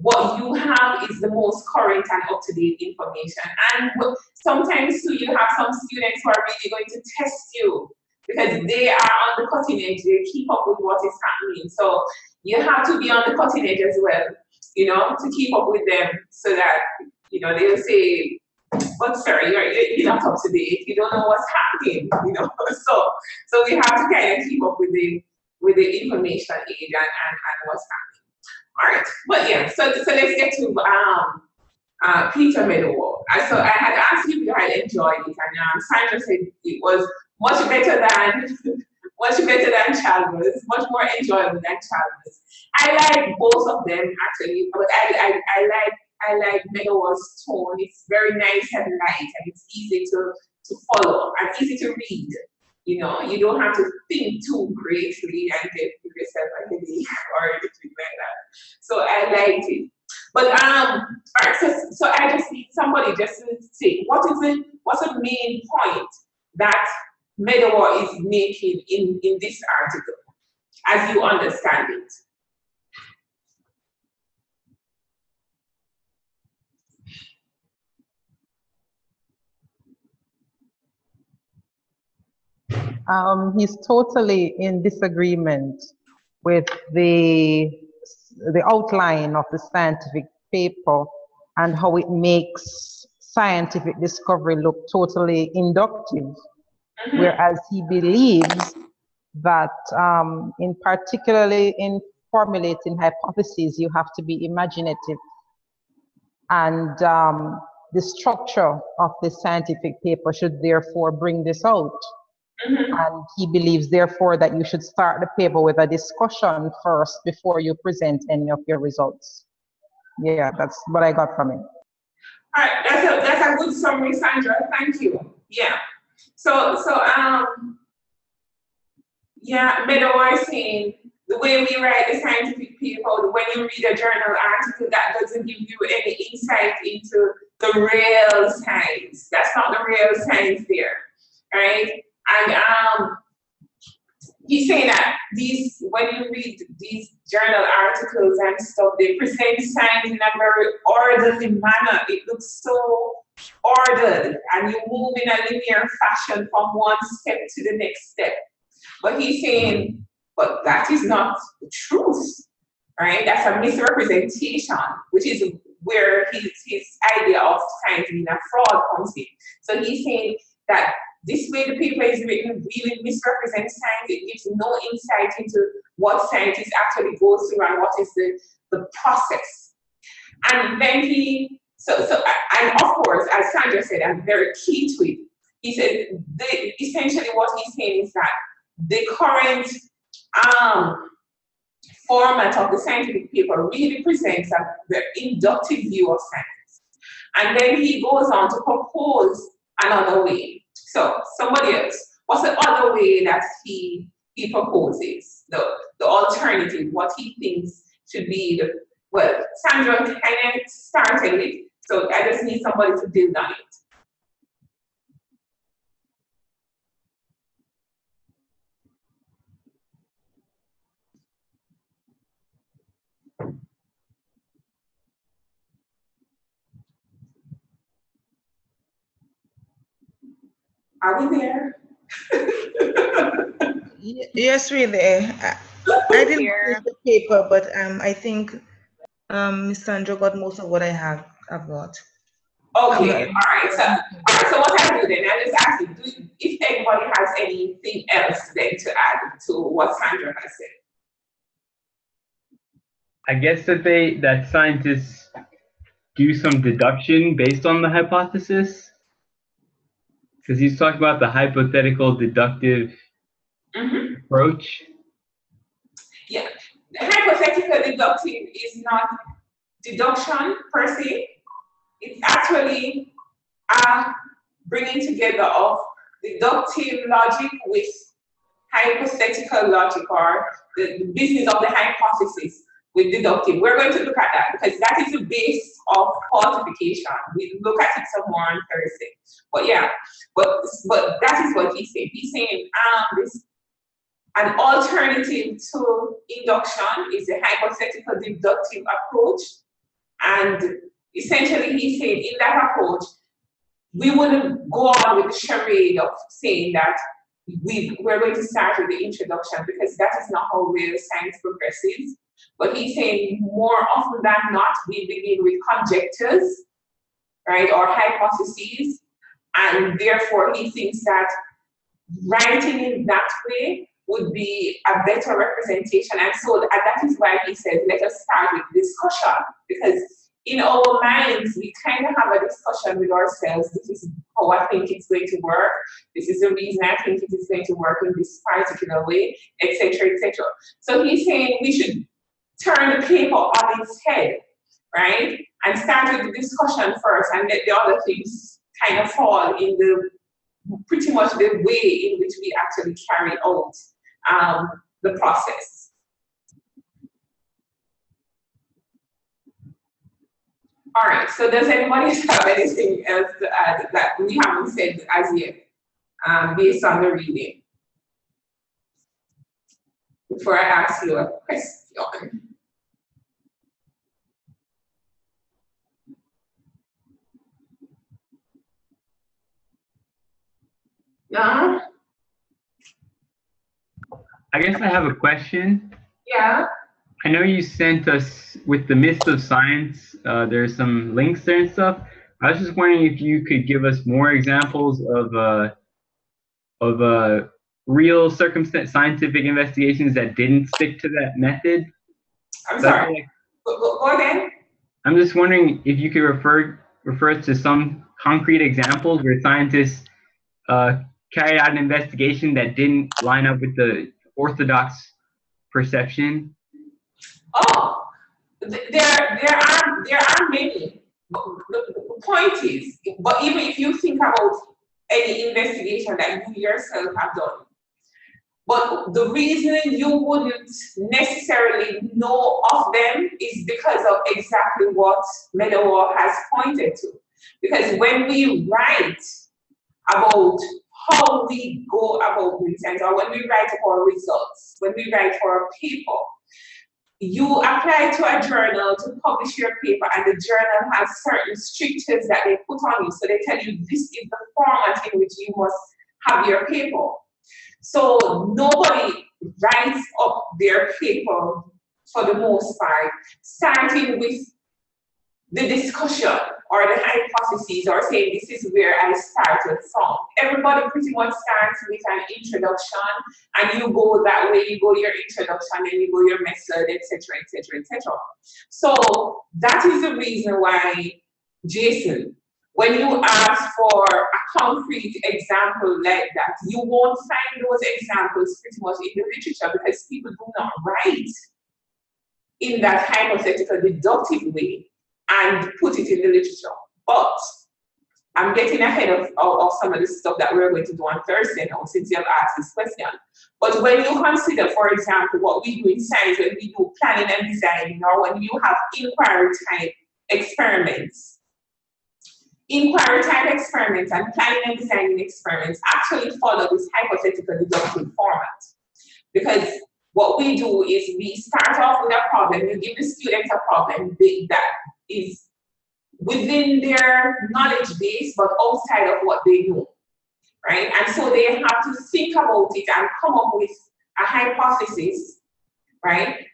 what you have is the most current and up-to-date information. And sometimes too, you have some students who are really going to test you because they are on the cutting edge, they keep up with what is happening. So you have to be on the cutting edge as well, to keep up with them so that, they'll say, but sir, you're not up to date, you don't know what's happening, So we have to kind of keep up with the information age and what's happening. All right, but yeah, so let's get to Peter Meadow. So I had asked you if you had enjoyed it, and Sandra said it was much better than Chalmers, much more enjoyable than Chalmers. I like both of them actually, but I like Meadow's tone. It's very nice and light, and it's easy to follow and easy to read. You don't have to think too greatly and give yourself a headache or anything like that. So I liked it. But all right, so I just need somebody just to say what's the main point that Meadow is making in this article, as you understand it. He's totally in disagreement with the outline of the scientific paper and how it makes scientific discovery look totally inductive, whereas he believes that in particularly in formulating hypotheses, you have to be imaginative, and the structure of the scientific paper should therefore bring this out. And he believes, therefore, that you should start the paper with a discussion first before you present any of your results. Yeah, that's what I got from it. All right, that's a good summary, Sandra. Thank you. Yeah. Yeah, Meadow was saying the way we write the scientific paper, when you read a journal article, that doesn't give you any insight into the real science. That's not the real science there, right? And he's saying that when you read these journal articles and stuff, they present science in a very orderly manner. It looks so ordered, and you move in a linear fashion from one step to the next step. But he's saying, but that is not the truth, right? That's a misrepresentation, which is where his idea of science being a fraud comes in. So he's saying that this way the paper is written really misrepresents science. It gives no insight into what scientists actually go through and what is the process. And then and of course, as Sandra said, and very key to it, he said, essentially what he's saying is that the current format of the scientific paper really presents a very inductive view of science. And then he goes on to propose another way. So somebody else, what's the other way that he proposes, the alternative, what he thinks should be well, Sandra kind of started it, so I just need somebody to build on it. Are we there? Yes, we're there. I didn't read the paper, but I think Miss Sandra got most of what I've got. Okay, all right. So what I do then, I just ask you, if anybody has anything else then to add to what Sandra has said. I guess that scientists do some deduction based on the hypothesis, because he's talking about the hypothetical deductive approach. Yeah, the hypothetical deductive is not deduction per se. It's actually bringing together of deductive logic with hypothetical logic, or the business of the hypothesis with deductive. We're going to look at that because that is the base of quantification. We look at it some more on Thursday. But yeah, but that is what he's saying. He's saying an alternative to induction is a hypothetical deductive approach. And essentially he's saying in that approach, we wouldn't go on with the charade of saying that we're going to start with the introduction, because that is not how real science progresses. But he's saying more often than not, we begin with conjectures, right, or hypotheses, and therefore he thinks that writing in that way would be a better representation. And so that is why he says, let us start with discussion, because in our minds, we kind of have a discussion with ourselves. This is how I think it's going to work. This is the reason I think it is going to work in this particular way, etc., etc. So he's saying we should turn the paper on its head, right? And start with the discussion first, and let the other things kind of fall in pretty much the way in which we actually carry out the process. All right, so does anybody have anything else to add that we haven't said as yet, based on the reading? Before I ask you a question. No? I guess I have a question. Yeah. I know you sent us with the myths of science. There's some links there and stuff. I was just wondering if you could give us more examples of real scientific investigations that didn't stick to that method. I'm sorry. Go again. I'm just wondering if you could refer to some concrete examples where scientists carried out an investigation that didn't line up with the orthodox perception. Oh, there are many. the point is, but even if you think about any investigation that you yourself have done, but the reason you wouldn't necessarily know of them is because of exactly what Meadow has pointed to. Because when we write about how we go about doing things, or when we write our results, when we write for a paper, you apply to a journal to publish your paper, and the journal has certain strictures that they put on you. So they tell you this is the format in which you must have your paper. So nobody writes up their paper for the most part, starting with the discussion or the hypotheses, or saying this is where I started from. Everybody pretty much starts with an introduction, and you go that way, you go your introduction, and you go your method, etc., etc., etc. So that is the reason why, Jason, when you ask for a concrete example like that, you won't find those examples pretty much in the literature, because people do not write in that hypothetical deductive way and put it in the literature. But I'm getting ahead of some of the stuff that we're going to do on Thursday now, since you have asked this question. But when you consider, for example, what we do in science, when we do planning and designing, or when you have inquiry type experiments, inquiry type experiments and planning and designing experiments actually follow this hypothetical deductive format. Because what we do is we start off with a problem, you give the students a problem that is within their knowledge base, but outside of what they know, right? And so they have to think about it and come up with a hypothesis, right?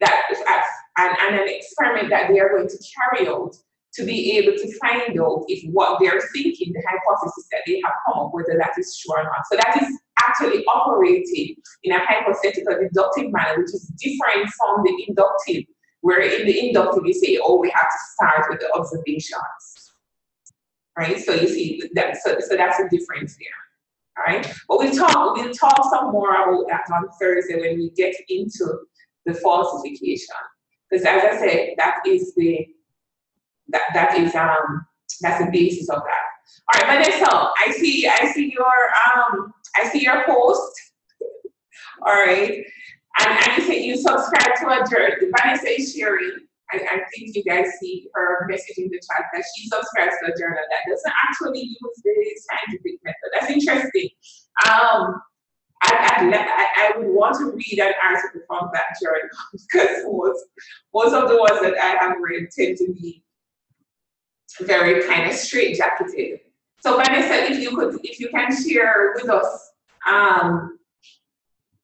And an experiment that they are going to carry out to be able to find out if what they're thinking, the hypothesis that they have come up, whether that is true or not. So that is actually operating in a hypothetical deductive manner, which is different from the inductive, where in the inductive you say, oh, we have to start with the observations, right? So you see, so that's a difference there, all right? But we'll talk some more about that on Thursday when we get into the falsification, because as I said, that's the basis of that. All right, Vanessa, I see your post. All right, and you say you subscribe to a journal. Vanessa is sharing. I think you guys see her message in the chat that she subscribes to a journal that doesn't actually use the scientific method. That's interesting. I would want to read an article from that journal, because most of the ones that I have read tend to be very kind of straitjacketed. So Vanessa, if you can share with us,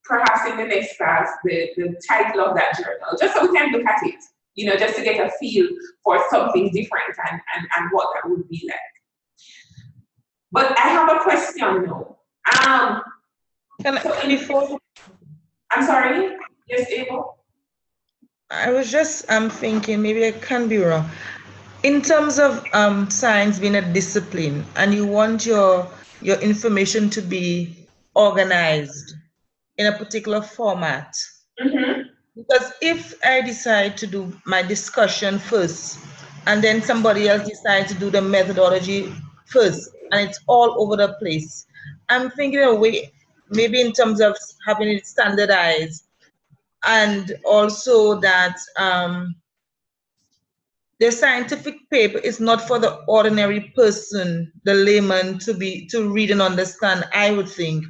perhaps in the next class, the title of that journal, just so we can look at it, just to get a feel for something different and what that would be like. But I have a question now. I'm sorry, yes, Abel? I was just thinking, maybe I can be wrong. In terms of science being a discipline, and you want your information to be organized in a particular format, because if I decide to do my discussion first, and then somebody else decides to do the methodology first, and it's all over the place, I'm thinking a way, maybe in terms of having it standardized, and also that the scientific paper is not for the ordinary person, the layman, to read and understand. I would think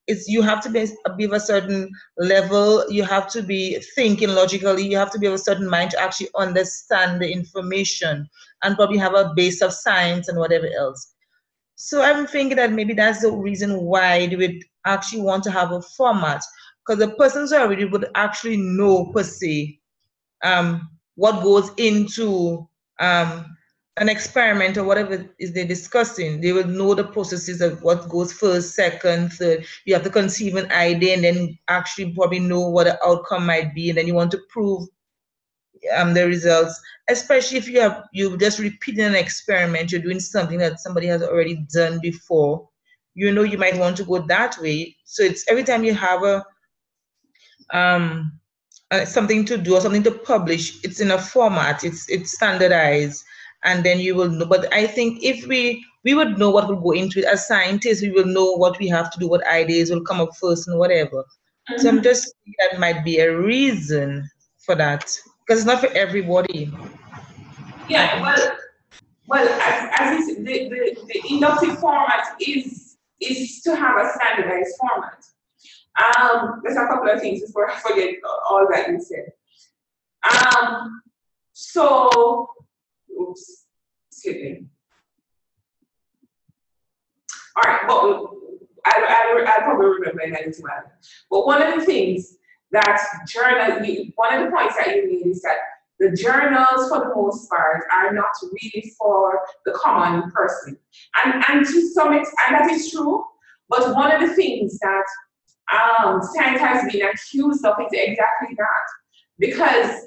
you have to be of a certain level, you have to be thinking logically, you have to be of a certain mind to actually understand the information, and probably have a base of science and whatever else. So I'm thinking that maybe that's the reason why they would actually want to have a format, because the persons already would actually know per se what goes into an experiment or whatever is they're discussing. They will know the processes of what goes first, second, third. You have to conceive an idea and then actually probably know what the outcome might be, and then you want to prove the results. Especially if you're just repeating an experiment, you're doing something that somebody has already done before. You might want to go that way. So it's every time you have something to do or something to publish, it's in a format, it's standardized, and then you will know. But I think if we would know what will go into it as scientists, we will know what we have to do, what ideas will come up first and whatever. So I'm just thinking that might be a reason for that, because it's not for everybody. Yeah, well, as is, the inductive format is to have a standardized format. There's a couple of things before I forget all that you said. So, oops, slipping. All right, but I'll probably remember that as well. But one of the things that one of the points that you made is that the journals, for the most part, are not really for the common person. And to some extent, and that is true, but one of the things that science has been accused of is exactly that. Because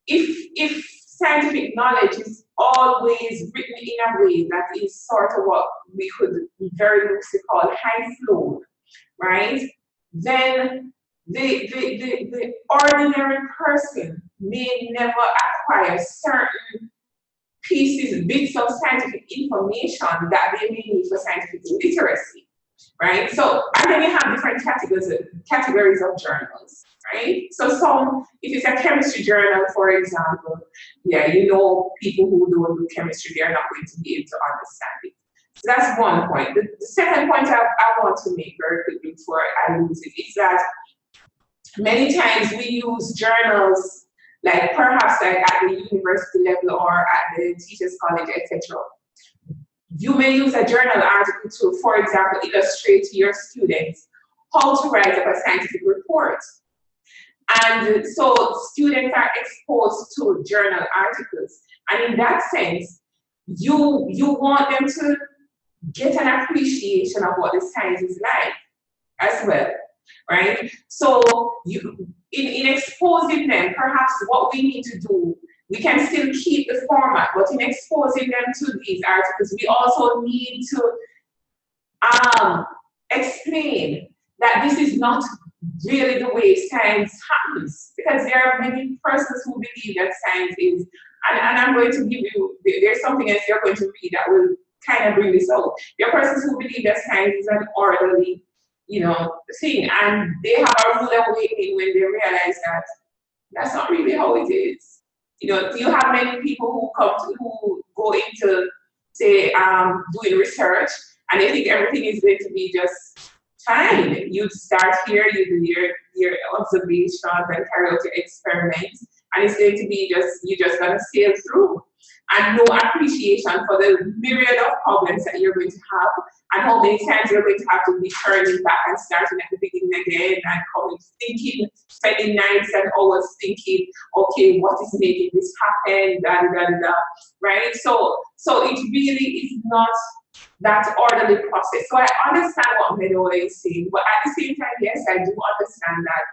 if scientific knowledge is always written in a way that is sort of what we could very loosely call high flow, right? Then the ordinary person may never acquire certain bits of scientific information that they may need for scientific literacy, right? So, and then you have different categories of journals, right? So if it's a chemistry journal, for example, yeah, people who don't do chemistry, they're not going to be able to understand it. So that's one point. The second point I want to make very quickly before I lose it is that many times we use journals like perhaps like at the university level or at the teachers college, etc. You may use a journal article to, for example, illustrate to your students how to write up a scientific report. And so students are exposed to journal articles. And in that sense, you want them to get an appreciation of what the science is like as well, right? So in exposing them, perhaps what we need to do, we can still keep the format, but in exposing them to these articles, we also need to explain that this is not really the way science happens, because there are many persons who believe that science is, and I'm going to give you, there's something else you're going to read that will kind of bring this out. There are persons who believe that science is an orderly, thing, and they have a rude awakening when they realize that that's not really how it is. You have many people who go into, say, doing research, and they think everything is going to be just fine. You start here, you do your observations and carry out your experiments, and it's going to be you're just gonna sail through, and no appreciation for the myriad of problems that you're going to have, and how many times you're going to have to be turning back and starting at the beginning again, and spending nights and hours thinking, okay, what is making this happen, right? So it really is not that orderly process. So I understand what Meadow is saying, but at the same time, yes, I do understand that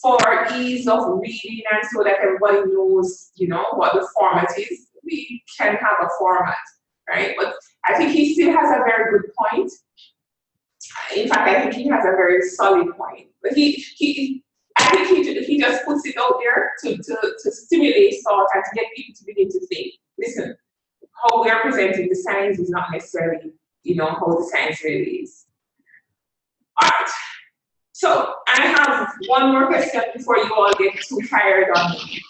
for ease of reading and so that everybody knows, what the format is, we can have a format, right? But I think he still has a very good point. In fact, I think he has a very solid point. But I think he just puts it out there to stimulate thought and to get people to begin to think, listen, how we are presenting the science is not necessarily, how the science really is. All right. So I have one more question before you all get too tired on me.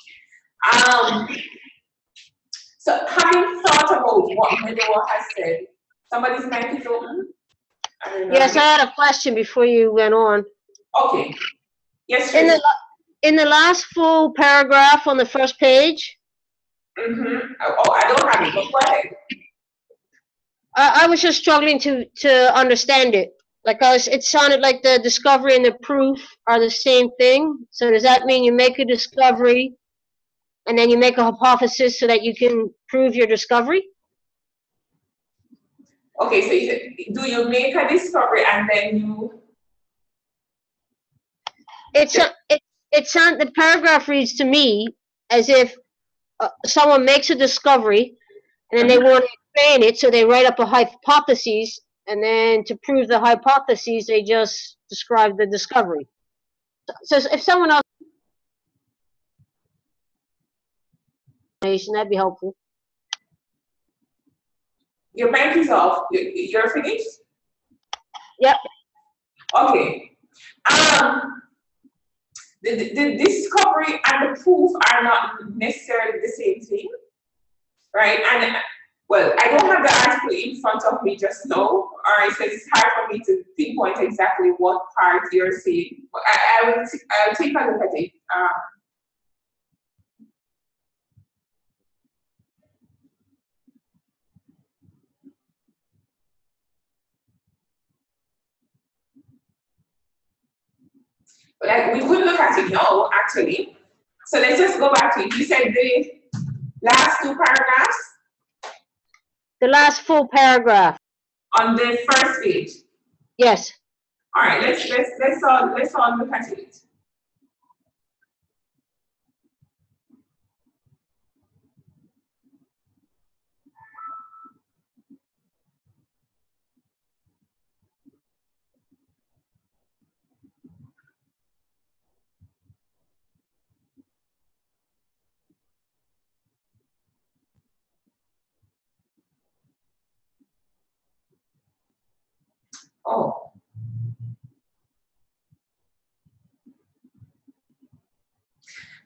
So having thought about what Meadow has said, somebody's mic is open? Yes, I had a question before you went on. Okay. Yes, in the last full paragraph on the first page. Mm-hmm. Oh, I don't have it, but go ahead. I was just struggling to understand it. It sounded like the discovery and the proof are the same thing. So does that mean you make a discovery and then you make a hypothesis so that you can prove your discovery? Okay, so do you make a discovery and then you? The paragraph reads to me as if someone makes a discovery and then they want to expand it, so they write up a hypothesis, and then to prove the hypothesis, they just describe the discovery. So if someone else, that'd be helpful. Your mic is off. You're finished? Yep. Okay. The discovery and the proof are not necessarily the same thing, right? And well, I don't have the article in front of me just now, or it says it's hard for me to pinpoint exactly what part you're saying. But I'll take a look at it. But we could look at it now, actually. So let's just go back to it. You said the last two paragraphs? The last full paragraph. On the first page? Yes. All right, let's all look at it. Oh.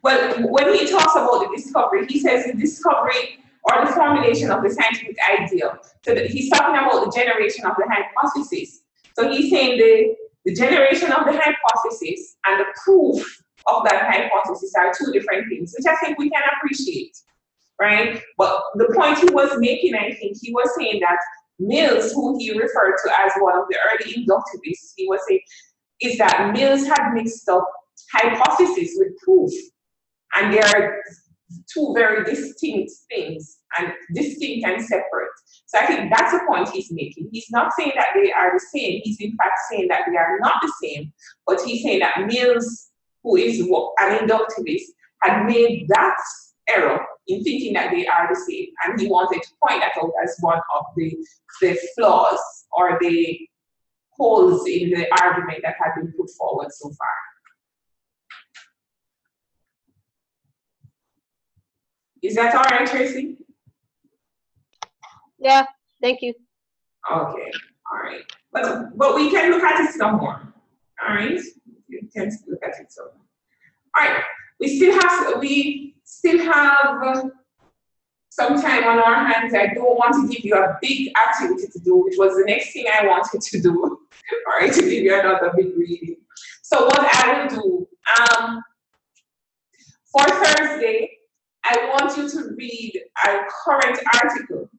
Well, when he talks about the discovery, he says the discovery or the formulation of the scientific ideal. So that he's talking about the generation of the hypothesis. So he's saying the generation of the hypothesis and the proof of that hypothesis are two different things, which I think we can appreciate, right? But the point he was making, I think he was saying that Mills, who he referred to as one of the early inductivists, he was saying, is that Mills had mixed up hypothesis with proof. And they are two very distinct things, and distinct and separate. So I think that's the point he's making. He's not saying that they are the same. He's in fact saying that they are not the same, but he's saying that Mills, who is an inductivist, had made that error in thinking that they are the same. And he wanted to point that out as one of the flaws or the holes in the argument that had been put forward so far. Is that all right, Tracy? Yeah, thank you. Okay, all right. But we can look at it some more. All right, we can look at it some more. All right, we still have some time on our hands. I don't want to give you a big activity to do, which was the next thing I wanted to do. All right, to give you another big reading. So what I will do, for Thursday, I want you to read a current article,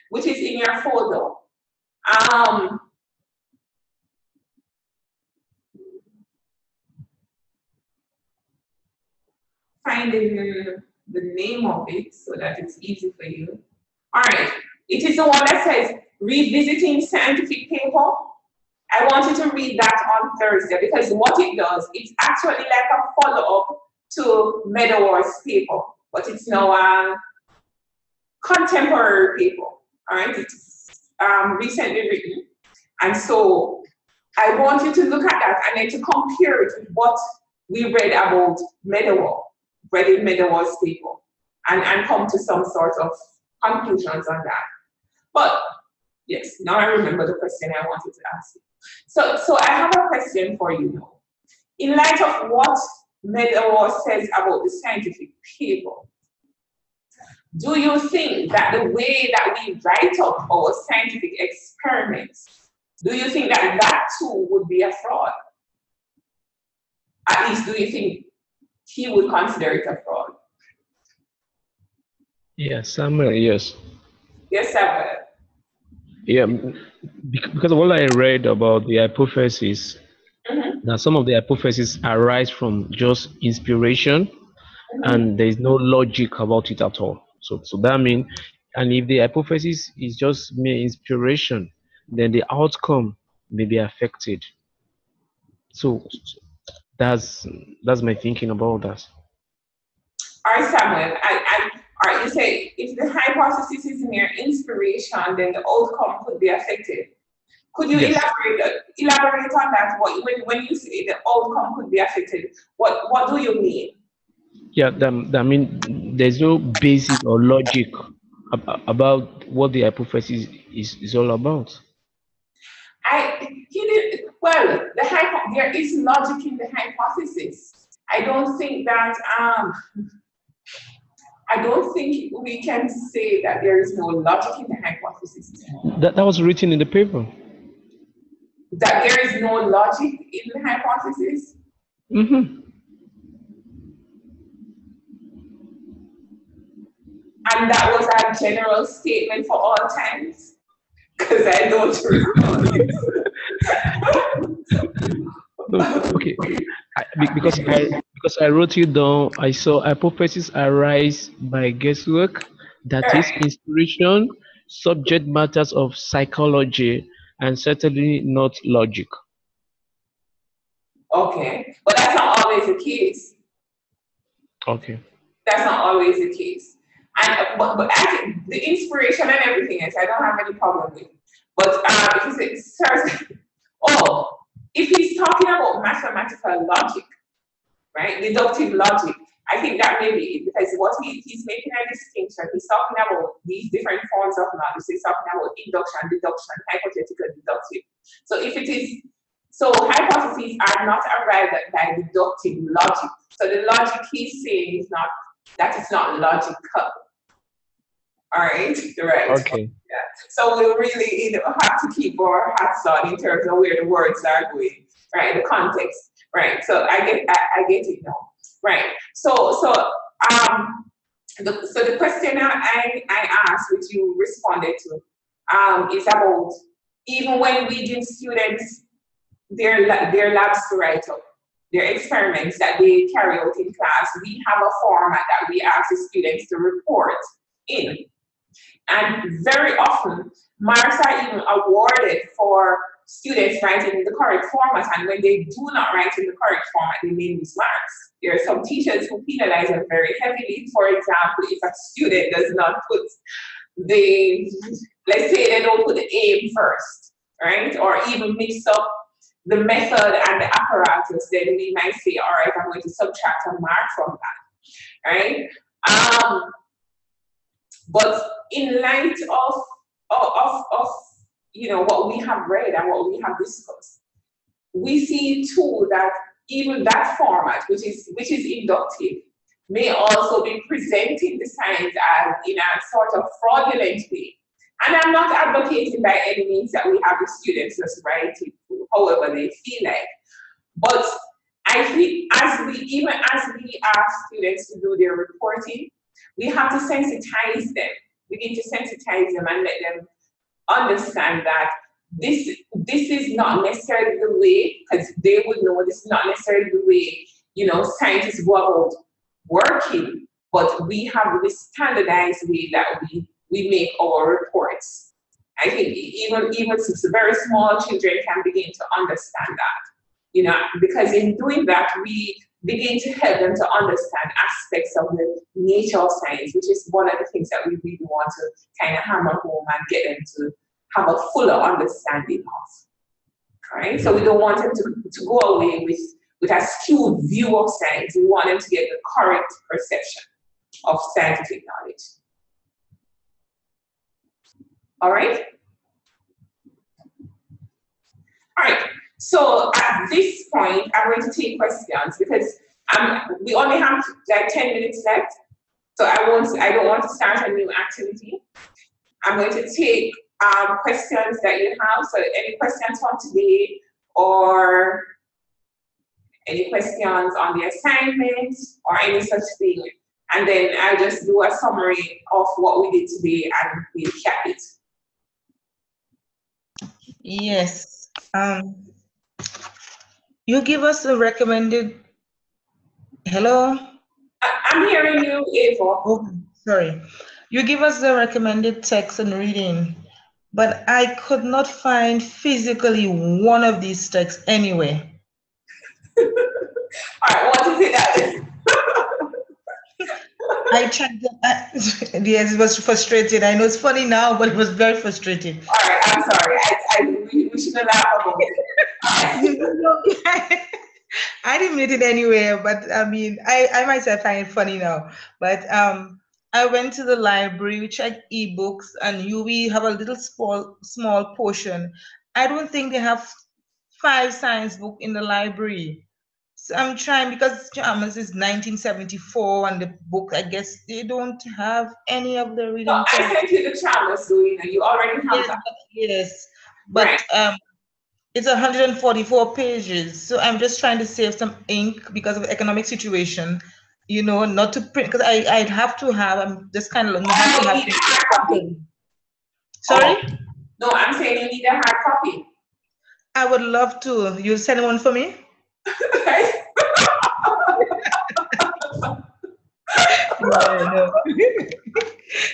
which is in your folder. Finding the name of it so that it's easy for you. All right, it is the one that says Revisiting Scientific Paper. I want you to read that on Thursday, because what it does, it's actually like a follow-up to Meadowor's paper, but it's now a contemporary paper. All right, it's recently written, and so I want you to look at that and then to compare it with what we read about Meadowor, read in Meadowor's paper, and come to some sort of conclusions on that. But yes, now I remember the question I wanted to ask you. So I have a question for you now. In light of what Meadowor says about the scientific paper, do you think that the way that we write up our scientific experiments, do you think that that too would be a fraud? At least, do you think he would consider it a fraud? Yes, Samuel, yes. Yes, Samuel. Yeah, because of what I read about the hypothesis, now some of the hypotheses arise from just inspiration, and there is no logic about it at all. So that means, and if the hypothesis is just mere inspiration, then the outcome may be affected. So that's my thinking about that. All right, Samuel. All right, you say if the hypothesis is mere inspiration, then the outcome could be affected. Could you elaborate on that? When you say the outcome could be affected, what do you mean? Yeah, I mean, there's no basis or logic about what the hypothesis is all about. There is logic in the hypothesis. I don't think we can say that there is no logic in the hypothesis. That was written in the paper. That there is no logic in the hypothesis? Mm-hmm. And that was a general statement for all times? Because I don't recall it. Okay, because I wrote it down. I saw hypotheses arise by guesswork, that is inspiration, subject matters of psychology, and certainly not logic. Okay, but that's not always the case. Okay. That's not always the case. But I think the inspiration and everything else, I don't have any problem with. But because it starts, if he's talking about mathematical logic, right, deductive logic, I think that may be it, because what he's making a distinction. He's talking about these different forms of knowledge. He's talking about induction, deduction, hypothetical, deductive. So hypotheses are not arrived at by deductive logic. So the logic he's saying is not that it's not logical. All right, right. Okay. Yeah. So we really have to keep our hats on in terms of where the words are going, right? The context, right? So I get it now, right? So the question I asked, which you responded to, is about even when we give students their labs to write up, their experiments that they carry out in class, we have a format that we ask the students to report in. And very often, marks are even awarded for students writing in the correct format, and when they do not write in the correct format, they may lose marks. There are some teachers who penalize them very heavily. For example, if a student does not put let's say they don't put the aim first, right? Or even mix up the method and the apparatus, then we might say, all right, I'm going to subtract a mark from that, right? But in light of what we have read and what we have discussed, we see too that even that format, which is inductive, may also be presenting the science as in a sort of fraudulent way. And I'm not advocating by any means that we have the students just write it however they feel like. But I think as we ask students to do their reporting, we have to sensitize them. We need to sensitize them and let them understand that this is not necessarily the way, because they would know this is not necessarily the way, scientists go about working, but we have this standardized way that we make our reports. I think even very small children can begin to understand that, because in doing that, we begin to help them to understand aspects of the nature of science, which is one of the things that we really want to kind of hammer home and get them to have a fuller understanding of. Right? So we don't want them to go away with a skewed view of science. We want them to get the correct perception of scientific knowledge. All right? All right. So at this point, I'm going to take questions because we only have like 10 minutes left. So I don't want to start a new activity. I'm going to take questions that you have. So any questions from today or any questions on the assignment or any such thing. And then I'll just do a summary of what we did today and we'll cap it. Yes. You give us a recommended. Hello? I'm hearing you, Ava. Oh, sorry. You give us the recommended text and reading, but I could not find physically one of these texts anywhere. All right, what is it that? I tried to, yes, it was frustrating. I know it's funny now, but it was very frustrating. All right, I'm sorry. We shouldn't laugh about it. I didn't meet it anywhere, but I mean, I myself find it funny now. But I went to the library, we checked ebooks, and we have a little small portion. I don't think they have 5 science books in the library. So I'm trying, because Chalmers is 1974, and the book, I guess they don't have any of the reading. No, I sent you the Chalmers, so you already have that. Yes, but right. It's 144 pages. So I'm just trying to save some ink because of the economic situation, you know, not to print, because I'd have to have, I'm just kind of looking. Sorry? No, I'm saying you need a hard copy. I would love to. You'll send one for me?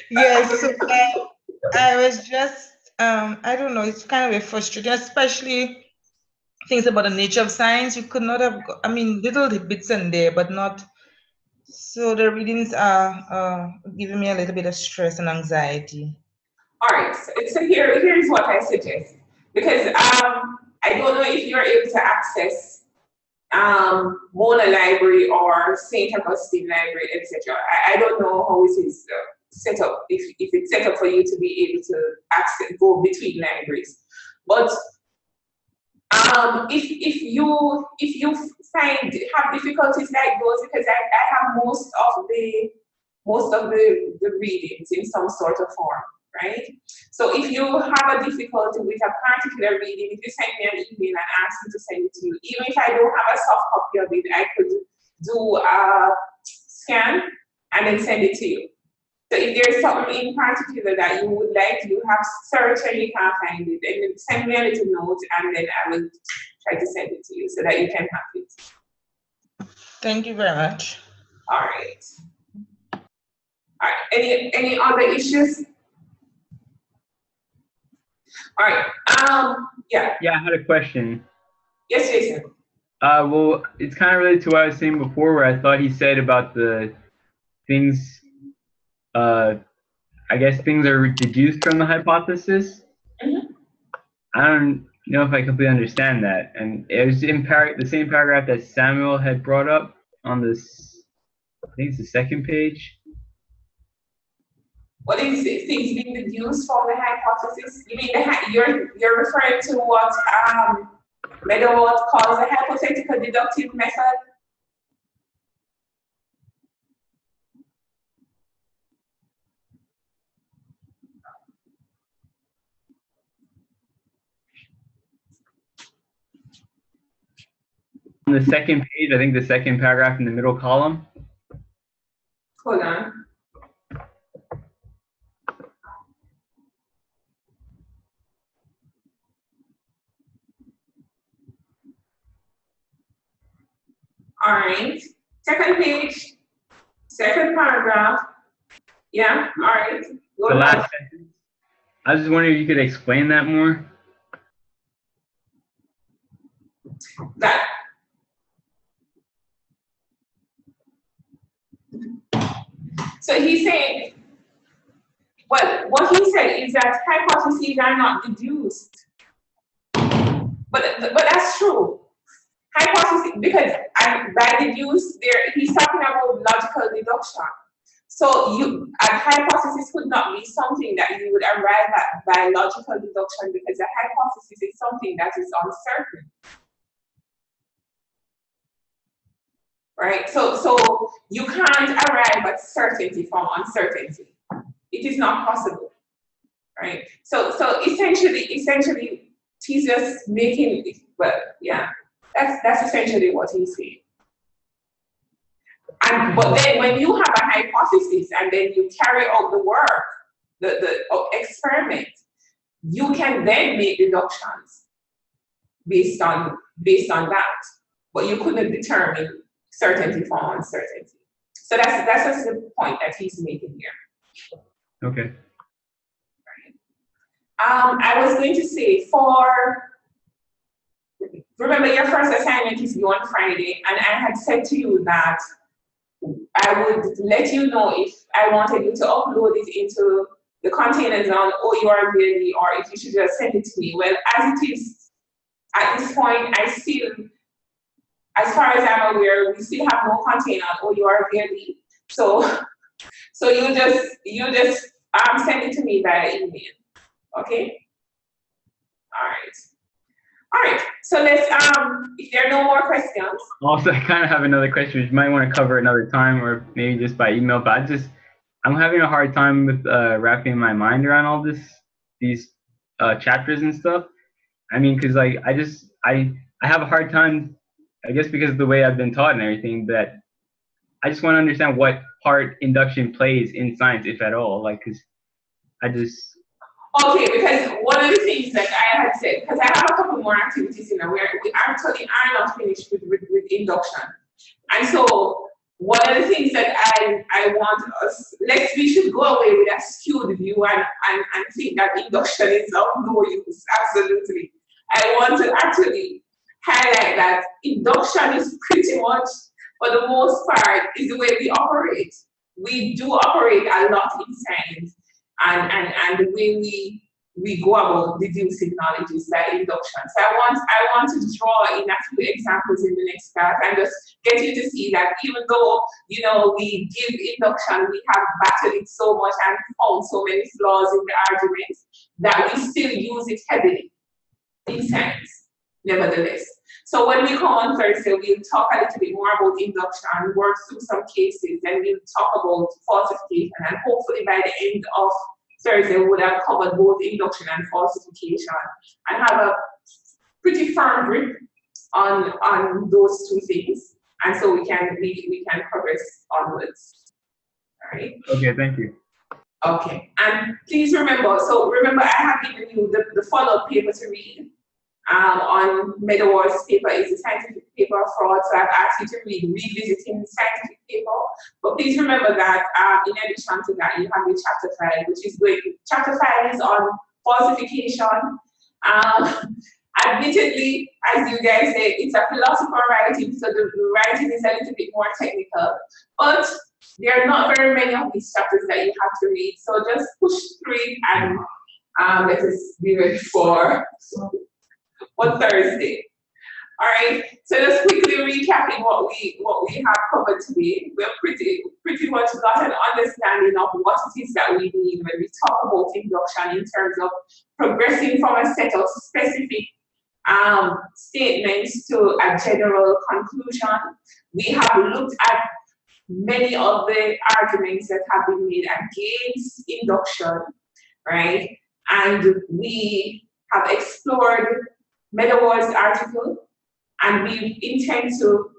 Yes, so I was just, I don't know, it's kind of a frustrating, especially things about the nature of science. You could not have, I mean, little bits in there, but not. So the readings are giving me a little bit of stress and anxiety. All right, so here's what I suggest. Because I don't know if you're able to access Mona Library or St. Augustine Library, etc. I don't know how it is set up, if it's set up for you to be able to go between libraries. But if you have difficulties like those, because I have most of the readings in some sort of form, right? So if you have a difficulty with a particular reading, if you send me an email and ask me to send it to you, even if I don't have a soft copy of it, I could do a scan and then send it to you. So if there's something in particular that you would like, you have searched and you can't find it, then send me a little note and then I will try to send it to you so that you can have it. Thank you very much. All right. All right. Any other issues? All right. Yeah. Yeah, I had a question. Yes, Jason. Well, it's kind of related to what I was saying before, where I thought he said about the things. I guess things are deduced from the hypothesis. Mm-hmm. I don't know if I completely understand that. And it was in the same paragraph that Samuel had brought up on this, I think it's the second page. What is it? Things being deduced from the hypothesis? You mean you're referring to what Meadowood calls the hypothetical deductive method? On the second page, I think the second paragraph in the middle column. Hold on. All right. Second page, second paragraph. Yeah, all right. The last sentence. I was just wondering if you could explain that more. That. So he's saying, well, what he said is that hypotheses are not deduced. But that's true. Hypothesis, because by deduce, he's talking about logical deduction. So a hypothesis could not be something that you would arrive at by logical deduction, because a hypothesis is something that is uncertain. Right? So you can't arrive at certainty from uncertainty. It is not possible. Right? So essentially he's just making it, well, yeah. That's essentially what he's saying. But then when you have a hypothesis and then you carry out the work, the experiment, you can then make deductions based on that. But you couldn't determine certainty from uncertainty. So that's just the point that he's making here. Okay. I was going to say, remember your first assignment is due on Friday, and I had said to you that I would let you know if I wanted you to upload it into the containers on OURVLE, or if you should just send it to me. Well, as it is, at this point, I still, as far as I'm aware, we still have no container on OURVLE. So So you just send it to me via email. Okay? All right. So let's if there are no more questions. Also, I kind of have another question which you might want to cover another time or maybe just by email, but I'm having a hard time with wrapping my mind around all these chapters and stuff. I mean, because like I have a hard time, I guess because of the way I've been taught and everything, that I just want to understand what part induction plays in science, if at all. Like, because I just... Okay, because one of the things that I had said, because I have a couple more activities in there where we actually are not finished with induction. And so one of the things that I want us, we should go away with a skewed view and think that induction is of no use. Absolutely. I want to actually highlight that induction is pretty much, for the most part, is the way we operate. We do operate a lot in science, and the way we go about deducing knowledge is by induction. So I want to draw in a few examples in the next class and just get you to see that even though, you know, we give induction, we have battled it so much and found so many flaws in the arguments that we still use it heavily in science, nevertheless. So when we come on Thursday, we'll talk a little bit more about induction, work through some cases, and we'll talk about falsification. And hopefully by the end of Thursday, we would have covered both induction and falsification and have a pretty firm grip on those two things. And so we can progress onwards. All right. Okay, thank you. Okay, and please remember, I have given you the follow-up paper to read. On Meadows' paper is the scientific paper of fraud, so I've asked you to read Revisiting the Scientific Paper. But please remember that in addition to that, you have the chapter 5, which is great. Chapter 5 is on falsification. Admittedly, as you guys say, it's a philosopher writing, so the writing is a little bit more technical. But there are not very many of these chapters that you have to read, so just push through it and let us be ready for Thursday. All right. So just quickly recapping what we have covered today. We're pretty much got an understanding of what it is that we mean when we talk about induction in terms of progressing from a set of specific statements to a general conclusion. We have looked at many of the arguments that have been made against induction, right? And we have explored Meadows' article, and we intend to,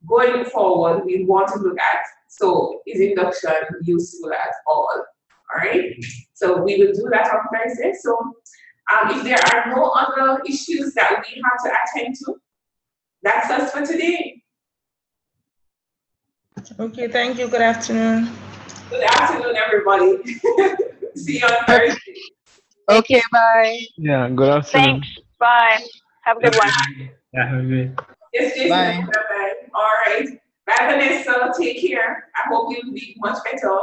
going forward, we want to look at, so is induction useful at all right? So we will do that on Thursday. So if there are no other issues that we have to attend to, that's us for today. Okay, thank you. Good afternoon. Good afternoon, everybody. See you on Thursday. Okay, bye. Yeah, good afternoon. Thanks. Bye. Have a good one. Yeah, have a good day. Yes, Jason. Bye. Bye-bye. All right. Bye, Vanessa. Take care. I hope you'll be much better.